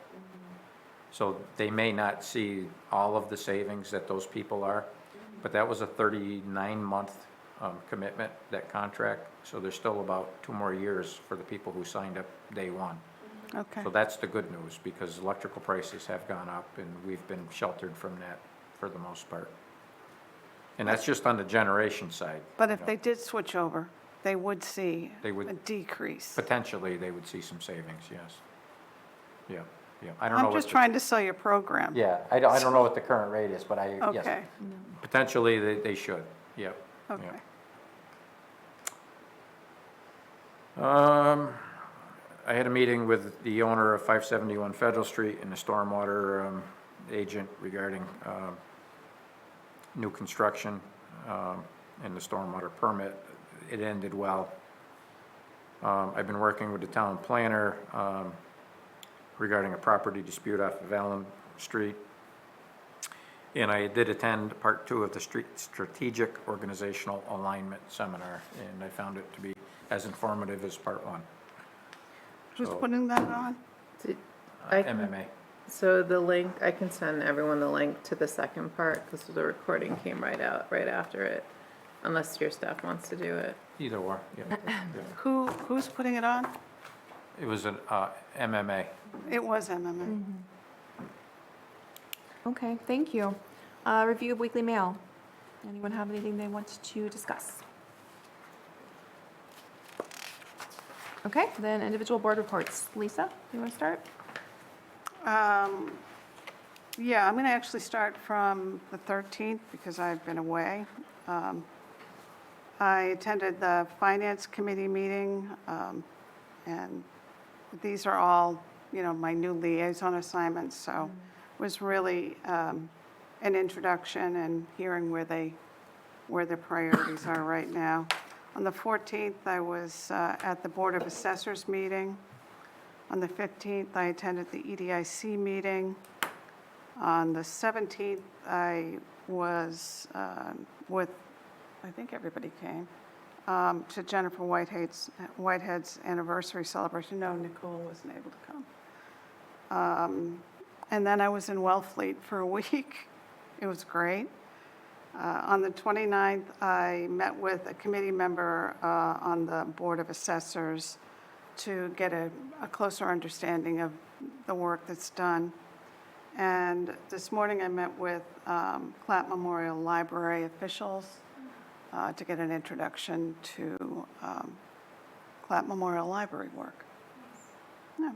So they may not see all of the savings that those people are, but that was a 39-month commitment, that contract. So there's still about 2 more years for the people who signed up day one. Okay. So that's the good news, because electrical prices have gone up, and we've been sheltered from that for the most part. And that's just on the generation side. But if they did switch over, they would see They would- a decrease. Potentially, they would see some savings, yes. Yeah. I don't know I'm what just the- trying to sell your program. Yeah, I don't know what the current rate is, but yes. Okay, Potentially, they should, yep. okay. I had a meeting with the owner of 571 Federal Street and the stormwater agent regarding new construction and the stormwater permit. It ended well. I've been working with the town planner regarding a property dispute off of Allen Street. And I did attend part 2 of the Strategic Organizational Alignment Seminar, and I found it to be as informative as part 1. Who's So- putting that on? MMA. So the link, I can send everyone the link to the second part, because the recording came right after it, unless your staff wants to do it. Either or, yeah. Who's putting it on? It was an MMA. It was MMA. Okay, thank you. Review of weekly mail. Anyone have anything they want to discuss? Okay, then individual board reports. Lisa, you want to start? Yeah, I'm going to actually start from the 13th because I've been away. I attended the Finance Committee meeting, and these are all, my new liaison assignments, so it was really an introduction and hearing where the priorities are right now. On the 14th, I was at the Board of Assessors meeting. On the 15th, I attended the EDIC meeting. On the 17th, I was with, I think everybody came, to Jennifer Whitehead's anniversary celebration. No, Nicole wasn't able to come. And then I was in Wellfleet for a week. It was great. On the 29th, I met with a committee member on the Board of Assessors to get a closer understanding of the work that's done. And this morning, I met with Clapp Memorial Library officials to get an introduction to Clapp Memorial Library work. Yeah.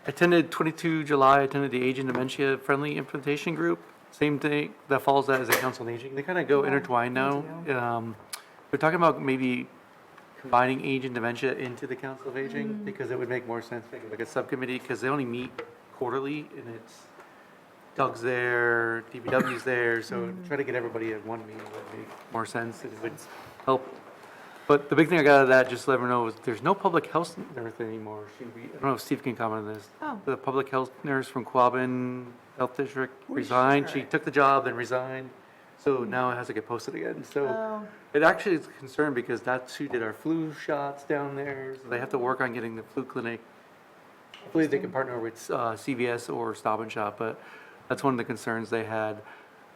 Attended 22 July, attended the Age and Dementia Friendly Implementation Group. Same thing, that falls as a council on aging. They kind of go intertwined now. They're talking about maybe combining age and dementia into the Council of Aging because it would make more sense, maybe like a subcommittee, because they only meet quarterly and it's Doug's there, DPW's there, so try to get everybody at one meeting would make more sense. It would help. But the big thing I got out of that, just to let everyone know, is there's no public health nurse anymore. I don't know if Steve can comment on this. Oh. The public health nurse from Quabbin Health District resigned. She took the job, then resigned. So now it has to get posted again. So it actually is a concern because that's who did our flu shots down there. So they have to work on getting the flu clinic. Hopefully they can partner with CVS or Stop and Shop, but that's one of the concerns they had.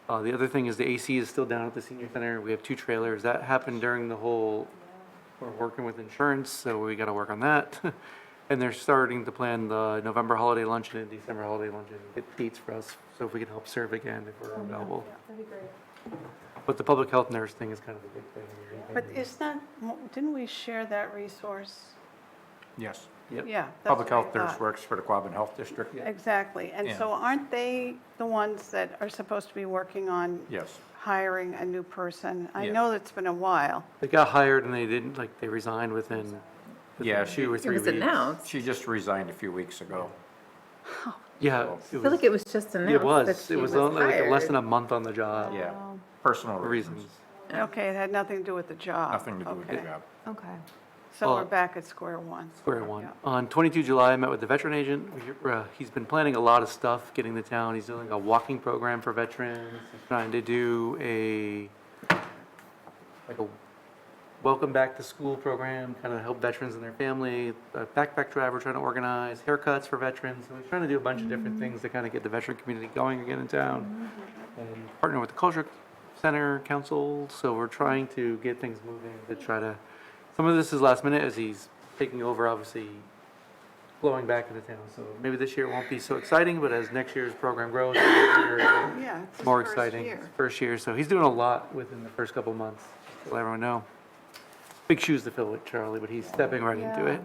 The other thing is the AC is still down at the senior center. We have 2 trailers. That happened during the whole, we're working with insurance, so we got to work on that. And they're starting to plan the November holiday luncheon and December holiday luncheon. Get dates for us, so if we can help serve again if we're available. That'd be great. But the public health nurse thing is kind of a big thing. But didn't we share that resource? Yes. Yep. Yeah. that's Public what I health nurse thought. works for the Quabbin Health District. Exactly. And Yeah. so aren't they the ones that are supposed to be working on Yes. hiring a new person? I Yeah. know it's been a while. They got hired and they didn't, like, they resigned within Yeah, 2 or It 3 was weeks. announced. She just resigned a few weeks ago. Yeah, I feel like it was just announced it that was. she It was only like hired. less than a month on the job. Yeah, personal For reasons. reasons. Okay, it had nothing to do with the job. Nothing to do with the Okay. job. Okay. So Well- we're back at square one. Square one. Yeah. On 22 July, I met with the veteran agent. He's been planning a lot of stuff, getting the town. He's doing a walking program for veterans. He's trying to do a welcome back to school program, kind of help veterans and their family. A backpack drive we're trying to organize, haircuts for veterans. So we're trying to do a bunch of different things to kind of get the veteran community going again in town. And partner with the Culture Center Council. So we're trying to get things moving to try to, some of this is last minute as he's taking over, obviously, flowing back into town. So maybe this year won't be so exciting, but as next year's program grows, it'll be bigger and Yeah, it's his more first exciting. year. First year, so he's doing a lot within the first couple months, to let everyone know. Big shoes to fill with Charlie, but he's stepping right into it.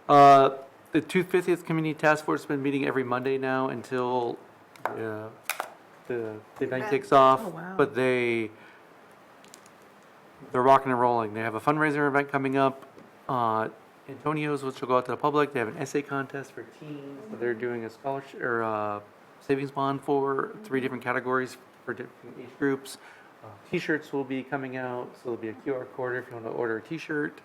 The 250th Community Task Force has been meeting every Monday now until the event kicks off. Oh, wow. But they're rocking and rolling. They have a fundraiser event coming up. Antonio's, which will go out to the public. They have an essay contest for teens. So they're doing a scholarship or savings bond for 3 different categories for different age groups. T-shirts will be coming out, so there'll be a QR code if you want to order a T-shirt.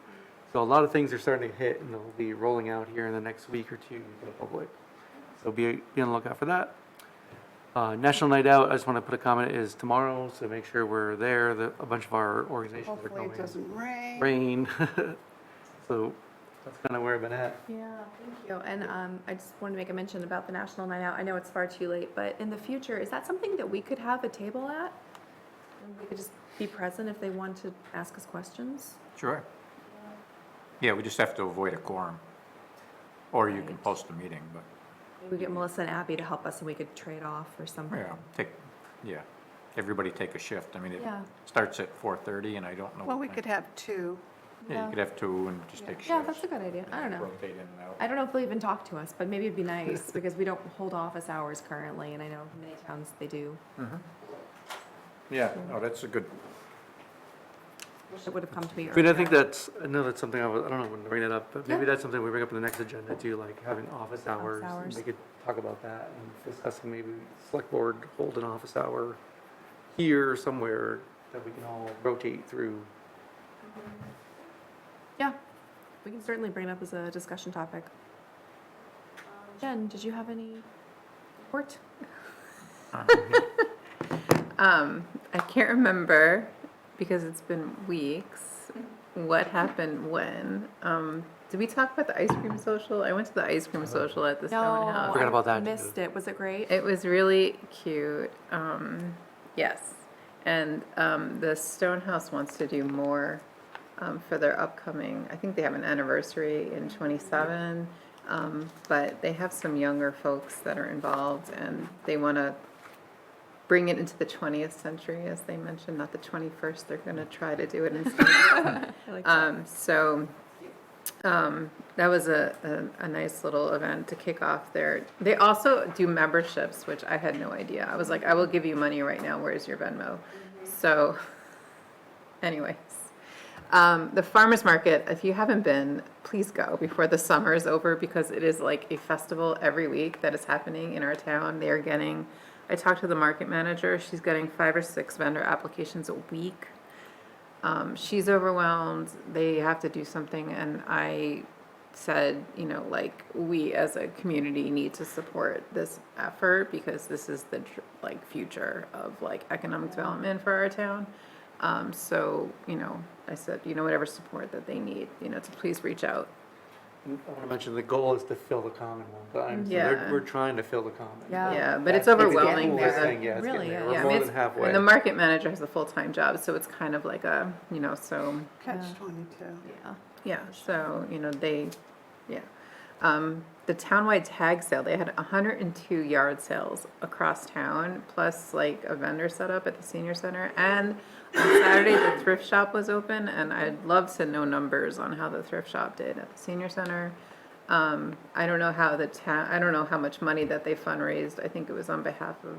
So a lot of things are starting to hit, and they'll be rolling out here in the next week or 2 to the public. So be on the lookout for that. National Night Out, I just want to put a comment, is tomorrow, so make sure we're there. A bunch of our organizations are Hopefully going. it doesn't rain. Rain. So that's kind of where I've been at. Yeah, thank you. And I just wanted to make a mention about the National Night Out. I know it's far too late, but in the future, is that something that we could have a table at? And we could just be present if they want to ask us questions? Sure. Yeah, we just have to avoid a quorum. Or you can post a meeting, but, Maybe we get Melissa and Abby to help us and we could trade off or something. everybody take a shift. I mean, it Yeah. starts at 4:30 and I don't know. Well, what we time. could have 2. Yeah, you could have two and just take shifts. Yeah, that's a good idea. I don't know. Rotate in and out. I don't know if they'll even talk to us, but maybe it'd be nice because we don't hold office hours currently, and I know many towns they do. Yeah, no, that's a good, Wish it would have come to me I mean, I earlier. think I know that's something I don't know when to bring that up, but maybe Yeah. that's something we bring up in the next agenda too, like having office hours. and hours. We could talk about that and discussing maybe select board hold an office hour here somewhere that we can all rotate through. Yeah, we can certainly bring it up as a discussion topic. Jen, did you have any report? I can't remember, because it's been weeks, what happened when. Did we talk about the ice cream social? I went to the ice cream social at the Stone No, House. Forgot about that, too. Missed it. Was it great? It was really cute. Yes. And the Stone House wants to do more for their upcoming, I think they have an anniversary in 27, but they have some younger folks that are involved, and they want to bring it into the 20th century, as they mentioned, not the 21st. They're going to try to do it instead. I like that. That was a nice little event to kick off there. They also do memberships, which I had no idea. I was like, I will give you money right now. Where's your Venmo? So, anyways. The farmer's market, if you haven't been, please go before the summer is over, because it is like a festival every week that is happening in our town. They are getting, I talked to the market manager, she's getting 5 or 6 vendor applications a week. She's overwhelmed, they have to do something, and I said, you know, like, we as a community need to support this effort, because this is the like future of like economic development for our town. So, you know, I said, you know, whatever support that they need, you know, to please reach out. I want to mention the goal is to fill the common one time. So Yeah. we're trying to fill the common. Yeah. Yeah, but it's That's the overwhelming for coolest them. thing. Yeah, it's Really getting there. is. We're Yeah, I more mean, than halfway. And the market manager has a full-time job, so it's kind of like a, you know, so, Catch-22. Yeah. yeah, so, you know, yeah. The townwide tag sale, they had 102 yard sales across town, plus like a vendor set up at the senior center. And on Saturday, the thrift shop was open, and I'd love to know numbers on how the thrift shop did at the senior center. I don't know how I don't know how much money that they fundraised. I think it was on behalf of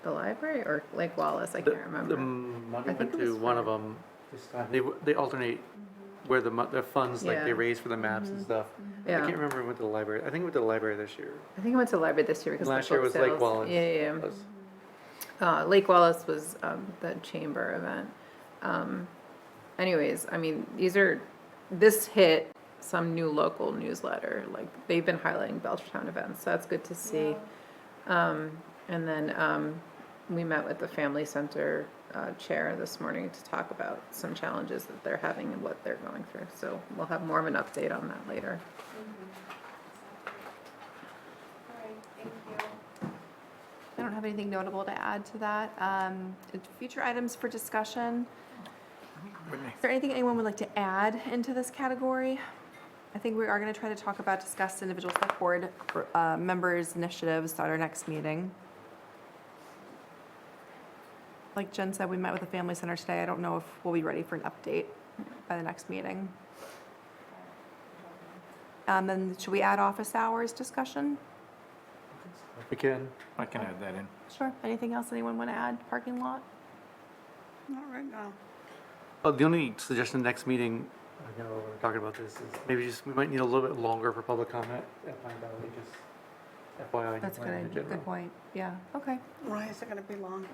the library or Lake Wallace, I can't remember. The money I think went it to was one for- of them this time. They alternate where the funds, like they Yeah. raise for the maps and stuff. I Yeah. can't remember if it went to the library. I think it went to the library this year. I think I went to the library this year because of the Last year book was Lake sales. Wallace. Yeah. Was- Lake Wallace was the chamber event. Anyways, I mean, this hit some new local newsletter. Like, they've been highlighting Belchertown events, so that's good to see. And then we met with the Family Center chair this morning to talk about some challenges that they're having and what they're going through. So we'll have more of an update on that later. I don't have anything notable to add to that. Future items for discussion. Is there anything anyone would like to add into this category? I think we are going to try to talk about, discuss individual select board members' initiatives at our next meeting. Like Jen said, we met with the Family Center today. I don't know if we'll be ready for an update by the next meeting. Then should we add office hours discussion? We can. I can add that in. Sure. Anything else anyone want to add? Parking lot? Not right now. Oh, the only suggestion next meeting, I know we're talking about this, is maybe we might need a little bit longer for public comment at Pine Valley, just FYI. That's plan in good. general. Good point. Yeah. Okay. Why is it going to be long?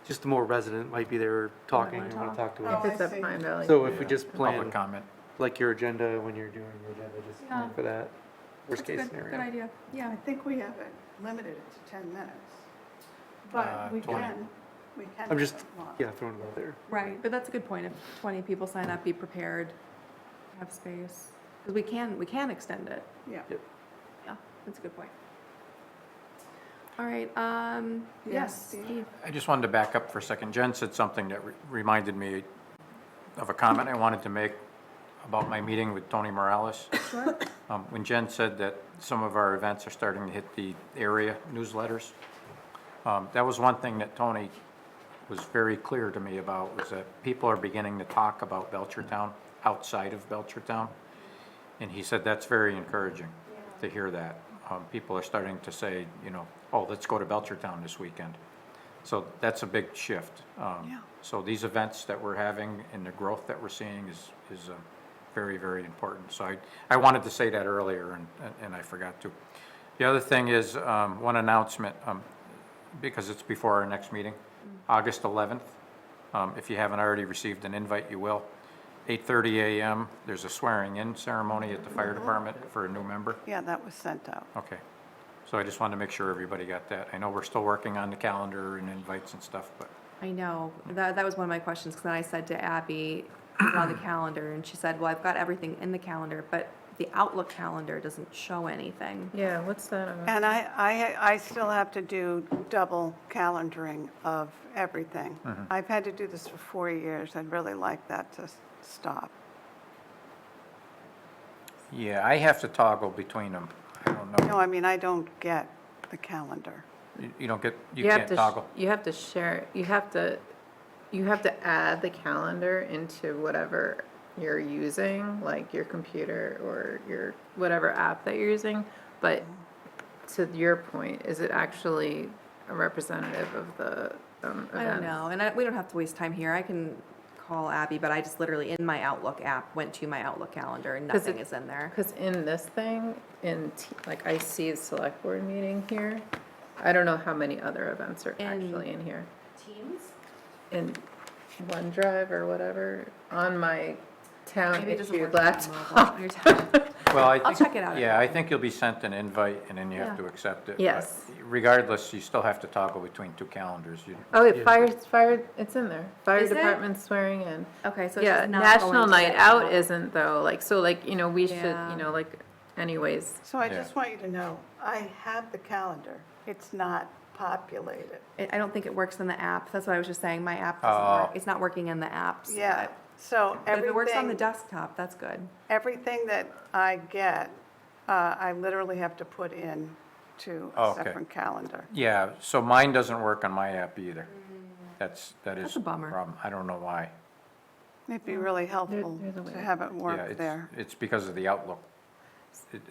Just more resident might be there talking wanna and want to talk to Oh, us. If it's I at see. Pine Valley. So if we just plan, Public comment. like your agenda, when you're doing your agenda, just Yeah. plan for that worst That's case good. scenario. Good idea. Yeah. I think we have it limited to 10 minutes. But we 20. can I'm have just, it long. yeah, throwing it out there. Right. But that's a good point. If 20 people sign up, be prepared, have space. Because we can extend it. Yeah. Yeah. That's a good point. All right. Yes, Yes, Steve. Steve. I just wanted to back up for a second. Jen said something that reminded me of a comment I wanted to make about my meeting with Tony Morales. Sure. When Jen said that some of our events are starting to hit the area newsletters, that was one thing that Tony was very clear to me about, was that people are beginning to talk about Belchertown outside of Belchertown. And he said that's very encouraging to hear that. People are starting to say, you know, oh, let's go to Belchertown this weekend. So that's a big shift. So these events that we're having and the growth that we're seeing is very, very important. So I wanted to say that earlier, and I forgot to. The other thing is, one announcement, because it's before our next meeting, August 11th. If you haven't already received an invite, you will. 8:30 a.m., there's a swearing-in ceremony at the fire department for a new member. Yeah, that was sent out. Okay. So I just wanted to make sure everybody got that. I know we're still working on the calendar and invites and stuff, but I know, that was one of my questions, because then I said to Abby, on the calendar, and she said, well, I've got everything in the calendar, but the Outlook calendar doesn't show anything. Yeah, what's that about? And I still have to do double calendaring of everything. I've had to do this for 4 years. I'd really like that to stop. yeah, I have to toggle between them. I don't know. No, I mean, I don't get the calendar. You don't get, you have can't to toggle. You have to share, you have to add the calendar into whatever you're using, like your computer or your whatever app that you're using. But to your point, is it actually a representative of the event? I don't know, and we don't have to waste time here. I can call Abby, but I just literally, in my Outlook app, went to my Outlook calendar, and nothing is in there. Because in this thing, like I see the select board meeting here. I don't know how many other events are actually in here. Teams? In OneDrive or whatever, on my town Maybe it doesn't issued work on laptop. mobile, on your tab. Well, I I'll think, check it out. yeah, I think you'll be sent an invite and then you have Yeah. to accept it. Yes. But regardless, you still have to toggle between two calendars. Oh, wait, fire, it's in there. Fire Is it? department swearing in. Okay, so it's Yeah, just not National going to Night the Out Outlook. isn't though, like, so like, you know, we should, Yeah. you know, like, anyways. So I Yeah. just want you to know, I have the calendar. It's not populated. I don't think it works in the app. That's what I was just saying. My app doesn't Oh. work. It's not working in the apps. Yeah, so But if it works on the everything, desktop, that's good. everything that I get, I literally have to put in to a Okay. separate calendar. Yeah, so mine doesn't work on my app either. That is That's a bummer. problem. I don't know why. It'd be really helpful there's a way. to have it Yeah, work there. it's because of the Outlook.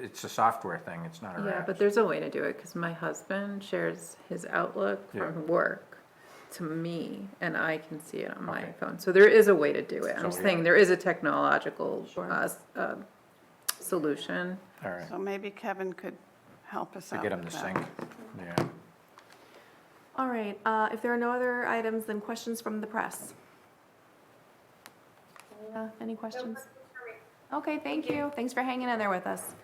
It's a software thing, it's not a Yeah, app. but there's a way to do it, because my husband shares his Outlook Yeah. from work to me, and I can see it on my Okay. phone. So there is a way to do it. I'm So, just yeah. saying, there is a technological Sure. solution. All right, So maybe Kevin could help us to out get them with to that. sync. Yeah. All right, if there are no other items, then questions from the press? Any questions? Okay, thank you. Thanks for hanging in there with us.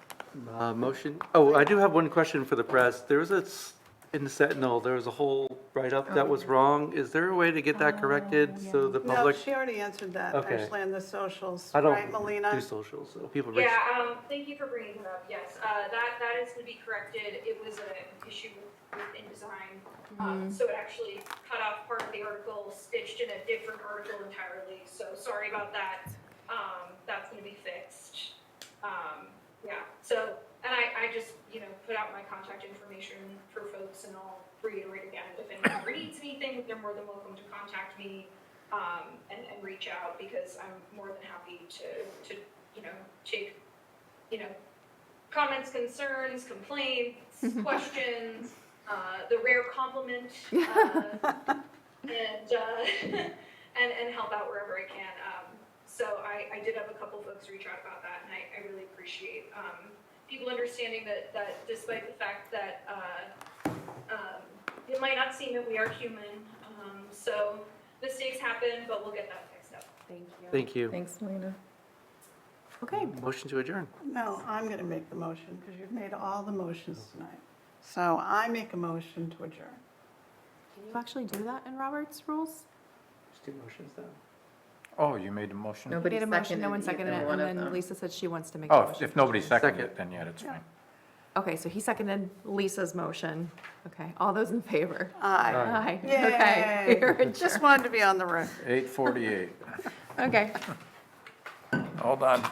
Motion, oh, I do have one question for the press. There was in the Sentinel, there was a whole write-up that was wrong. Is there a way to get that corrected so the No, public? she already answered that, Okay. actually, on the socials, I right, don't Melina? do socials, so people reach. Yeah, thank you for bringing that up. Yes, that is going to be corrected. It was an issue with InDesign. So it actually cut off part of the article, stitched in a different article entirely. So sorry about that. That's going to be fixed. Yeah, so, and I just, put out my contact information for folks, and I'll reiterate again, if anyone ever needs anything, they're more than welcome to contact me, and reach out, because I'm more than happy to take, comments, concerns, complaints, questions, the rare compliment, and help out wherever I can. So I did have a couple folks reach out about that, and I really appreciate people understanding that despite the fact that it might not seem that we are human, so mistakes happen, but we'll get that fixed up. Thank you. Thank you. Thanks, Melina. Okay, Motion to adjourn. No, I'm going to make the motion, because you've made all the motions tonight. So I make a motion to adjourn. can you actually do that in Robert's rules? Just do motions though. Oh, you made a motion? Nobody Made a motion, no one seconded seconded either it, one and of then them. Lisa said she wants to make a Oh, motion. if nobody seconded Second. it, then yeah, that's fine. Okay, so he seconded Lisa's motion. Okay, all those in favor? Aye. Aye. Yay. Okay, you're Just adjourned. wanted to be on the record. 8:48. Okay. Hold on.